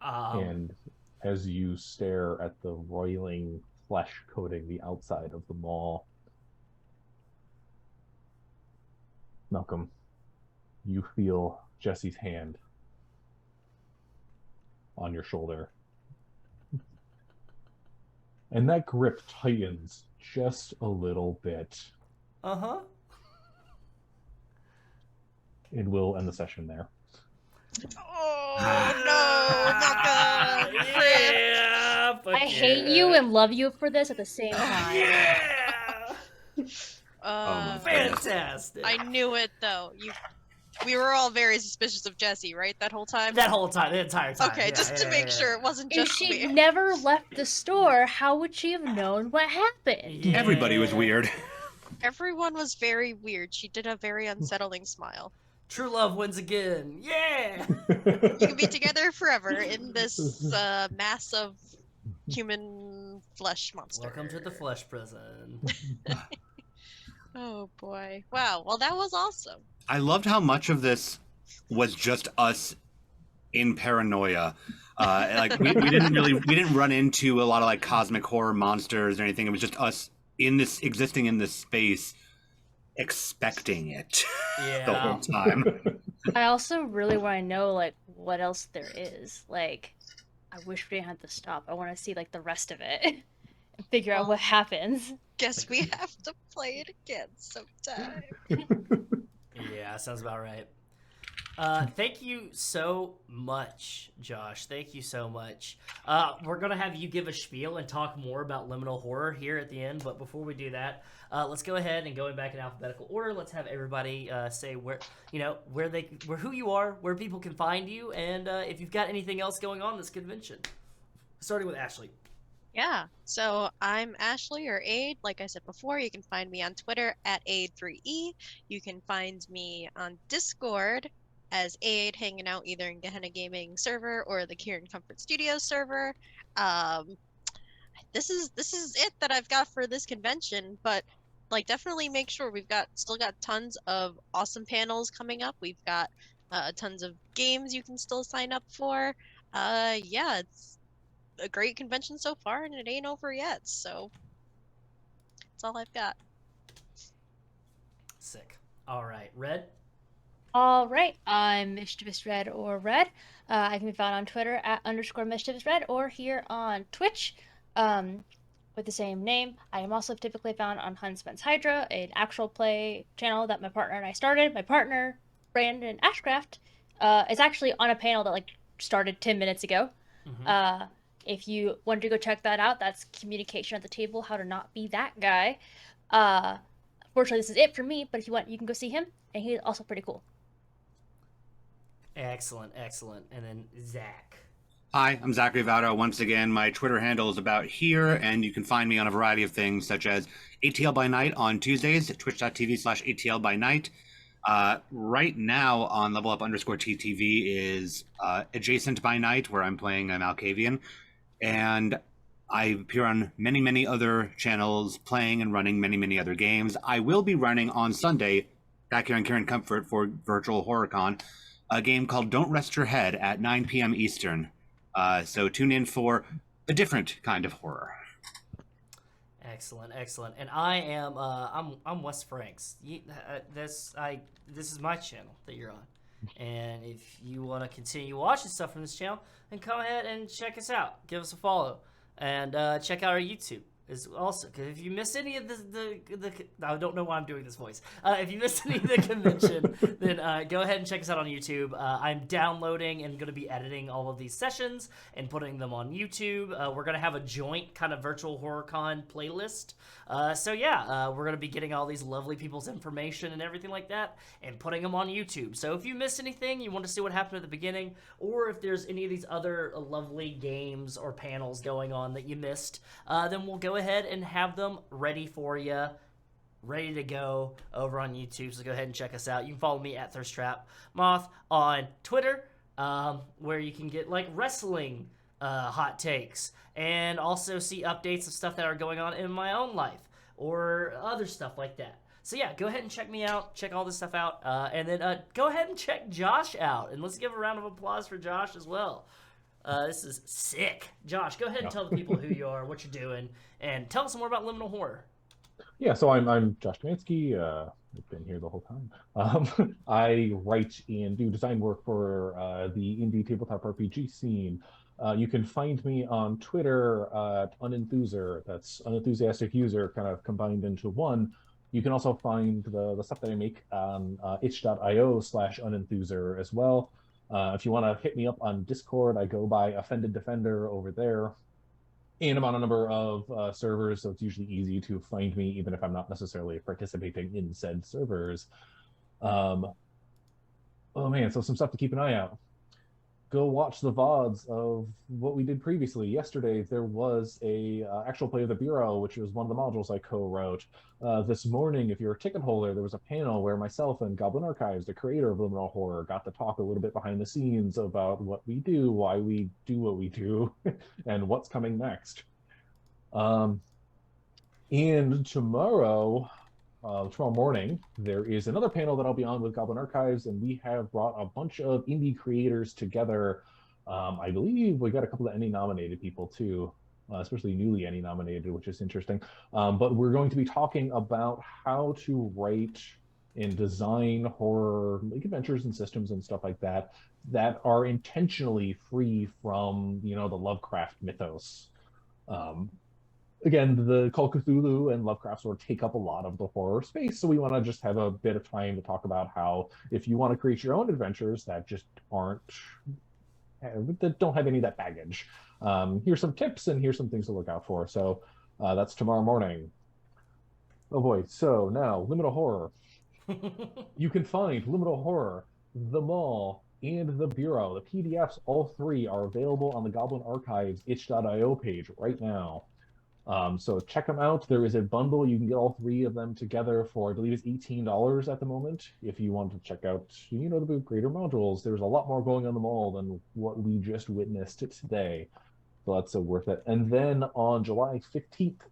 And as you stare at the roiling flesh coating the outside of the mall, Malcolm, you feel Jesse's hand on your shoulder. And that grip tightens just a little bit. Uh-huh. And we'll end the session there. oh no, not good. Yeah, fuck I hate you and love you for this at the same time. Yeah! my Fantastic. I knew it though. We were all very suspicious of Jesse, right? That whole time. That whole time, the entire time. Okay, yeah, just to yeah, make yeah, sure yeah. it wasn't If just she'd me. never left the store, how would she have known what happened? Yeah. Everybody was weird. Everyone was very weird. She did a very unsettling smile. True love wins again. Yeah. You can be together forever in this mass of human flesh monster. Welcome to the flesh prison. Oh boy! Wow. Well, that was awesome. I loved how much of this was just us in paranoia. Like we didn't run into a lot of like cosmic horror monsters or anything. It was just us existing in this space, expecting it the whole Yeah. time. I also really want to know like what else there is. Like, I wish we didn't have to stop. I want to see like the rest of it and figure out what happens. Guess we have to play it again sometime. Yeah, sounds about right. Thank you so much, Josh. Thank you so much. We're going to have you give a spiel and talk more about Liminal Horror here at the end. But before we do that, let's go ahead and going back in alphabetical order. Let's have everybody say where who you are, where people can find you, and if you've got anything else going on this convention. Starting with Ashley. Yeah, so I'm Ashley or Ayde. Like I said before, you can find me on Twitter at Ayde3E. You can find me on Discord as Ayde, hanging out either in Gehenna Gaming server or the Kieran Comfort Studios server. This is it that I've got for this convention, but like definitely make sure we've still got tons of awesome panels coming up. We've got tons of games you can still sign up for. Yeah, it's a great convention so far, and it ain't over yet. So that's all I've got. Sick. All right, Red. All right, I'm Mischievous Red or Red. I can be found on Twitter at _Mischievous Red or here on Twitch with the same name. I am also typically found on Huntsman's Hydra, an actual play channel that my partner and I started. My partner Brandon Ashcraft is actually on a panel that like started 10 minutes ago. Mm-hmm. If you wanted to go check that out, that's Communication at the Table, How to Not Be That Guy. Fortunately, this is it for me, but if you want, you can go see him, and he's also pretty cool. Excellent, excellent. And then Zach. Hi, I'm Zak V. Once again, my Twitter handle is about here, and you can find me on a variety of things, such as ATL by Night on Tuesdays at twitch.tv/ATL by Night. Right now on levelup_TTV is Adjacent by Night, where I'm playing an Malkavian, and I appear on many, many other channels, playing and running many, many other games. I will be running on Sunday, back here on Karen Comfort for Virtual HorrorCon, a game called Don't Rest Your Head at 9 p.m. Eastern. So tune in for a different kind of horror. Excellent, excellent. And I am I'm Wes Franks. This is my channel that you're on. And if you want to continue watching stuff from this channel, then come ahead and check us out. Give us a follow, and check out our YouTube is also, because if you miss any of the I don't know why I'm doing this voice. If you missed any of the convention, then go ahead and check us out on YouTube. I'm downloading and going to be editing all of these sessions and putting them on YouTube. We're going to have a joint kind of virtual HorrorCon playlist. So yeah, we're going to be getting all these lovely people's information and everything like that and putting them on YouTube. So if you missed anything, you want to see what happened at the beginning, or if there's any of these other lovely games or panels going on that you missed, then we'll go ahead and have them ready for you, ready to go over on YouTube. So go ahead and check us out. You can follow me at ThirstTrapMoth on Twitter, where you can get like wrestling hot takes and also see updates of stuff that are going on in my own life or other stuff like that. So yeah, go ahead and check me out, check all this stuff out, and then go ahead and check Josh out, and let's give a round of applause for Josh as well. This is sick. Josh, go ahead and tell the people who you are, what you're doing, and tell us some more about Liminal Horror. Yeah, so I'm Josh Domanski. I've been here the whole time. I write and do design work for the indie tabletop RPG scene. You can find me on Twitter at Unenthuser. That's unenthusiastic user kind of combined into one. You can also find the stuff that I make on itch.io/unenthuser as well. If you want to hit me up on Discord, I go by Offended Defender over there. And I'm on a number of servers, so it's usually easy to find me, even if I'm not necessarily participating in said servers. Oh man, so some stuff to keep an eye out. Go watch the VODs of what we did previously. Yesterday, there was a actual play of the Bureau, which was one of the modules I co-wrote. This morning, if you're a ticket holder, there was a panel where myself and Goblin Archives, the creator of Liminal Horror, got to talk a little bit behind the scenes about what we do, why we do what we do, and what's coming next. And tomorrow morning, there is another panel that I'll be on with Goblin Archives, and we have brought a bunch of indie creators together. I believe we got a couple of Emmy-nominated people too, especially newly Emmy-nominated, which is interesting. But we're going to be talking about how to write and design horror like adventures and systems and stuff like that that are intentionally free from, the Lovecraft mythos. Again, the Call of Cthulhu and Lovecraft sort of take up a lot of the horror space, so we want to just have a bit of time to talk about how, if you want to create your own adventures that just that don't have any of that baggage, here's some tips and here's some things to look out for. So that's tomorrow morning. Oh boy, so now, Liminal Horror. You can find Liminal Horror, The Mall, and The Bureau. The PDFs, all three, are available on the Goblin Archives itch.io page right now. So check them out. There is a bundle. You can get all three of them together for, I believe it's $18 at the moment. If you want to check out, the greater modules, there's a lot more going on the mall than what we just witnessed today. So that's worth it. And then on July 15th,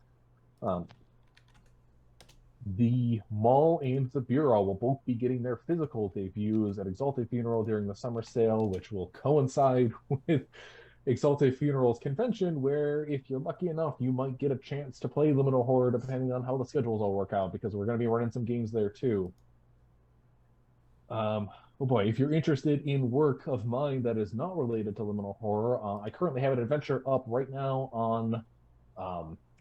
the Mall and the Bureau will both be getting their physical debuts at Exalted Funeral during the summer sale, which will coincide with Exalted Funeral's convention, where if you're lucky enough, you might get a chance to play Liminal Horror depending on how the schedules all work out, because we're going to be running some games there too. Oh boy, if you're interested in work of mine that is not related to Liminal Horror, I currently have an adventure up right now on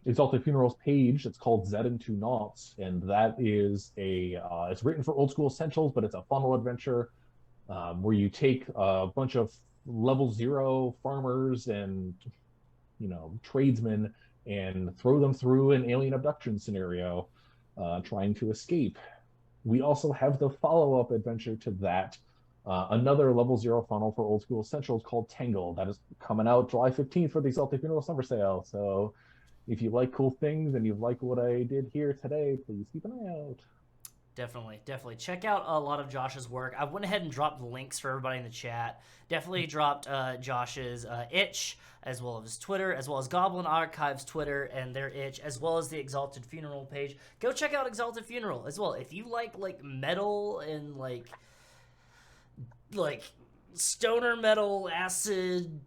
Exalted Funerals page that's called Zed and Two Naughts, and that is it's written for old school essentials, but it's a funnel adventure where you take a bunch of level 0 farmers and tradesmen and throw them through an alien abduction scenario, trying to escape. We also have the follow-up adventure to that, another level 0 funnel for old school essentials called Tangle, that is coming out July 15th for the Exalted Funeral Summer Sale. So if you like cool things and you like what I did here today, please keep an eye out. Definitely. Check out a lot of Josh's work. I went ahead and dropped the links for everybody in the chat. Definitely dropped Josh's itch, as well as Twitter, as well as Goblin Archives Twitter and their itch, as well as the Exalted Funeral page. Go check out Exalted Funeral as well. If you like metal and like stoner metal, acid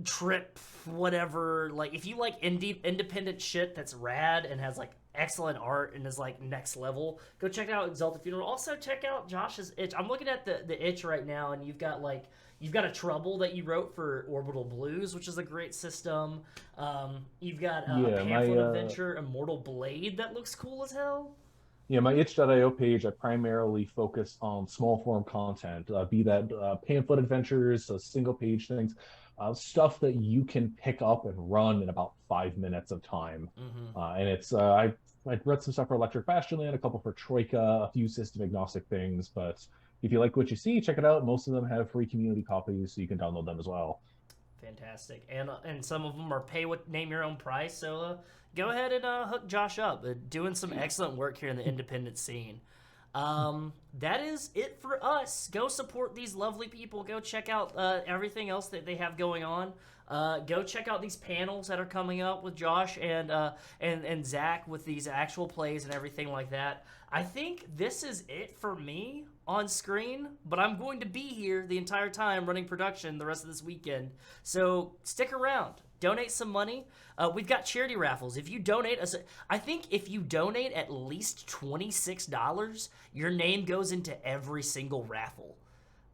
trip, whatever, like if you like independent shit that's rad and has like excellent art and is like next level, go check out Exalted Funeral. Also check out Josh's itch. I'm looking at the itch right now, and you've got a trouble that you wrote for Orbital Blues, which is a great system. You've got a pamphlet adventure, Immortal Blade, that looks cool as hell. Yeah, my itch.io page, I primarily focus on small form content, be that pamphlet adventures, single page things, stuff that you can pick up and run in about 5 minutes of time. And it's I read some stuff for Electric Bastionland, a couple for Troika, a few system agnostic things. But if you like what you see, check it out. Most of them have free community copies, so you can download them as well. Fantastic. And some of them are pay what name your own price. So go ahead and hook Josh up. Doing some excellent work here in the independent scene. That is it for us. Go support these lovely people. Go check out everything else that they have going on. Go check out these panels that are coming up with Josh and Zach with these actual plays and everything like that. I think this is it for me on screen, but I'm going to be here the entire time running production the rest of this weekend. So stick around. Donate some money. We've got charity raffles. If you donate, I think if you donate at least $26, your name goes into every single raffle.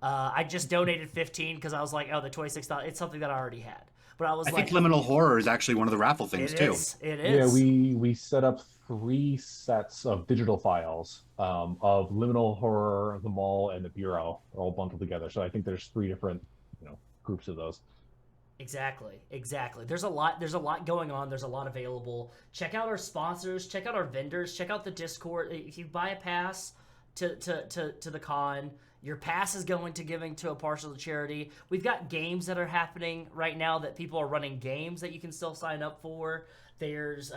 I just donated 15 because I was like, oh, the $26, it's something that I already had. But I think Liminal Horror is actually one of the raffle things too. It is. Yeah, we set up 3 sets of digital files of Liminal Horror, the Mall, and the Bureau, all bundled together. So I think there's 3 different groups of those. Exactly. There's a lot going on. There's a lot available. Check out our sponsors. Check out our vendors. Check out the Discord. If you buy a pass to the con, your pass is going to giving to a partial charity. We've got games that are happening right now that people are running games that you can still sign up for. There's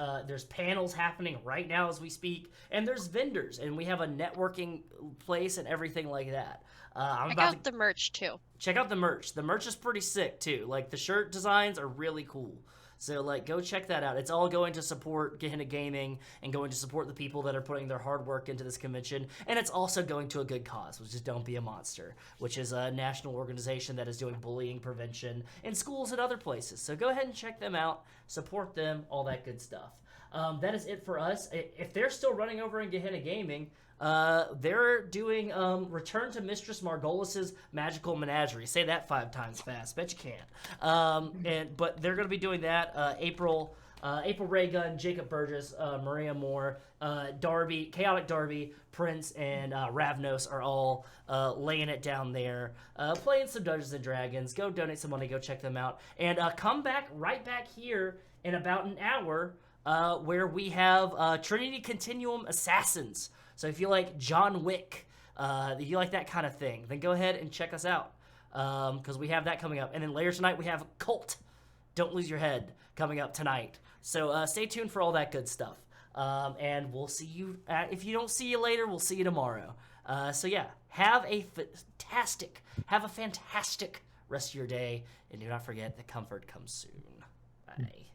panels happening right now as we speak, and there's vendors, and we have a networking place and everything like that. Check out the merch too. Check out the merch. The merch is pretty sick too. Like the shirt designs are really cool. So go check that out. It's all going to support Gehenna Gaming and going to support the people that are putting their hard work into this convention. And it's also going to a good cause, which is Don't Be a Monster, which is a national organization that is doing bullying prevention in schools and other places. So go ahead and check them out, support them, all that good stuff. That is it for us. If they're still running over in Gehenna Gaming, they're doing Return to Mistress Margolis's Magical Menagerie. Say that 5 times fast. Bet you can. But they're going to be doing that. April Raygun, Jacob Burgess, Maria Moore, Darby, Chaotic Darby, Prince, and Ravnos are all laying it down there, playing some Dungeons and Dragons. Go donate some money. Go check them out. And come right back here in about an hour where we have Trinity Continuum Assassins. So if you like John Wick, if you like that kind of thing, then go ahead and check us out because we have that coming up. And then later tonight we have Cult, Don't Lose Your Head, coming up tonight. So stay tuned for all that good stuff. And we'll see you, if you don't see you later, we'll see you tomorrow. So yeah, have a fantastic rest of your day. And do not forget that comfort comes soon. Bye.